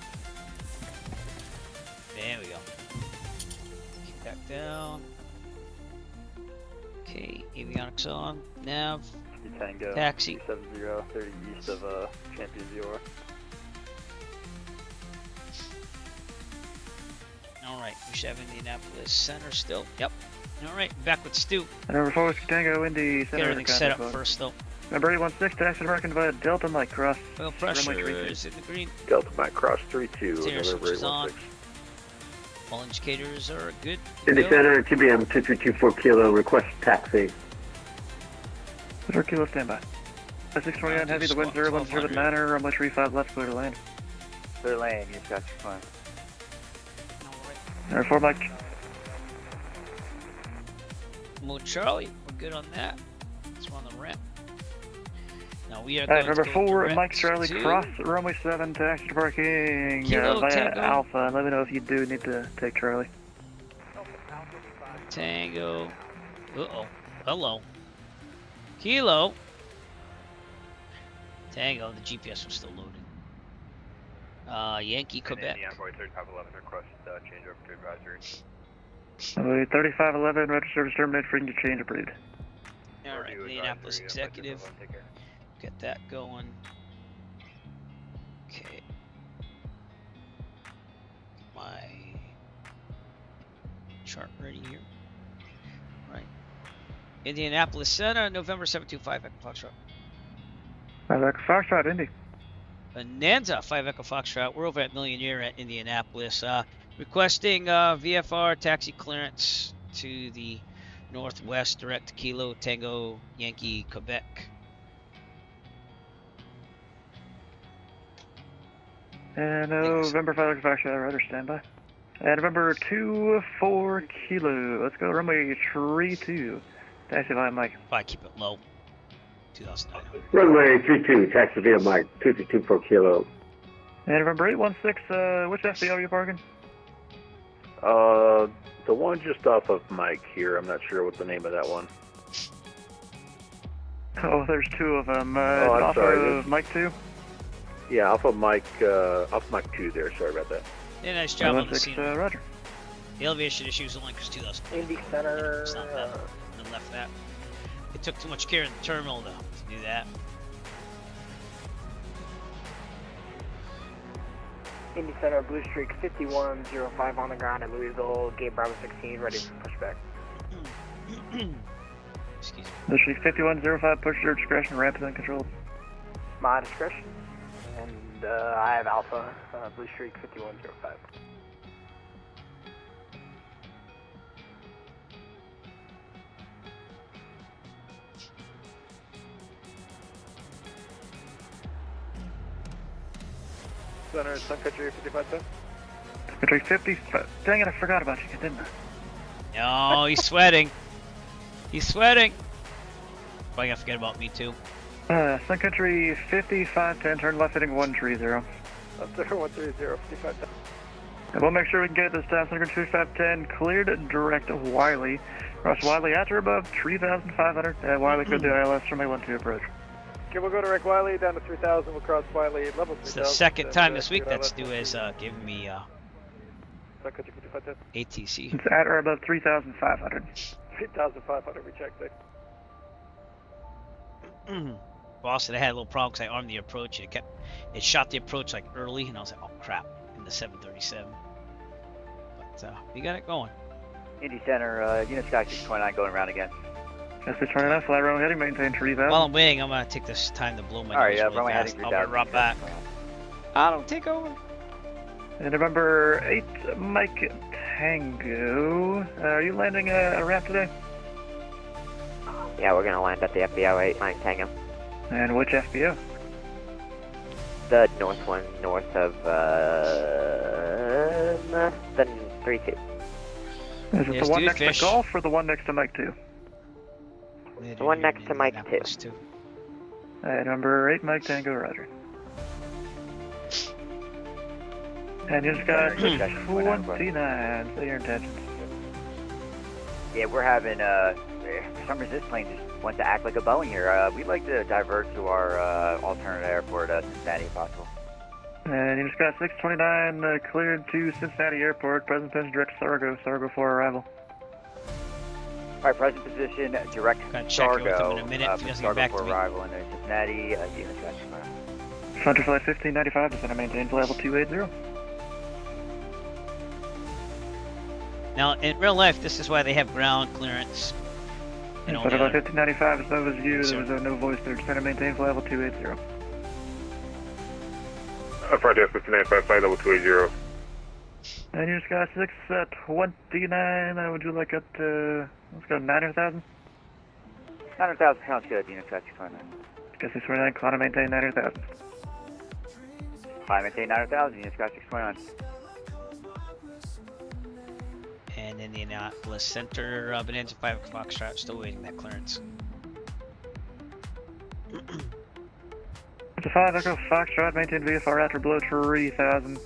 There we go. Keep back down. Okay, avionics on. Nav. Tango. Taxi. 270, 30 east of Champion Dior. Alright, we should have Indianapolis Center still. Yep. Alright, back with Stu. Number 4 Tango, Indy Center. Get everything set up first though. Number 816, taxi American via Delta Mike Cross. Oil pressure is in the green. Delta Mike Cross 32. Steering switch is on. All indicators are good. Indy Center, TBM 2324 Kilo, request taxi. 4 Kilo standby. 629 heavy, the wind 010 at Manor, runway 35 left, clear to land. Clear lane, you got your fine. Number 4 Mike. Mode Charlie, we're good on that. Let's run the ramp. Now we are Alright, going number to 4 Mike Charlie, cross runway 7, taxi to parking via Alpha. Let me know if you do need to take Charlie. Tango. Uh-oh. Hello. Kilo. Tango, the GPS was still loaded. Yankee, Quebec. Envoy 3511 request change over to advisory. 3511, register service terminated, free to change approved. Alright, Indianapolis Executive. Get that going. Okay. Get my chart ready here. Right. Indianapolis Center, November 725 Echo Foxtrot. 5 Echo Foxtrot, Indy. Bonanza 5 Echo Foxtrot. We're over at Millionaire at Indianapolis. Requesting VFR taxi clearance to the northwest, direct to Kilo Tango Yankee Quebec. And November 5 Echo Foxtrot, rudder standby. And November 24 Kilo. Let's go runway 32. Taxi via Mike. Probably keep it low. 2,900. Runway 32, taxi via Mike, 2324 Kilo. And November 816, which FBO are you parking? The one just off of Mike here. I'm not sure what the name of that one. Oh, there's 2 of them. I'm off sorry. of Mike 2? Yeah, off of Mike 2 there. Sorry about that. Yeah, nice job on the scene. Roger. The elevation issues only because 2000. Indy Center. It's not that. They left that. It took too much care in the terminal to do that. Indy Center, Blue Streak 5105 on the ground at Louisville, gate Bravo 16, ready for pushback. Excuse me. Blue Streak 5105, push your discretion, ramp is uncontrolled. My discretion. And I have Alpha, Blue Streak 5105. Center, Sun Country 5510. Country 50. Dang it, I forgot about you, didn't I? No, he's sweating. He's sweating. Probably gonna forget about me too. Sun Country 5510, turn left heading 130. Up there, 130, 5510. And we'll make sure we can get it this time. Sun Country 5510, cleared direct to Wiley. Cross Wiley at or above 3,500. Wiley could do ILS from A12 approach. Okay, we'll go direct Wiley down to 3,000. We'll cross Wiley level 3,000. It's the second time this week that Stu has given me ATC. It's at or above 3,500. 3,500, we checked it. Boston, I had a little problem because I armed the approach and it shot the approach like early, and I was like, oh crap, in the 737. But we got it going. Indy Center, Unit Sky 629 going around again. S629, fly runway heading, maintain 3,000. While I'm waiting, I'm going to take this time to blow my Alright, nose really runway fast. heading I'll be 3,000. right back. I don't take over. And November 8, Mike Tango. Are you landing a ramp today? Yeah, we're going to land at the FBO 8, Mike Tango. And which FBO? The north one, north of the 32. Is it the one next to Golf or the one next to Mike 2? The one next to Mike 2. Alright, number 8, Mike Tango, roger. And you just got 29, so your intentions. Yeah, we're having, for some reason this plane just wants to act like a Boeing here. We'd like to divert to our alternate airport, Cincinnati, if possible. And you just got 629 cleared to Cincinnati Airport. Present position direct Sargo for arrival. Alright, present position direct Sargo. In a minute if he doesn't get Sargo back for to me. arrival in Cincinnati. Unit traffic. Frontier flight 1595, descend and maintain level 280. Now, in real life, this is why they have ground clearance. And all Frontier the flight other. 1595, as Nova's view, there was no voice there. Descend and maintain level 280. Frontier 1595, flight level 280. And you just got 629, would you like up to, let's go 900,000? 900,000 sounds good, unit traffic 29. Guess 629, climb and maintain 900,000. Climb maintain 900,000, unit traffic 629. And Indianapolis Center, Bonanza 5 Foxtrot, still waiting that clearance. It's a 5 Echo Foxtrot, maintain VFR after below 3,000.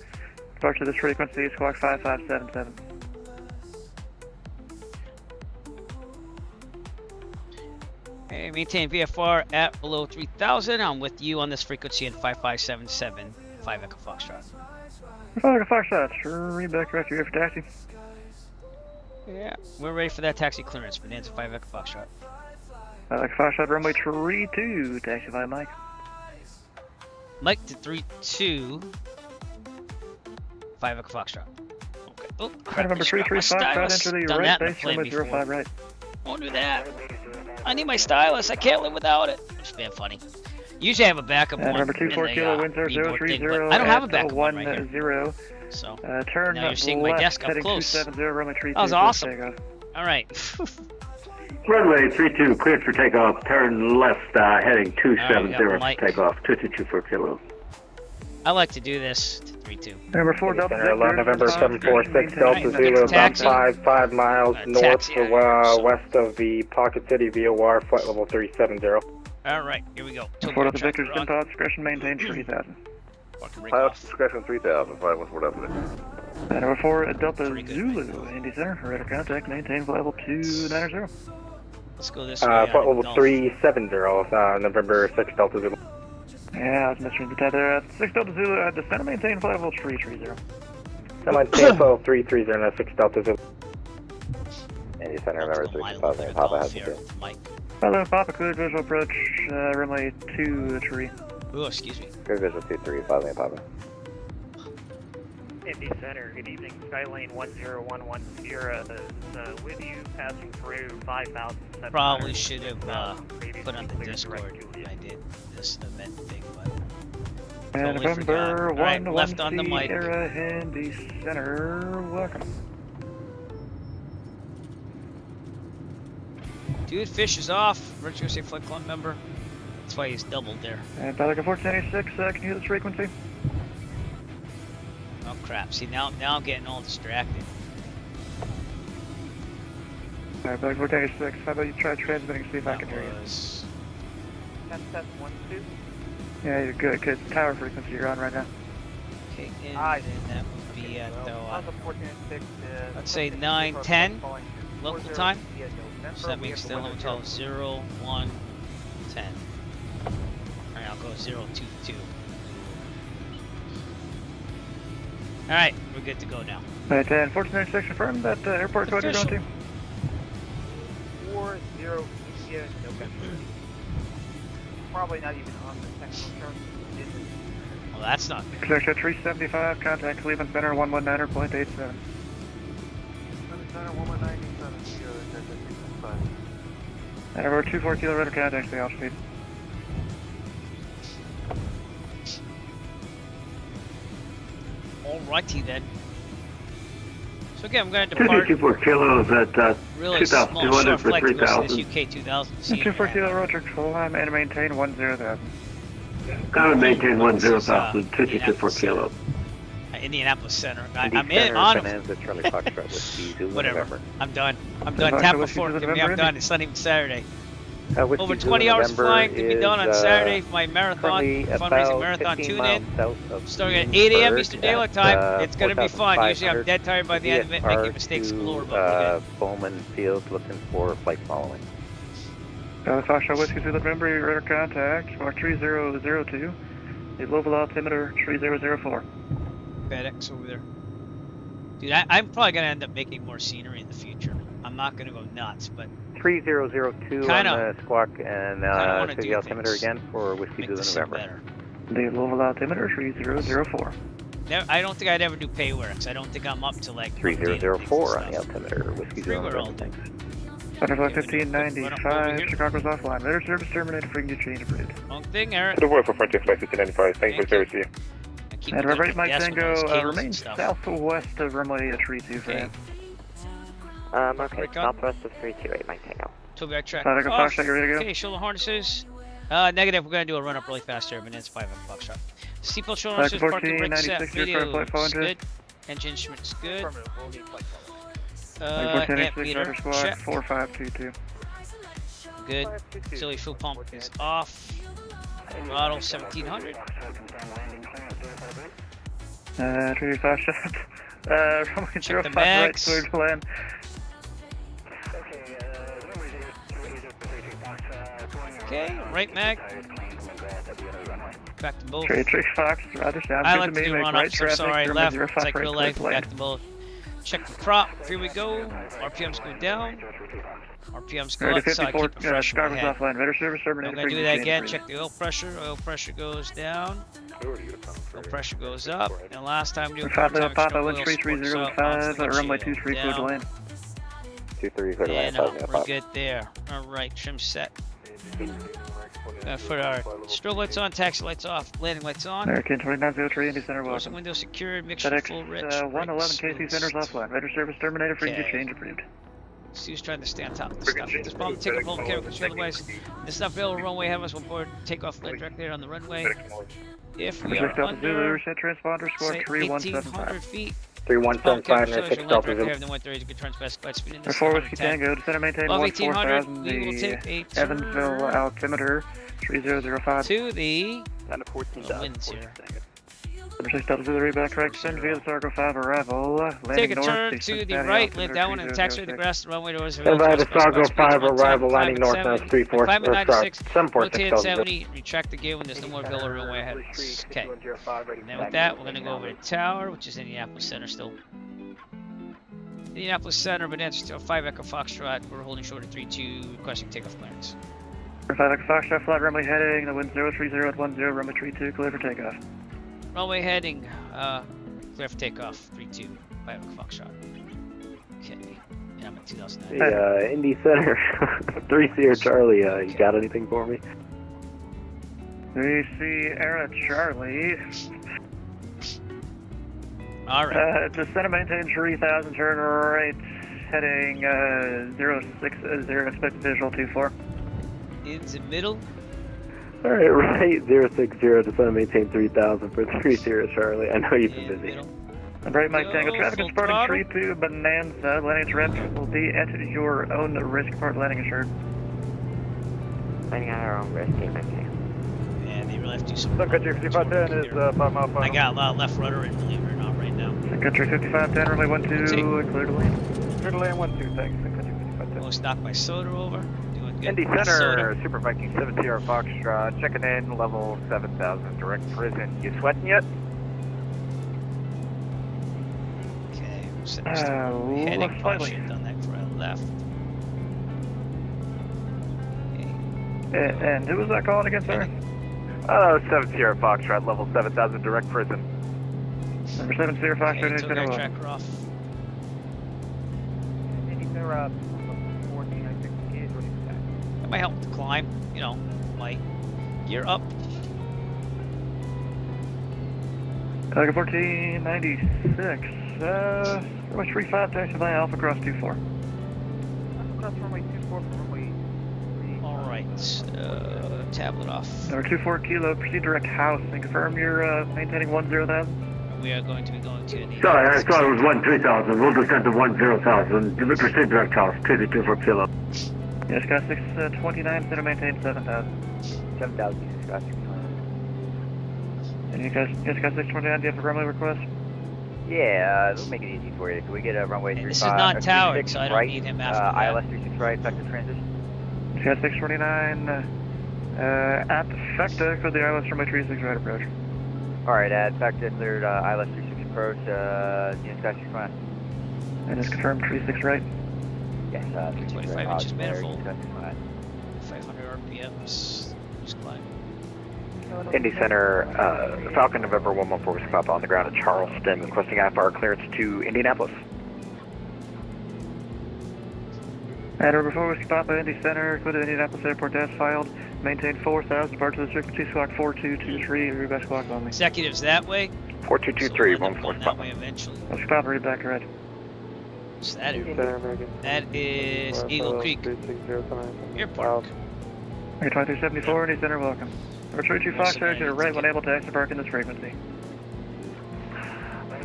Departure this frequency, squawk 5577. Hey, maintain VFR at below 3,000. I'm with you on this frequency at 5577, 5 Echo Foxtrot. 5 Echo Foxtrot, reback correct, you're here for taxi. Yeah, we're ready for that taxi clearance. Bonanza 5 Echo Foxtrot. 5 Echo Foxtrot, runway 32, taxi by Mike. Mike to 32, 5 Echo Foxtrot. Okay. Oh, crap. Number 335, enter the Done right that in the base, plane runway before. 05 right. Won't do that. I need my stylus. I can't live without it. Just being funny. Usually I have a backup one. Number 24 in kilo, the, wind keyboard thing, 030. but I don't have a backup one right here. 10. So Turn now you're seeing my left, desk up heading close. 270, runway 32. That was awesome. All right. Runway 32, cleared for takeoff. Turn left, heading 270 for Mike. takeoff. 2224 kilos. I like to do this to 32. Number 4 Delta November 746 Delta Zulu, about 5 miles north to west of the Pocket City VOR, flight level 370. All right, here we go. Fort of the Victor's been pilot discretion, maintain 3000. Pilot discretion 3000, flight 147. Number 4 Delta Zulu, Indy Center, radar contact, maintain flight level 290. Let's go this way. Flight level 370, November 6 Delta Zulu. Yeah, I was missing the tether. 6 Delta Zulu, descend and maintain flight level 330. Maintain flight 330, 6 Delta Zulu. Indy Center, November 3,000, Papa has to Mike. Hello, Papa, cleared visual approach, runway 23. Oh, excuse me. Clear visual 23, 5 Papa. Indy Center, good evening. Skylane 10110 is with you, passing through 5,000. Probably should have put on the Discord. I did this event thing, but And totally forgot. November All right, left on the mic. Sierra, Indy Center, welcome. Dude, fish is off. Virtual Safe Flight Club member. That's why he's doubled there. And Pelican 1486, can you hear this frequency? Oh crap! See now I'm getting all distracted. Alright, Pelican 1486, how about you try transmitting, see if I can hear you. Test 1, 2. Yeah, you're good, because tower frequency you're on right now. Okay, and then that would be at On the 1486, let's say 9:10 local time. So that makes the hotel 0110. Alright, I'll go 022. Alright, we're good to go now. Alright, and 1496 confirmed that airport code you're going to? 40 India, November. Probably not even on the technical chart. Well, that's not good. Clear shot 375, contact Cleveland Center 119.87. Center 119.87, And over 24 kilo radar contact, stay off speed. Alrighty then. So again, I'm going to depart. 24 kilos at Really small 2,200 short for flight to go to 3,000. this UK 2000. 24 kilo roger, climb and maintain 10,000. Climb and maintain 10,000, 24 kilos. Indianapolis Center. Indy I'm in Center, on Bonanza, Charlie Foxtrot with Zulu, Whatever. November. I'm done. I'm November, done. Tap Whiskey before. to Give me. I'm November, done. Indy. It's not even Saturday. Over 20 hours flying to be done on Saturday for my marathon, fundraising marathon tune-in. Starting at 8 a.m. Eastern Daylight Time. It's going to be fun. Usually I'm dead tired by the end of it, making mistakes galore, but Bowman Field, looking for flight following. Foxtrot Whiskey to November, your radar contact, Mark 3002, the global altimeter 3004. FedEx over there. Dude, I'm probably going to end up making more scenery in the future. I'm not going to go nuts, but 3002 on the squawk and to the altimeter again for Whiskey to November. The global altimeter 3004. I don't think I'd ever do pay works. I don't think I'm up to like 3004 on the altimeter, Whiskey to November. Butterfly 1595, Chicago's offline. Radar service terminated, frequency change approved. Wrong thing, Eric. The voice for Frontier Flight 1595, thank you for service to you. And right, Mike Tango, remain southwest of runway 32 for you. Okay, southwest of 328, Mike Tango. Toby, I track off. Foxtrot, you ready to go? Okay, shoulder harnesses. Negative, we're going to do a run up really fast here, but it's 5 on Foxtrot. Seatbelt shoulder harnesses, parking brake set, video, good. Engine instruments, good. Amp meter, check. 4522. Good. Auxiliary fuel pump is off. Throttle 1700. Treaty Foxtrot. Runway 05 right, clear to land. Okay, right mag. Back to both. Trade Fox, Roger, sound I good like to to me. do Make run right ups, traffic, sorry, left. It's like real life, back to both. Check the prop, here we go. RPMs go down. RPMs go up, so I keep it fresh in my head. Offline. Radar service I'm going to do that again, check the oil pressure goes down. Oil pressure goes up. And last time we do Papa 13305, runway 23, clear to land. 23, clear to land. And we're good there. Alright, trim set. Put our strobe lights on, taxi lights off, landing lights on. American 2903, Indy Center, welcome. Window secured, mixture full rich. 111 KC Center's offline. Radar service terminated, frequency change approved. Stu's trying to stay on top of the stuff. This problem, take up home carry control device. This stuff available runway, have us on board, take off land directly on the runway. If we are under, say 1800 feet, 3175 and 6 Delta Zulu. Before Whiskey Tango, descend and maintain 14,000, the Evansville altimeter 3005. To the winds here. Number 6 Delta Zulu, reback correct, send via the Sargo 5 arrival. Take a turn to the right, land downwind and taxi the grass, the runway doors. And by the Sargo 5 arrival, landing north now 34, climb at 96, 746 rotate at 70, retract the gear when there's no more available runway ahead. Okay. And then with that, we're going to go over to Tower, which is Indianapolis Center still. Indianapolis Center, Bonanza still 5 Echo Foxtrot. We're holding short at 3-2, requesting takeoff clearance. 5 Echo Foxtrot, flat runway heading, the wind 030 at 10, runway 32, clear for takeoff. Runway heading, clear for takeoff, 3-2, 5 Echo Foxtrot. Okay, and I'm at 2009. Hey, Indy Center, 3 Sierra Charlie, you got anything for me? 3 Sierra Charlie. Alright. Descend and maintain 3000, turn right, heading 060, expect visual 24. In the middle. Alright, right, 060, descend and maintain 3000 for 3 Sierra Charlie. I know you've been busy. And right, Mike Tango, traffic is departing 32 Bonanza, landing direct will be at your own risk, part landing assured. Landing at our own risk, Mike Tango. Yeah, they really have to do some. Country 5510 is 5 mile final. I got a lot of left rudder in, believe it or not, right now. Country 5510, runway 12, clear to land. Clear to land 12, thanks. Country 5510. Almost knocked my soda over. Doing good. Indy Center, Super Viking 7 Sierra Foxtrot, checking in, level 7000, direct prison. You sweating yet? Okay, heading. Probably should have done that before I left. And who was that calling again, sir? 7 Sierra Foxtrot, level 7000, direct prison. Number 7 Sierra Foxtrot, Indy Center, tracker off. Indy Center, 14, I think the gauge ready for that. That might help to climb, you know, my gear up. 1496, runway 35, taxi by Alpha Cross 24. Cross runway 24 for runway 3. Alright, tablet off. Number 24 Kilo, proceed direct house and confirm you're maintaining 10,000. We are going to be going to the... Sorry, I thought it was 13,000. We'll descend to 10,000. Proceed direct house, 24 Kilo. Yeah, Yes, Scott 629, center maintain 7,000. 7,000, yes, Scott 629. And you guys, yes, Scott 629, do you have a runway request? Yeah, let's make it easy for you. Can we get a runway 35? This is not towered, so I don't need him after that. ILS 36 right, effective transition. Scott 629, at effective for the ILS runway 36 right approach. Alright, effective cleared ILS 36 approach, unit Scott 629. And it's confirmed 36 right. Yes, 25 inches manifold. 500 RPMs. Just climb. Indy Center, Falcon November 114 Papa on the ground at Charleston, requesting IFR clearance to Indianapolis. And before Whiskey Papa, Indy Center, go to Indianapolis Airport as filed. Maintain 4,000, depart to the frequency squawk 4223, read squawk only. Executives that way. 4223, 114 That way eventually. Whiskey Papa, read back to red. What's that? That is Eagle Creek Airport. Okay, 2374, Indy Center, welcome. Number 32 Foxtrot, to the right when able to exit park in this frequency.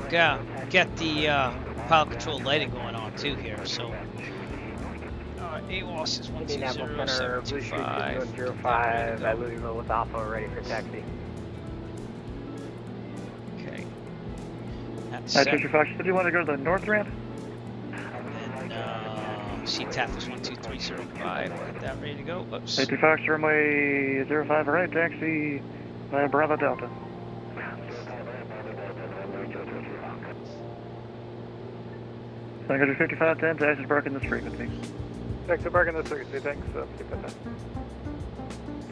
Yeah, get the pilot control lighting going on too here, so. AWOS is 120.725. 205 at Louisville with Alpha ready for taxi. Okay. That's 32 Foxtrot, did you want to go to the north ramp? And CTAF is 12305. Get that ready to go. Oops. 32 Fox, runway 05 right, taxi via Bravo Delta. Go 5510, taxi park in this frequency. Taxi park in this frequency, thanks. Keep that down.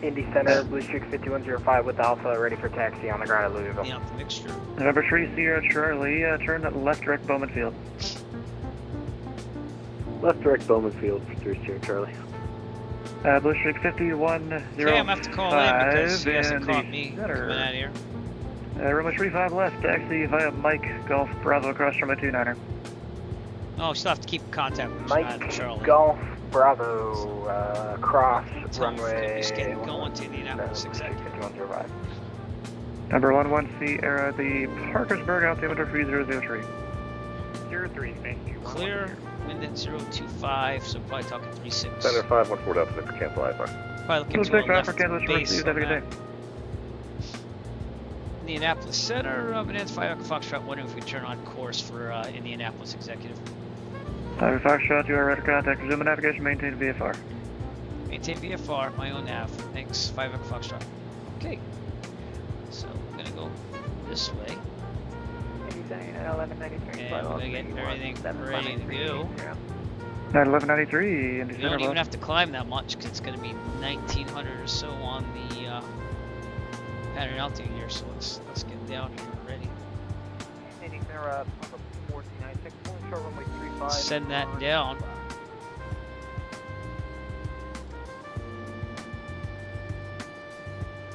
Indy Center, Blue Streak 5105 with Alpha, ready for taxi on the ground at Louisville. Yeah, the mixture. November 3 Sierra Charlie, turn left direct Bowman Field. Left direct Bowman Field for 3 Sierra Charlie. Blue Streak 5105. Okay, I'm going to have to call in because he hasn't caught me coming out of here. Runway 35 left, taxi via Mike Golf Bravo across runway 29er. Oh, still have to keep in contact with Mike Charlie. Golf Bravo, cross runway. Just get going to Indianapolis, exactly. 5105. Number 11 Sierra, the Parkersburg altimeter 3003. 03, thank you. Clear, wind at 025, so probably talking 36. Center 514 up for cancel IFR. Probably looking to our left base on that. Indianapolis Center, Bonanza 5 Foxtrot, wondering if we turn on course for Indianapolis Executive. Foxtrot, you are ready to contact. Resume navigation, maintain VFR. Maintain VFR, my own nav. Thanks, 5 Foxtrot. Okay. So we're gonna go this way. And we're gonna get everything ready to go. 1193. You don't even have to climb that much because it's gonna be 1900 or so on the pattern altitude here. So let's get down here already. Send that down.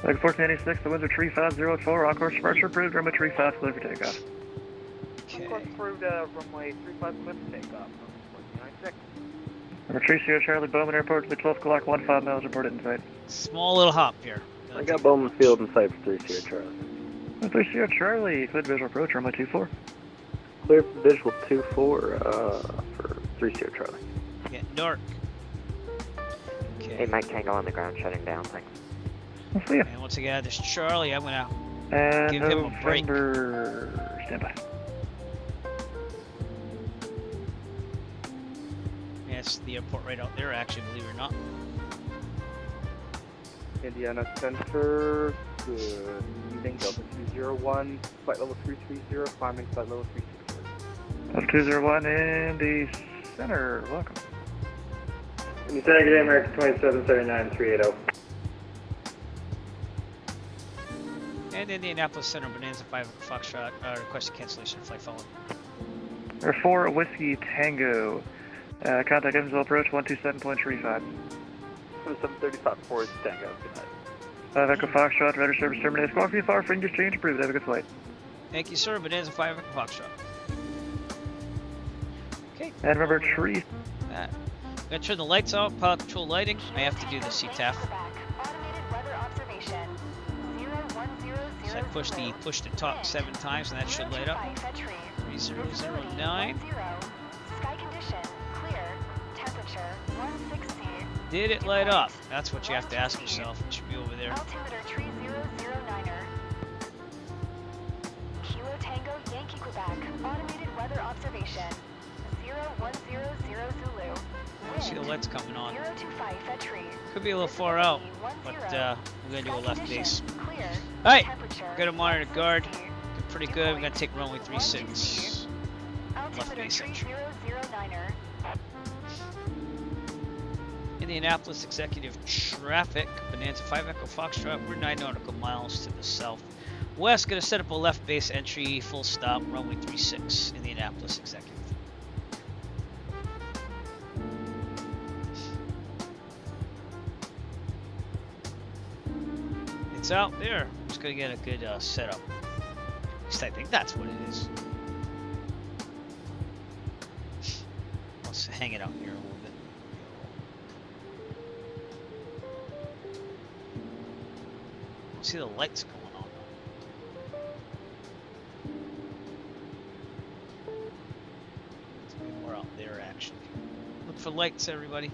Like 1486, the winds are 3504, on course departure approved, runway 35 clear for takeoff. Okay. Approved runway 35 clear for takeoff. 1496. Number 3 Sierra Charlie, Bowman Airport, to the 12 o'clock, 15 miles reported in sight. Small little hop here. I got Bowman Field in sight for 3 Sierra Charlie. 3 Sierra Charlie, cleared visual approach, runway 24. Clear visual 24 for 3 Sierra Charlie. Getting dark. Okay. Hey, Mike Tango on the ground, shutting down. Thanks. We'll see you. And once again, this Charlie, I'm gonna give him a break. Stand by. Yeah, it's the airport right out there, actually, believe it or not. Indiana Center, good evening, Delta 201, flight level 330, climbing flight level 360. Delta 201, Indy Center, welcome. Indy Center, good day, American 2779380. And Indianapolis Center, Bonanza 5 Foxtrot, requested cancellation of flight following. Number 4 Whiskey Tango, contact Evansville approach 127.35. 735 Forward Tango, good night. 5 Echo Foxtrot, radar service terminated. Squawk VFR, fringe exchange approved. Have a good flight. Thank you, sir. Bonanza 5 Echo Foxtrot. Okay. And remember, tree. I'm going to turn the lights out, pilot control lighting. I have to do the CTAF. So I push the top 7 times and that should light up. 3009. Sky condition clear. Temperature 160. Did it light up? That's what you have to ask yourself. It should be over there. Altimeter 3009er. Kilo Tango Yankee Quebec. Automated weather observation. 0100 Zulu. I see the lights coming on. 025 Fetri. Could be a little far out, but we're gonna do a left base. Alright, got a monitor guard. Did pretty good. We're gonna take runway 36. Left base entry. Indianapolis Executive Traffic, Bonanza 5 Echo Foxtrot. We're 9 nautical miles to the south. West, gonna set up a left base entry, full stop, runway 36, Indianapolis Executive. It's out there. Just gonna get a good setup. At least I think that's what it is. Let's hang it out here a little bit. See the lights going on. There's gonna be more out there actually. Look for lights, everybody.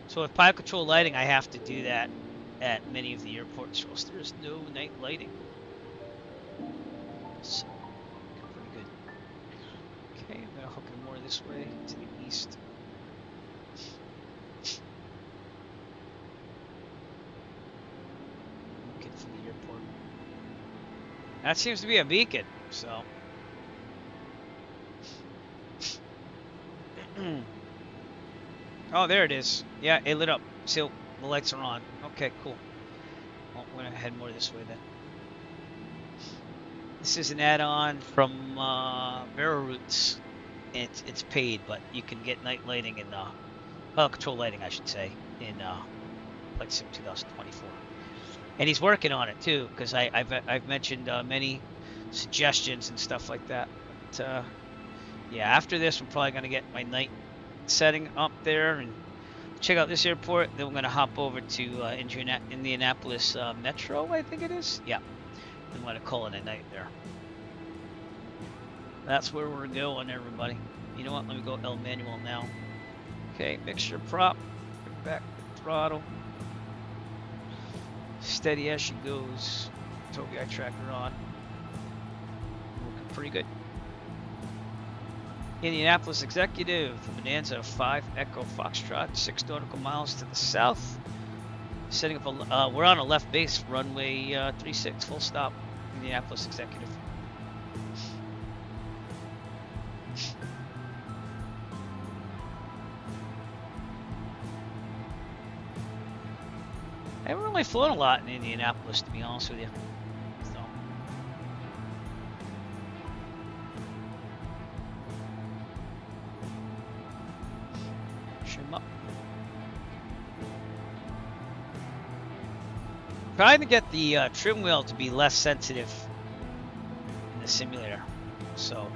So with pilot control lighting, I have to do that at many of the airports, or else there's no night lighting. So, pretty good. Okay, I'm gonna hook it more this way to the east. Looking for the airport. That seems to be a beacon, so. Oh, there it is. Yeah, it lit up. See, the lights are on. Okay, cool. Well, we're gonna head more this way then. This is an add-on from Vero Routes. It's paid, but you can get night lighting in well, control lighting, I should say, in Flightsim 2024. And he's working on it too, because I've mentioned many suggestions and stuff like that. But yeah, after this, I'm probably gonna get my night setting up there and check out this airport. Then we're gonna hop over to Indianapolis Metro, I think it is. Yeah, I'm gonna call it a night there. That's where we're going, everybody. You know what? Let me go El Manual now. Okay, mixture prop, back the throttle, steady as she goes. Toby eye tracker on. Looking pretty good. Indianapolis Executive, Bonanza 5 Echo Foxtrot, 6 nautical miles to the south. Setting up a, we're on a left base, runway 36, full stop, Indianapolis Executive. I haven't really flown a lot in Indianapolis, to be honest with you. So. Trim up. Trying to get the trim wheel to be less sensitive in the simulator. So,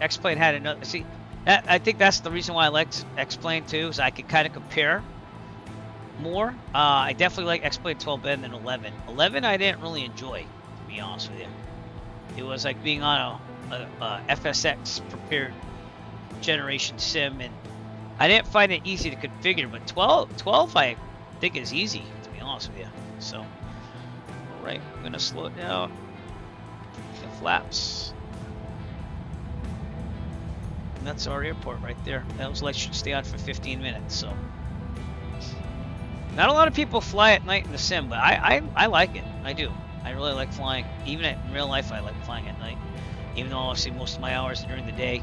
X-Plane had another. See, I think that's the reason why I liked X-Plane too, is I could kind of compare more. I definitely like X-Plane 12N than 11. 11 I didn't really enjoy, to be honest with you. It was like being on a FSX prepared generation sim, and I didn't find it easy to configure, but 12 I think is easy, to be honest with you. So, alright, I'm gonna slow it down. The flaps. And that's our airport right there. Those lights should stay on for 15 minutes, so. Not a lot of people fly at night in the sim, but I like it. I do. I really like flying. Even in real life, I like flying at night. Even though obviously most of my hours are during the day.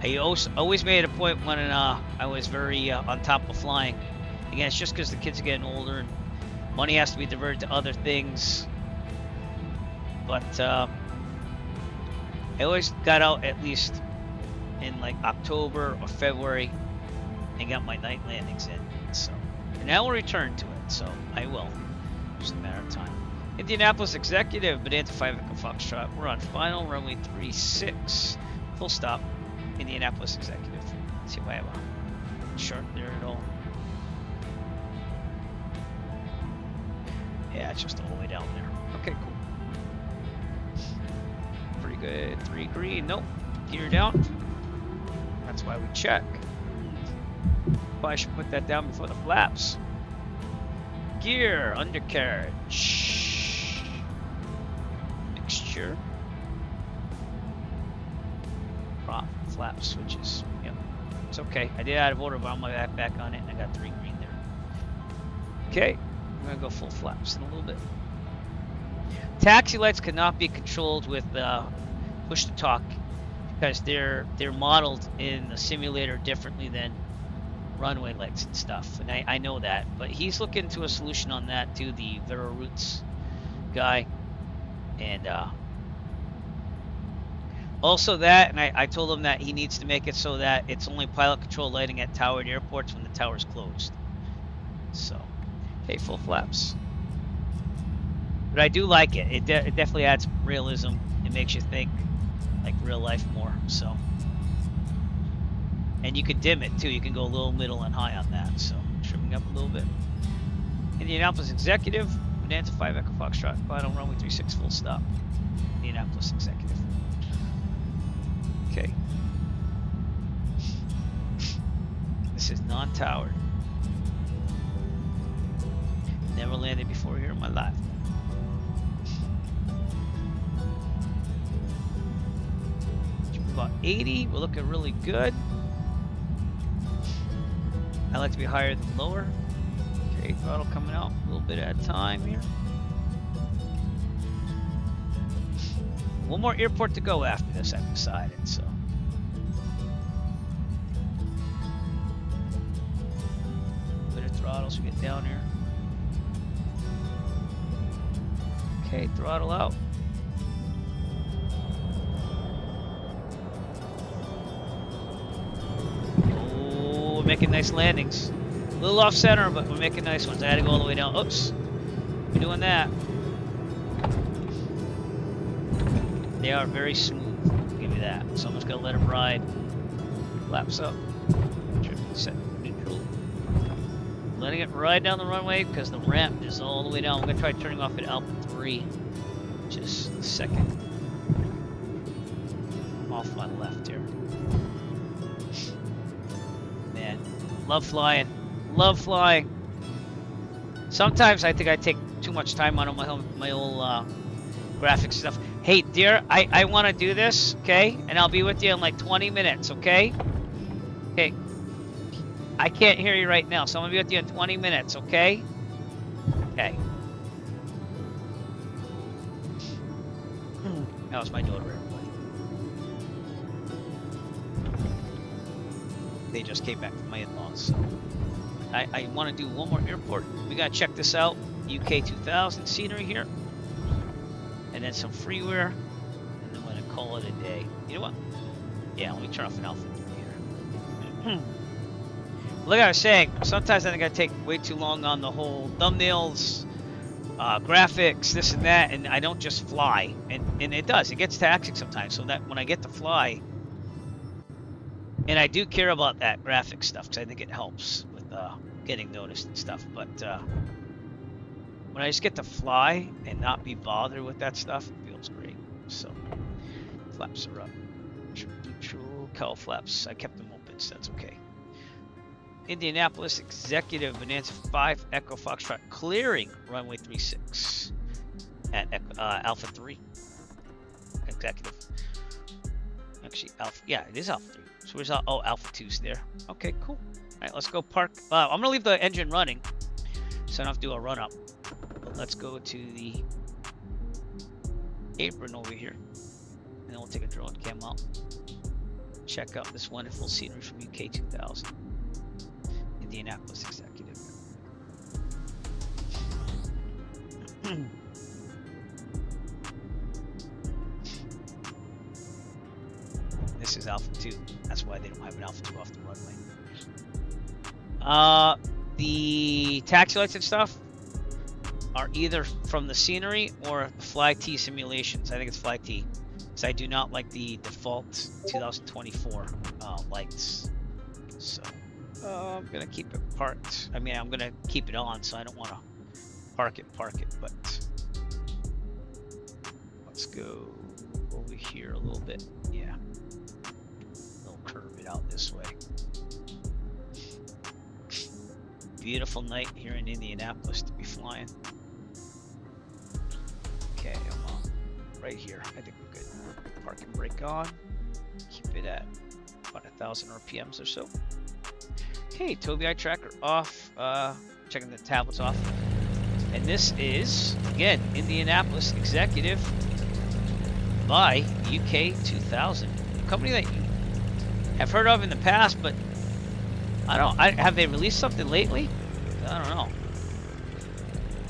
I always made a point when I was very on top of flying. Again, it's just because the kids are getting older and money has to be diverted to other things. But I always got out at least in like October or February and got my night landings in. So. And I will return to it, so I will. Just a matter of time. Indianapolis Executive, Bonanza 5 Echo Foxtrot. We're on final, runway 36. Full stop, Indianapolis Executive. Let's see if I have a chart there at all. Yeah, it's just all the way down there. Okay, cool. Pretty good. 3 green, nope. gear down. That's why we check. Probably should put that down before the flaps. Gear, undercarriage. Mixture. Prop, flap switches. Yep. It's okay. I did out of order, but I'm back on it, and I got 3 green there. Okay. I'm gonna go full flaps in a little bit. Taxi lights cannot be controlled with push to talk because they're modeled in the simulator differently than runway lights and stuff, and I know that, but he's looking to a solution on that too, the Vero Roots guy, and also that, and I told him that he needs to make it so that it's only pilot control lighting at towered airports when the tower's closed. So, okay, full flaps. But I do like it. It definitely adds realism. It makes you think like real life more. So, and you can dim it too. You can go low, middle, and high on that. So, trimming up a little bit. Indianapolis Executive, Bonanza 5 Echo Foxtrot, final runway 36 full stop. Indianapolis Executive. Okay. This is non-towered. Never landed before here in my life. About 80, we're looking really good. I like to be higher than lower. Okay, throttle coming out a little bit at a time here. One more airport to go after this, I've decided, so. Bit of throttle as we get down here. Okay, throttle out. Oh, we're making nice landings. A little off center, but we're making nice ones. I had to go all the way down. Oops. We're doing that. They are very smooth. I'll give you that. Someone's got to let them ride. Flaps up. Set neutral. Letting it ride down the runway because the ramp is all the way down. I'm going to try turning off at Alpha 3. Just a second. Off my left here. Man, love flying. Love flying. Sometimes I think I take too much time on my old graphics stuff. Hey, dear, I want to do this, okay? And I'll be with you in like 20 minutes, okay? Okay. I can't hear you right now, so I'm going to be with you in 20 minutes, okay? Okay. That was my daughter, everybody. They just came back from my in-laws, so I want to do one more airport. We got to check this out. UK 2000 scenery here. And then some freeware, and then I'm going to call it a day. You know what? Yeah, let me turn off an Alpha 3 here. Like I was saying, sometimes I think I take way too long on the whole thumbnails, graphics, this and that, and I don't just fly. And it does. It gets taxing sometimes, so that when I get to fly, and I do care about that graphic stuff, because I think it helps with getting noticed and stuff, but when I just get to fly and not be bothered with that stuff, it feels great. So, flaps are up. Neutral, cowl flaps. I kept them open, so that's okay. Indianapolis Executive Bonanza 5 Echo Foxtrot clearing runway 36 at Alpha 3. Executive. Actually, Alpha. Yeah, it is Alpha 3. So where's Alpha 2's there? Okay, cool. All right, let's go park. I'm gonna leave the engine running, so I don't have to do a run up. But let's go to the apron over here, and then we'll take a drone cam out. Check out this wonderful scenery from UK 2000. Indianapolis Executive. This is Alpha 2. That's why they don't have an Alpha 2 off the runway. The taxi lights and stuff are either from the scenery or Fly T simulations. I think it's Fly T, because I do not like the default 2024 lights. So I'm gonna keep it parked. I mean, I'm gonna keep it on, so I don't want to park it. But let's go over here a little bit. Yeah. curve it out this way. Beautiful night here in Indianapolis to be flying. Okay, I'm right here. I think we're good. Park and brake on. Keep it at about 1,000 RPMs or so. Okay, Tobii eye tracker off. Checking the tablets off. And this is, again, Indianapolis Executive by UK 2000. A company that you have heard of in the past, but have they released something lately? I don't know.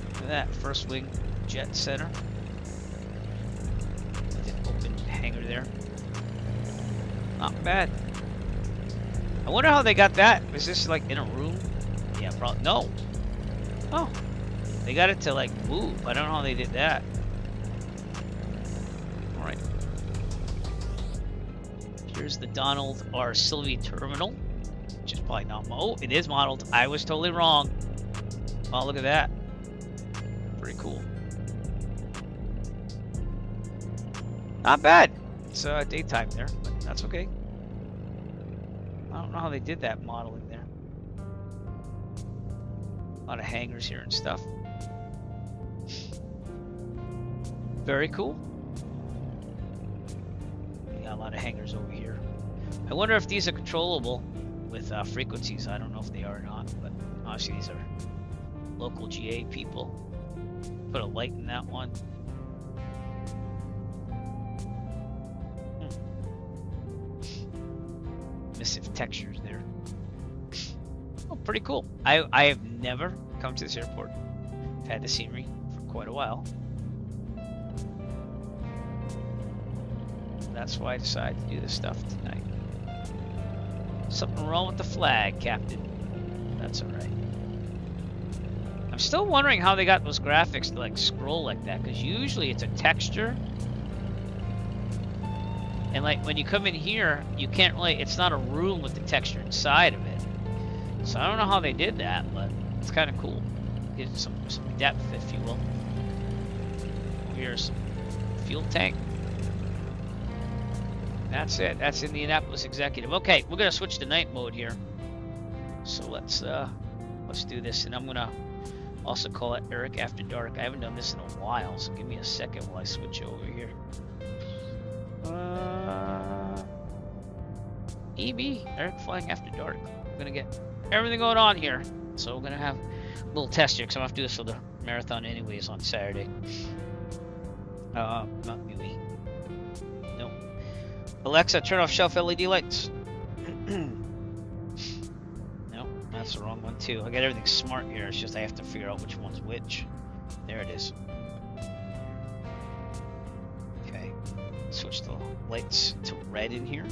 Look at that, first wing jet center. With an open hangar there. Not bad. I wonder how they got that. Was this like in a room? Yeah, probably. No. Oh. They got it to like move. I don't know how they did that. Alright. Here's the Donald R. Sylvie terminal. Which is probably not. Oh, it is modeled. I was totally wrong. Oh, look at that. Pretty cool. Not bad. It's daytime there, but that's okay. I don't know how they did that modeling there. A lot of hangars here and stuff. Very cool. We got a lot of hangars over here. I wonder if these are controllable with frequencies. I don't know if they are or not, but obviously these are local GA people. Put a light in that one. Emissive textures there. Oh, pretty cool. I have never come to this airport. I've had the scenery for quite a while. That's why I decided to do this stuff tonight. Something wrong with the flag, Captain. That's alright. I'm still wondering how they got those graphics to like scroll like that, because usually it's a texture. And like when you come in here, you can't really, it's not a room with the texture inside of it. So I don't know how they did that, but it's kind of cool. Gives it some depth, if you will. Here's fuel tank. That's it. That's Indianapolis Executive. Okay, we're gonna switch to night mode here. So let's do this, and I'm gonna also call it Eric After Dark. I haven't done this in a while, so give me a second while I switch over here. EB, Eric Flying After Dark. We're gonna get everything going on here. So we're gonna have a little test here, because I'm gonna have to do this for the marathon anyways on Saturday. Not MUI. Nope. Alexa, turn off shelf LED lights. Nope, that's the wrong one too. I got everything smart here. It's just I have to figure out which one's which. There it is. Okay. Switch the lights to red in here.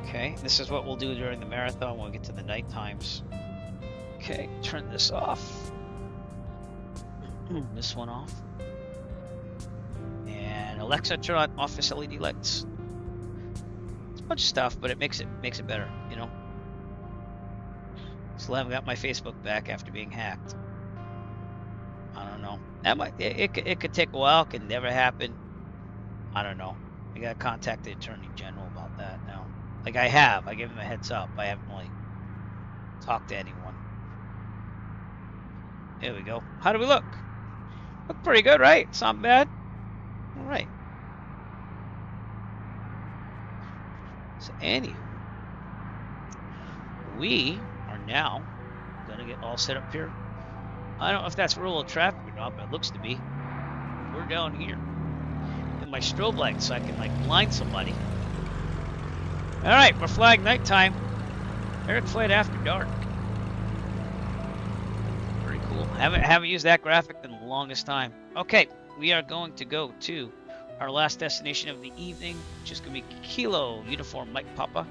Okay, this is what we'll do during the marathon when we get to the night times. Okay, turn this off. This one off. And Alexa, turn on office LED lights. It's a bunch of stuff, but it makes it better, you know. Still haven't got my Facebook back after being hacked. I don't know. That might it could take a while. It could never happen. I don't know. I gotta contact the Attorney General about that now. Like I have. I give him a heads up. I haven't really talked to anyone. Here we go. How do we look? Look pretty good, right? It's not bad. All right. So anywho, we are now gonna get all set up here. I don't know if that's rural traffic or not, but it looks to be. We're down here. And my strobe light so I can like blind somebody. All right, we're flying nighttime. Eric Flight After Dark. Very cool. Haven't used that graphic in the longest time. Okay, we are going to go to our last destination of the evening, which is going to be Kilo Uniform Mike Papa.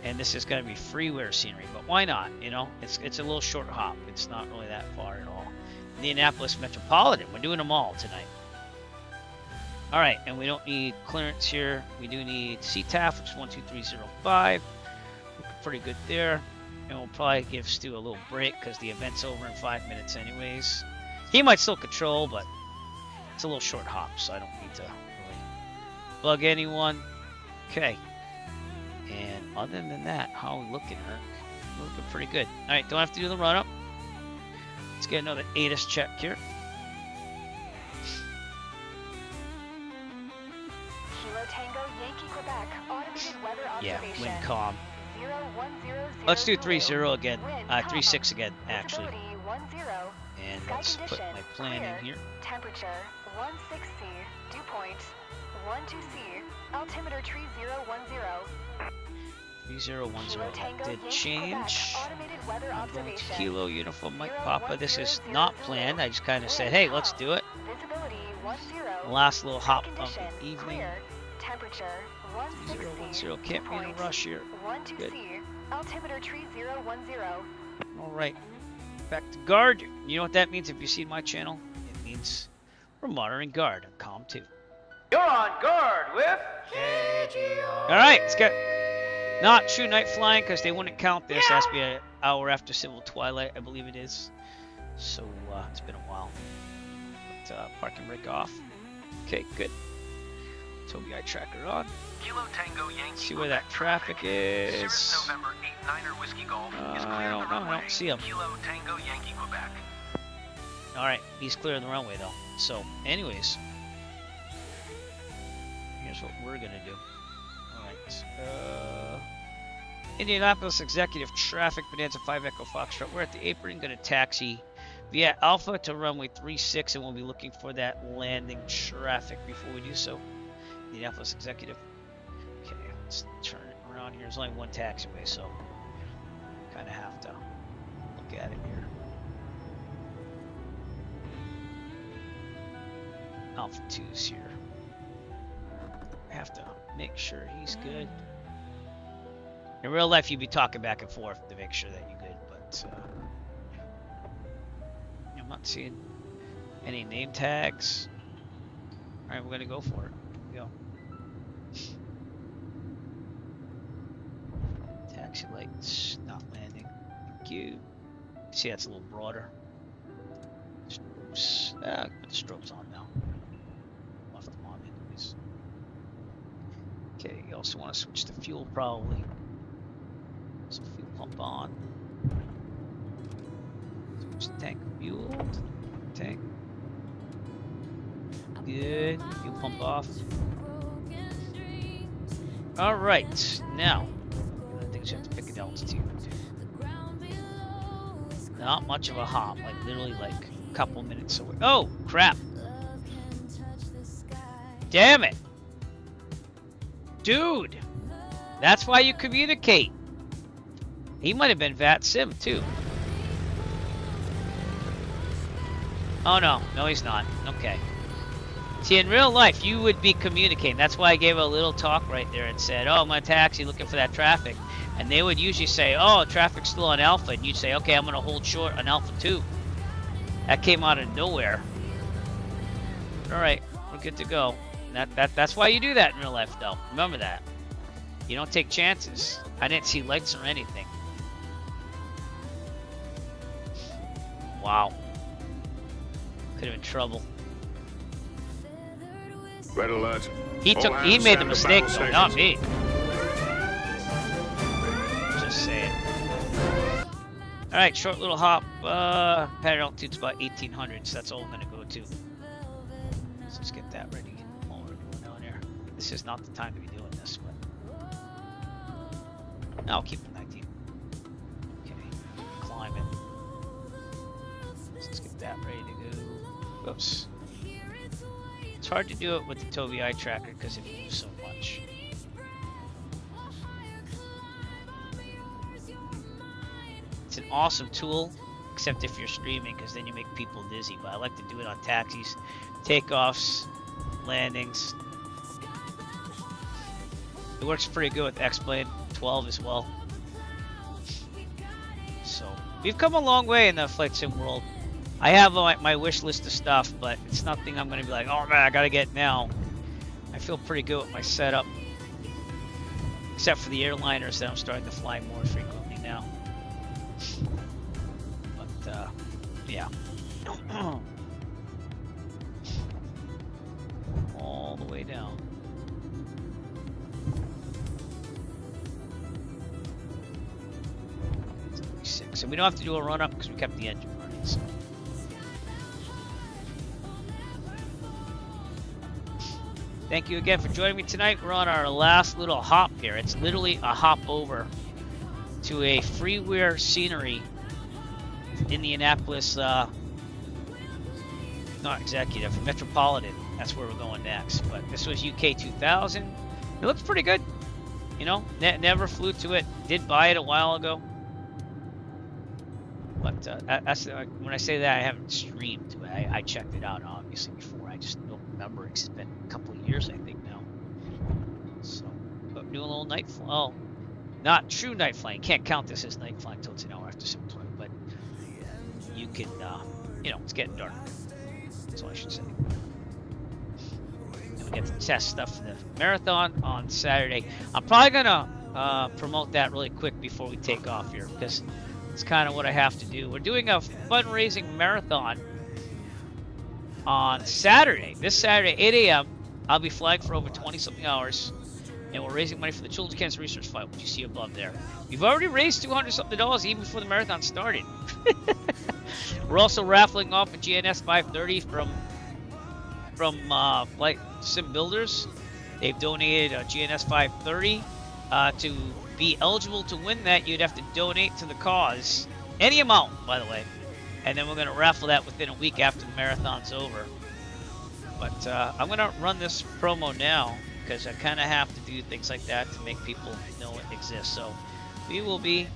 And this is going to be freeware scenery, but why not? You know, it's a little short hop. It's not really that far at all. Indianapolis Metropolitan. We're doing them all tonight. All right, and we don't need clearance here. We do need CTAF, which is 12305. Looking pretty good there. And we'll probably give Stu a little break because the event's over in 5 minutes anyways. He might still control, but it's a little short hop, so I don't need to really bug anyone. Okay. And other than that, how are we looking, Eric? We're looking pretty good. All right, don't have to do the run-up. Let's get another ATIS check here. Kilo Tango Yankee Quebec automated weather observation. Yeah, wind calm. 01000 Let's do 3-0 again. wind 3-6 again, actually. Visibility 10. And Sky let's put condition, my plan clear. in here. Temperature 16C. Dew point 12C. Altimeter tree 010. 3010 did change. I'm going to Kilo Uniform Mike Papa. This is not planned. I just kind of said, hey, let's do it. Last little hop of the evening. Temperature 3010. Can't be in a rush here. Good. Altimeter tree 010. All right. Back to guard. You know what that means if you've seen my channel? It means we're monitoring guard on COM 2. You're on guard with KHTS. All right, let's get not true night flying because they wouldn't count this. It has to be an hour after civil twilight, I believe it is. So it's been a while. But, park and brake off. Okay, good. TOBI tracker on. Kilo Tango Yankee See where that traffic is. Cirrus November 89er Whiskey Golf is clear I of the don't know. I runway. don't see him. Kilo Tango Yankee Quebec. All right, he's clearing the runway though. So, anyways, here's what we're gonna do. All right, Indianapolis Executive Traffic Bonanza 5 Echo Foxtrot. We're at the apron, gonna taxi via Alpha to runway 36, and we'll be looking for that landing traffic before we do so. Indianapolis Executive. Okay, let's turn it around here. There's only one taxiway, so kind of have to look at it here. Alpha 2's here. I have to make sure he's good. In real life, you'd be talking back and forth to make sure that you're good, but I'm not seeing any name tags. All right, we're gonna go for it. Here we go. Taxi lights, not landing. Thank you. See, that's a little broader. Strobes. Put the strobes on now. Left them on anyways. Okay, you also want to switch to fuel probably. So fuel pump on. Switch the tank fueled. Tank. Good. Fuel pump off. Alright, now. I think we have to pick an altitude. Not much of a hop, like literally like a couple minutes away. Oh, crap. Damn it. Dude. That's why you communicate. He might have been Sim too. Oh no, no he's not. Okay. See, in real life, you would be communicating. That's why I gave a little talk right there and said, oh, I'm on a taxi looking for that traffic. And they would usually say, oh, traffic's still on Alpha. And you'd say, okay, I'm going to hold short on Alpha 2. That came out of nowhere. All right, we're good to go. That's why you do that in real life, though. Remember that. You don't take chances. I didn't see lights or anything. Wow. Could have been trouble. Red alert. He made the mistake though, not me. Just saying. Alright, short little hop. Pattern altitude's about 1800, so that's all I'm gonna go to. Let's just get that ready while we're going down there. This is not the time to be doing this, but I'll keep it 19. Okay, climb it. Let's get that ready to go. Oops. It's hard to do it with the TOBI tracker because it moves so much. It's an awesome tool, except if you're streaming, because then you make people dizzy. But I like to do it on taxis, takeoffs, landings. It works pretty good with X-Plane 12 as well. So we've come a long way in the flight sim world. I have my wish list of stuff, but it's nothing I'm going to be like, oh man, I got to get now. I feel pretty good with my setup. Except for the airliners that I'm starting to fly more frequently now. But, yeah. the way down. So we don't have to do a run up because we kept the engine running. So. Thank you again for joining me tonight. We're on our last little hop here. It's literally a hop over to a freeware scenery, Indianapolis, not executive, Metropolitan. That's where we're going next. But this was UK 2000. It looks pretty good. You know, never flew to it. Did buy it a while ago. But that's when I say that, I haven't streamed to it. I checked it out obviously before. I just don't remember. It's been a couple of years, I think now. So, but doing a little night flying. Oh, not true night flying. Can't count this as night flying until it's an hour after 7:20. But you can, you know, it's getting dark. That's all I should say. And we get to test stuff for the marathon on Saturday. I'm probably gonna promote that really quick before we take off here because it's kind of what I have to do. We're doing a fundraising marathon on Saturday. This Saturday, 8 a.m. I'll be flying for over 20-something hours, and we're raising money for the Children's Cancer Research Fund, which you see above there. We've already raised $200-something even before the marathon started. We're also raffling off a GNS 530 from Flightsim Builders. They've donated a GNS 530 to be eligible to win that. You'd have to donate to the cause, any amount, by the way, and then we're going to raffle that within a week after the marathon's over. But I'm going to run this promo now because I kind of have to do things like that to make people know it exists. So we will be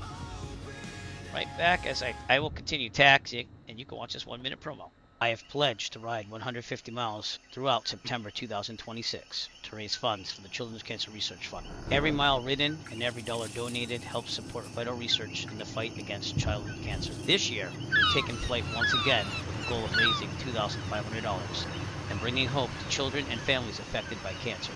right back as I will continue taxiing, and you can watch this 1-minute promo. I have pledged to ride 150 miles throughout September 2026 to raise funds for the Children's Cancer Research Fund. Every mile ridden and every dollar donated helps support vital research in the fight against childhood cancer. This year, we're taking flight once again with the goal of raising $2,500 and bringing hope to children and families affected by cancer.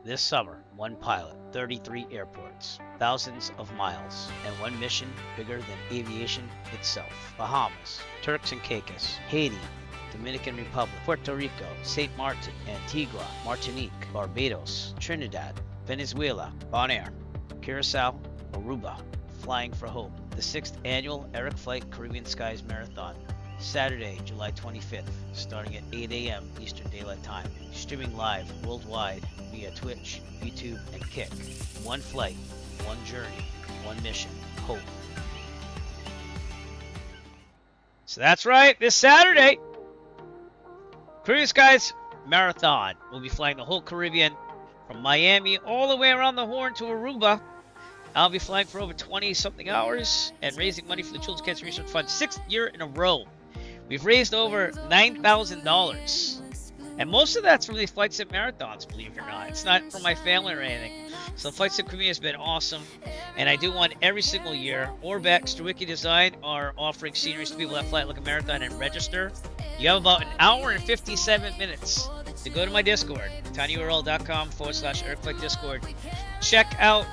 This summer, one pilot, 33 airports, thousands of miles, and one mission bigger than aviation itself. Bahamas, Turks and Caicos, Haiti, Dominican Republic, Puerto Rico, St. Martin, Antigua, Martinique, Barbados, Trinidad, Venezuela, Bonaire, Curacao, Aruba, Flying for Hope. The 6th annual Eric Flight Caribbean Skies Marathon. Saturday, July 25th, starting at 8 a.m. Eastern Daylight Time. Streaming live worldwide via Twitch, YouTube, and Kick. One flight, one journey, one mission, hope. So that's right, this Saturday, Caribbean Skies Marathon. We'll be flying the whole Caribbean from Miami all the way around the Horn to Aruba. I'll be flying for over 20-something hours and raising money for the Children's Cancer Research Fund 6th year in a row. We've raised over $9,000. And most of that's from these Flightsim marathons, believe it or not. It's not from my family or anything. So the Flightsim community has been awesome. And I do one every single year. Orbex, Wiki Design are offering sceneries to people that fly like a marathon and register. You have about an hour and 57 minutes to go to my Discord, tinyurl.com/EricFlightDiscord. Check out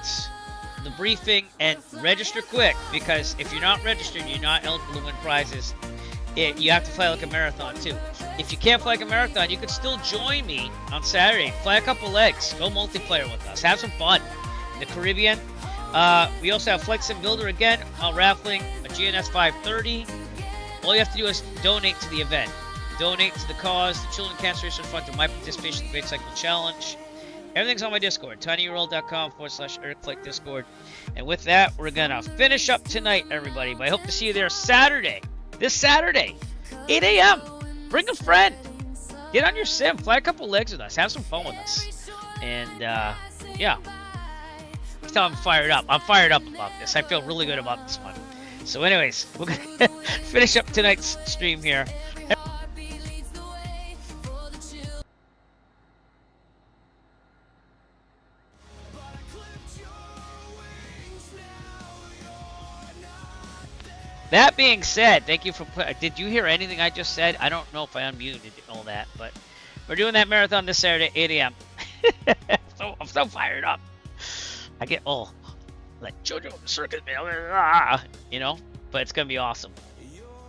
the briefing and register quick, because if you're not registered, you're not eligible to win prizes. You have to fly like a marathon too. If you can't fly like a marathon, you can still join me on Saturday. Fly a couple legs. Go multiplayer with us. Have some fun in the Caribbean. We also have Flightsim Builder again, raffling a GNS 530. All you have to do is donate to the event. Donate to the cause, the Children's Cancer Research Fund, through my participation in the Great Cycle Challenge. Everything's on my Discord, tinyurl.com/EricFlightDiscord. And with that, we're going to finish up tonight, everybody. But I hope to see you there Saturday. This Saturday, 8 a.m. Bring a friend. Get on your sim. Fly a couple legs with us. Have some fun with us. And, yeah. I'm fired up. I'm fired up about this. I feel really good about this one. So anyways, we're going to finish up tonight's stream here. That being said, thank you for... Did you hear anything I just said? I don't know if I unmuted all that, but we're doing that marathon this Saturday, 8 a.m. I'm so fired up. I get all like JoJo circuit, you know, but it's going to be awesome.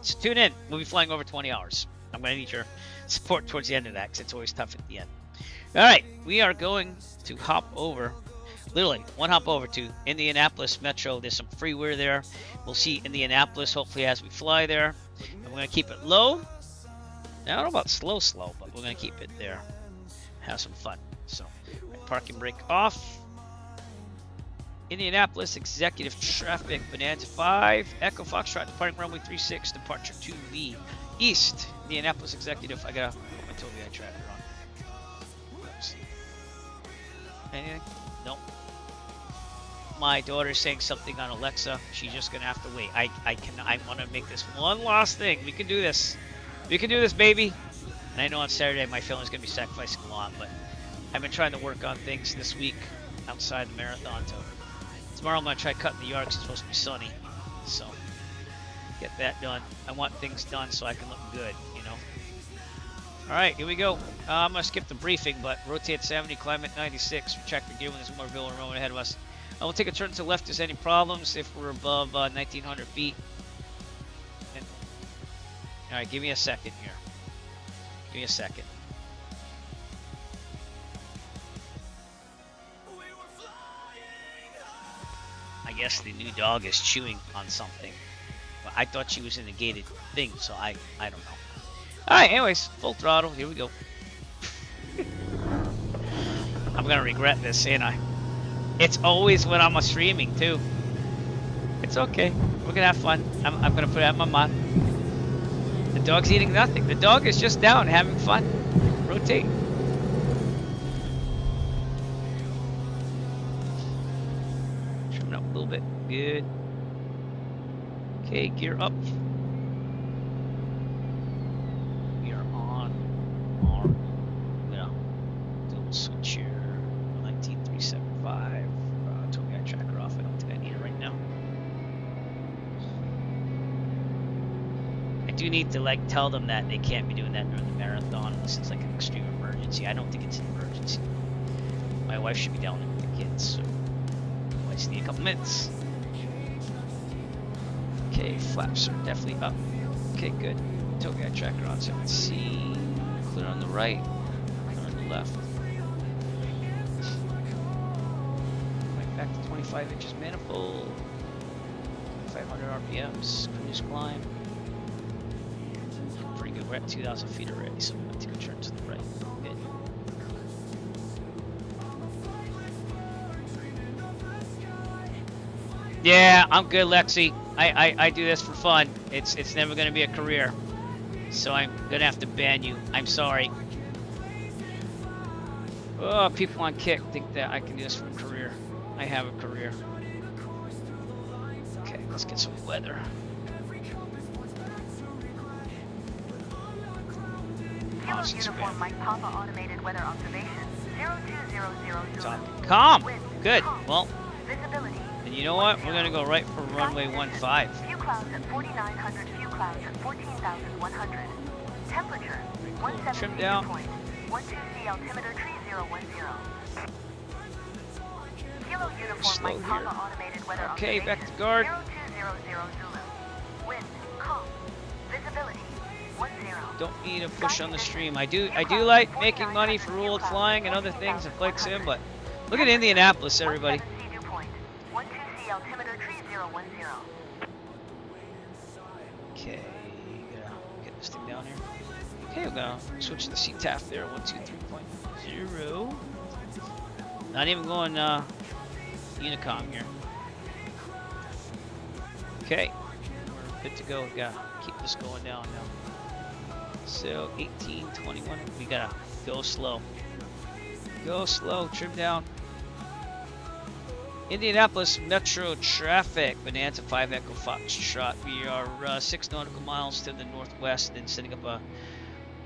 So tune in. We'll be flying over 20 hours. I'm going to need your support towards the end of that because it's always tough at the end. All right, we are going to hop over, literally one hop over to Indianapolis Metro. There's some freeware there. We'll see Indianapolis hopefully as we fly there. And we're going to keep it low. Now, I don't know about slow, but we're going to keep it there. Have some fun. So, parking brake off. Indianapolis Executive Traffic Bonanza 5. Echo Foxtrot departing runway 36. Departure to the east. Indianapolis Executive. I gotta put my Tobii tracker on. Oops. Anything? Nope. My daughter's saying something on Alexa. She's just gonna have to wait. I want to make this one last thing. We can do this. We can do this, baby. And I know on Saturday my family's gonna be sacrificing a lot, but I've been trying to work on things this week outside the marathon. Tomorrow I'm gonna try cutting the yard because it's supposed to be sunny. So get that done. I want things done so I can look good, you know. All right, here we go. I'm gonna skip the briefing, but rotate 70, climb at 96. Check the gear when there's more Bill and Rowan ahead of us. We'll take a turn to the left if there's any problems if we're above 1,900 feet. And, all right, give me a second here. Give me a second. I guess the new dog is chewing on something. But I thought she was in a gated thing, so I don't know. Alright, anyways, full throttle. Here we go. I'm gonna regret this, ain't I? It's always when I'm streaming, too. It's okay. We're gonna have fun. I'm gonna put it out my mouth. The dog's eating nothing. The dog is just down having fun. Rotate. Trimming up a little bit. Good. Okay, gear up. We are on our dual switch here. 19375. Tobii tracker off. I don't think I need it right now. I do need to like tell them that they can't be doing that during the marathon unless it's like an extreme emergency. I don't think it's an emergency. My wife should be down there with the kids, so I just need a couple minutes. Okay, flaps are definitely up. Okay, good. Tobii tracker on 7C. Clear on the right. Clear on the left. Right back to 25 inches manifold. 500 RPMs. Cruise climb. Pretty good. We're at 2,000 feet already, so we're going to take a turn to the right. Good. Yeah, I'm good, Lexi. I do this for fun. It's never gonna be a career. So I'm gonna have to ban you. I'm sorry. Oh, people on Kick think that I can do this for a career. I have a career. Okay, let's get some weather. Kilo Uniform Mike Papa automated weather observation 0200 Zulu. Calm. Good. Well. Visibility. And you know what? We're gonna go right for runway 15. Few clouds at 4,900. Few clouds at 14,100. Temperature 17 Trim down. 12C altimeter 3010. Kilo Uniform Slow Mike here. Papa automated weather Okay, observation back to guard. 0200 Zulu. Wind calm. Visibility 10. Don't need a push on the stream. I do like making money for ruled flying and other things in Flightsim, but look at Indianapolis, everybody. 12C altimeter 3010. Okay, gotta get this thing down here. Okay, we're gonna switch to the CTAF there, 123.0. Not even going Unicom here. Okay, we're good to go. We gotta keep this going down now. So 18, 21, we gotta go slow. Go slow, trim down. Indianapolis Metro traffic, Bonanza 5 Echo Foxtrot. We are 6 nautical miles to the northwest and setting up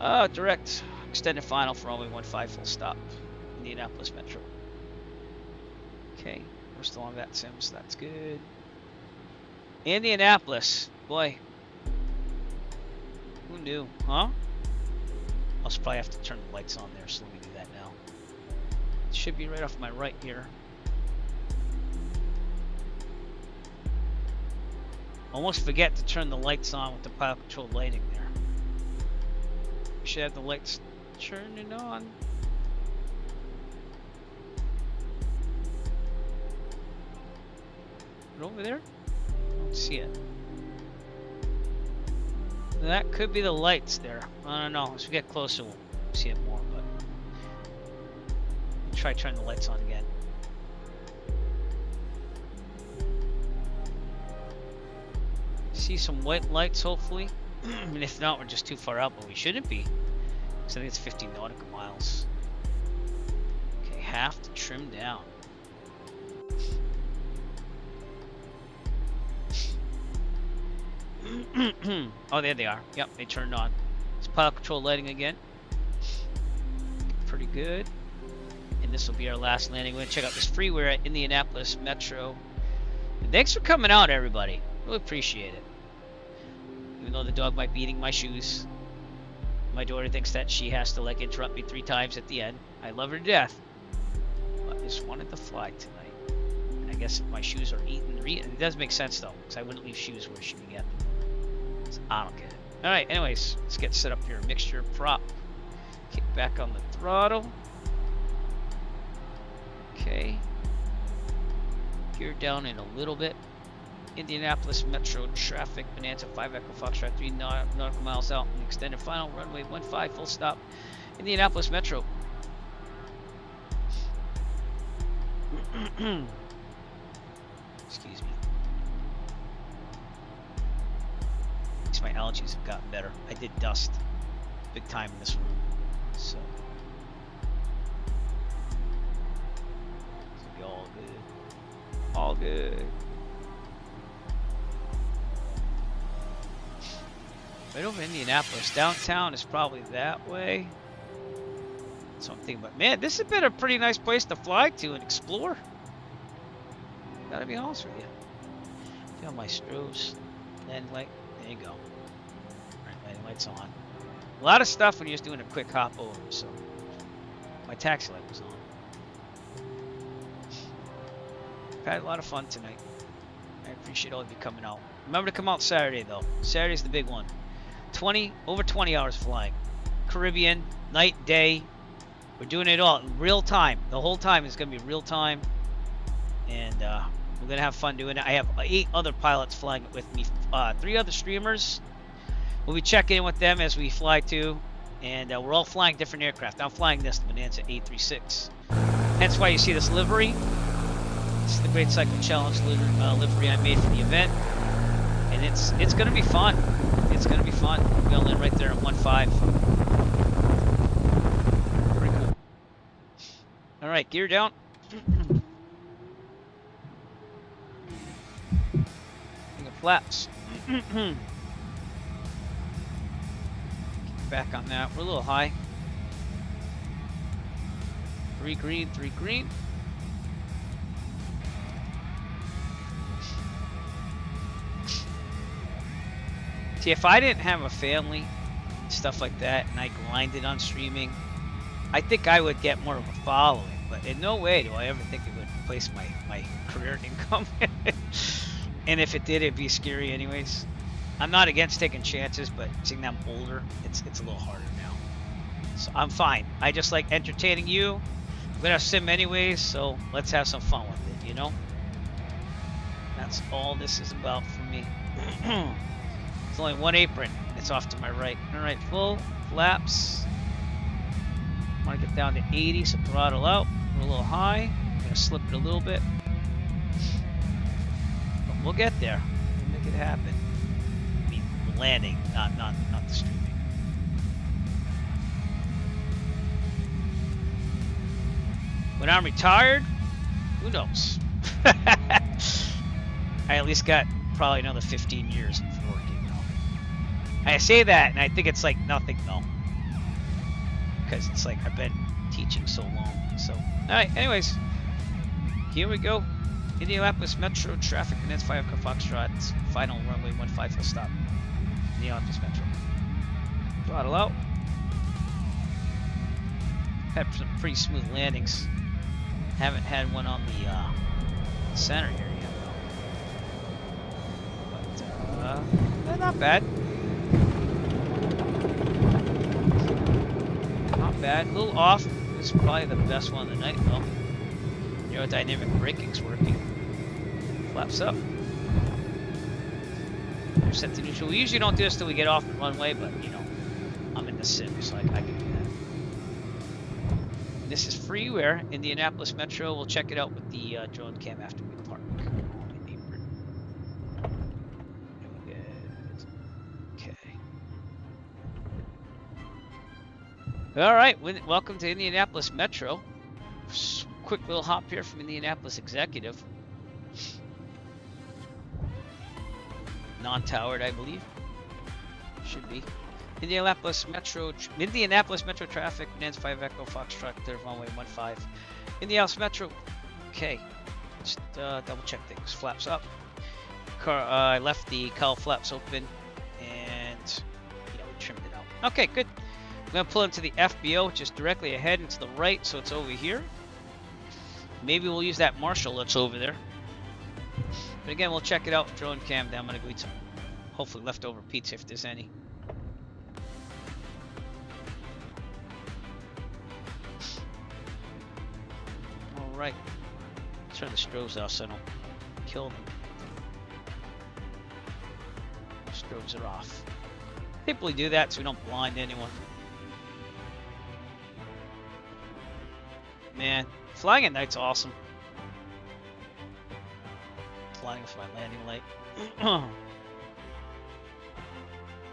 a direct extended final for runway 15 full stop. Indianapolis Metro. Okay, we're still on that Sims, that's good. Indianapolis, boy. Who knew, huh? I'll probably have to turn the lights on there, so let me do that now. It should be right off my right here. Almost forget to turn the lights on with the pilot control lighting there. We should have the lights turning on. Over there? I don't see it. That could be the lights there. I don't know. As we get closer, we'll see it more. But we'll try turning the lights on again. See some white lights, hopefully. And if not, we're just too far out, but we shouldn't be. Because I think it's 50 nautical miles. Okay, half to trim down. Oh, there they are. Yep, they turned on. It's pilot control lighting again. Pretty good. And this will be our last landing. We're going to check out this freeway at Indianapolis Metro. And thanks for coming out, everybody. Really appreciate it. Even though the dog might be eating my shoes. My daughter thinks that she has to like interrupt me 3 times at the end. I love her to death. But I just wanted to fly tonight. And I guess if my shoes are eaten, it does make sense though. Because I wouldn't leave shoes where she can get them. I don't get it. Alright, anyways, let's get set up here. Mixture prop. Kick back on the throttle. Okay. Gear down in a little bit. Indianapolis Metro traffic. Bonanza 5 Echo Foxtrot 3 nautical miles out. And extended final runway 15 full stop. Indianapolis Metro. Excuse me. My allergies have gotten better. I did dust big time in this room, so it's gonna be all good. All good. Right over Indianapolis. Downtown is probably that way. So I'm thinking about, man, this has been a pretty nice place to fly to and explore. Gotta be honest with you. Feel my strobes. Then light. There you go. Alright, lights on. A lot of stuff when you're just doing a quick hop over, so my taxi light was on. I've had a lot of fun tonight. I appreciate all of you coming out. Remember to come out Saturday though. Saturday's the big one. Over 20 hours flying. Caribbean, night, day. We're doing it all in real time. The whole time is gonna be real time. And we're gonna have fun doing it. I have 8 other pilots flying with me. 3 other streamers. We'll be checking in with them as we fly too. And we're all flying different aircraft. I'm flying this, the Bonanza A36. Hence why you see this livery. This is the Great Cycle Challenge livery I made for the event. And it's gonna be fun. It's gonna be fun. We're gonna land right there at 15. Pretty cool. Alright, gear down. Flaps. Back on that. We're a little high. 3 green, 3 green. See, if I didn't have a family, stuff like that, and I grinded on streaming, I think I would get more of a following. But in no way do I ever think it would replace my career income. And if it did, it'd be scary anyways. I'm not against taking chances, but seeing them older, it's a little harder now. So I'm fine. I just like entertaining you. I'm gonna sim anyways, so let's have some fun with it, you know? That's all this is about for me. There's only one apron. It's off to my right. Alright, full flaps. I want to get down to 80, so throttle out. We're a little high. I'm gonna slip it a little bit. We'll get there. We'll make it happen. I mean, landing, not the streaming. When I'm retired, who knows? I at least got probably another 15 years of working. You know? I say that, and I think it's like nothing though, because it's like I've been teaching so long. So, all right. Anyways, here we go. Indianapolis Metro traffic and that's 5 Echo Foxtrot. Final runway 15 full stop. Indianapolis Metro. Throttle out. Had some pretty smooth landings. Haven't had one on the center here yet though. But not bad. not bad. A little off. This is probably the best one of the night, though. Aerodynamic braking's working. Flaps up. We're set to neutral. We usually don't do this till we get off the runway, but you know, I'm in the sim, so I can do that. This is freeware, Indianapolis Metro. We'll check it out with the drone cam after we park. Okay. All right, welcome to Indianapolis Metro. Quick little hop here from Indianapolis Executive. Non-towered, I believe. Should be. Indianapolis Metro traffic, Nance 5 Echo Foxtrot, clear runway 15. Indianapolis Metro. Okay, just double check things. Flaps up. I left the cowl flaps open and we trimmed it out. Okay, good. I'm gonna pull into the FBO, which is directly ahead and to the right, so it's over here. Maybe we'll use that Marshall that's over there. But again, we'll check it out. Drone cam. Then I'm gonna go eat some, hopefully leftover pizza if there's any. All right. Turn the strobes off so I don't kill them. Strobes are off. Typically do that so we don't blind anyone. Man, flying at night's awesome. Flying with my landing light.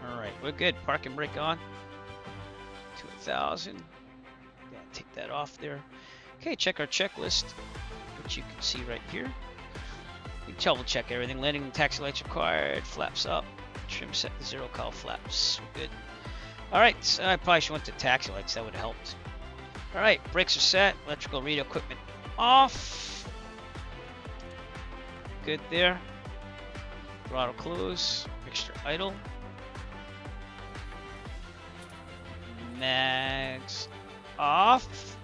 Alright, we're good. Park and brake on. To 1,000. Gotta take that off there. Okay, check our checklist, which you can see right here. We double check everything. Landing and taxi lights required. Flaps up. Trim set to 0 cowl flaps. We're good. Alright, so I probably should went to taxi lights. That would have helped. Alright, brakes are set. Electrical radio equipment off. Good there. Throttle close. Mixture idle. Mags off.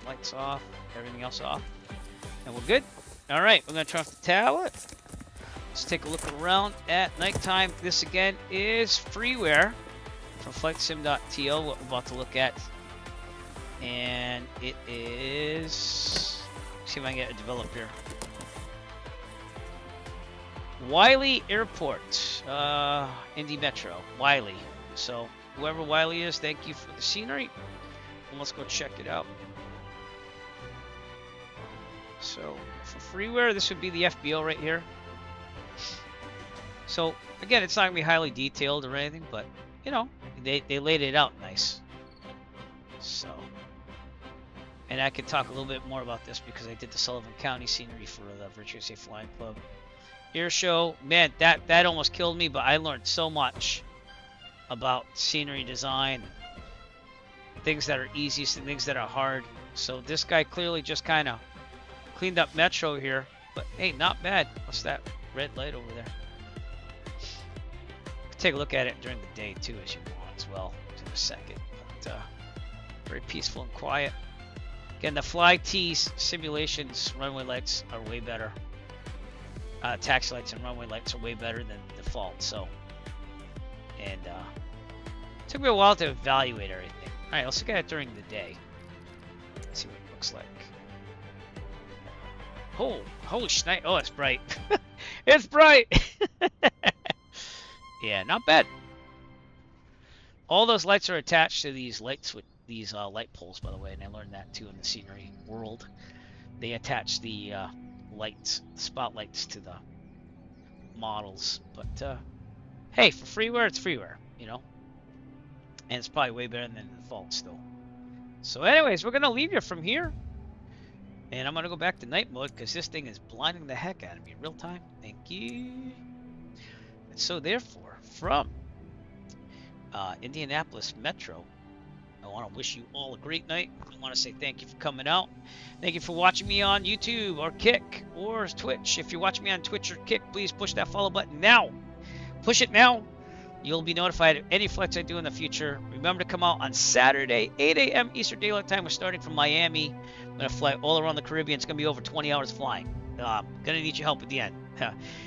Lights off. Everything else off. And we're good. Alright, we're going to turn off the tower. Let's take a look around at nighttime. This again is freeware from flightsim.to, what we're about to look at. And it is, let's see if I can get it developed here. Wiley Airport, Indy Metro, Wiley. So whoever Wiley is, thank you for the scenery. And let's go check it out. So for freeware, this would be the FBO right here. So again, it's not gonna be highly detailed or anything, but you know, they laid it out nice. So, and I could talk a little bit more about this because I did the Sullivan County scenery for the Virtual Safe Flying Club air show. Man, that almost killed me, but I learned so much about scenery design, things that are easiest and things that are hard. So this guy clearly just kind of cleaned up Metro here, but hey, not bad. What's that red light over there? Take a look at it during the day too, as you want as well, in a second. But very peaceful and quiet. Again, the Fly T's simulations runway lights are way better. Taxi lights and runway lights are way better than default. So, and it took me a while to evaluate everything. All right, let's look at it during the day. Let's see what it looks like. Oh, holy shit! Oh, it's bright. It's bright. Yeah, not bad. All those lights are attached to these lights with these light poles, by the way, and I learned that too in the scenery world. They attach the lights, spotlights to the models. But hey, for freeware, it's freeware, you know, and it's probably way better than the default still. So, anyways, we're gonna leave you from here, and I'm gonna go back to night mode because this thing is blinding the heck out of me in real time. Thank you. And so, therefore, from Indianapolis Metro, I want to wish you all a great night. I want to say thank you for coming out. Thank you for watching me on YouTube or Kick or Twitch. If you're watching me on Twitch or Kick, please push that follow button now. Push it now. You'll be notified of any flights I do in the future. Remember to come out on Saturday, 8 a.m. Eastern Daylight Time. We're starting from Miami. I'm going to fly all around the Caribbean. It's going to be over 20 hours flying. Going to need your help at the end.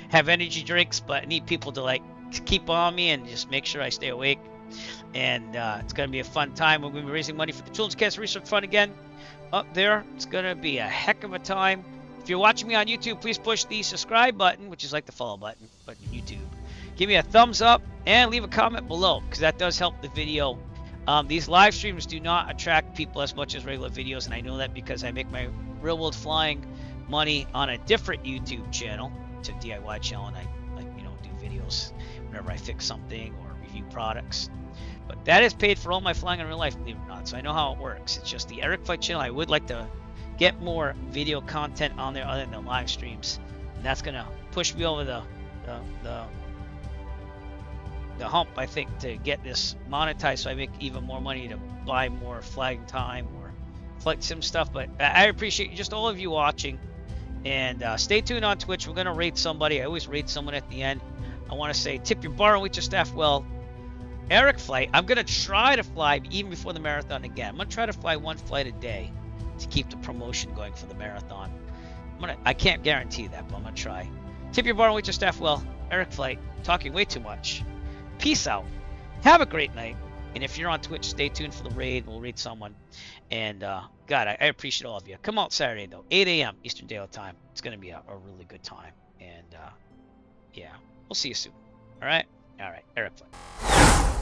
Have energy drinks, but I need people to keep on me and just make sure I stay awake. And it's going to be a fun time. We're going to be raising money for the Children's Cancer Research Fund again up there. It's going to be a heck of a time. If you're watching me on YouTube, please push the subscribe button, which is like the follow button, but in YouTube. Give me a thumbs up and leave a comment below, because that does help the video. These live streams do not attract people as much as regular videos, and I know that because I make my real world flying money on a different YouTube channel. It's a DIY channel, and I do videos whenever I fix something or review products. But that is paid for all my flying in real life, believe it or not. So I know how it works. It's just the Eric Flight channel. I would like to get more video content on there other than the live streams, and that's gonna push me over the hump, I think, to get this monetized, so I make even more money to buy more flying time or flight sim stuff. But I appreciate just all of you watching, and stay tuned on Twitch. We're gonna rate somebody. I always rate someone at the end. I want to say tip your bar and wait your staff well. Eric Flight, I'm gonna try to fly even before the marathon again. I'm gonna try to fly one flight a day to keep the promotion going for the marathon. I can't guarantee that, but I'm gonna try. Tip your bar and wait your staff well. Eric Flight, talking way too much. Peace out. Have a great night. And if you're on Twitch, stay tuned for the raid. We'll raid someone. And God, I appreciate all of you. Come out Saturday though, 8 a.m. Eastern Daylight Time. It's gonna be a really good time. And yeah, we'll see you soon. All right, Eric Flight.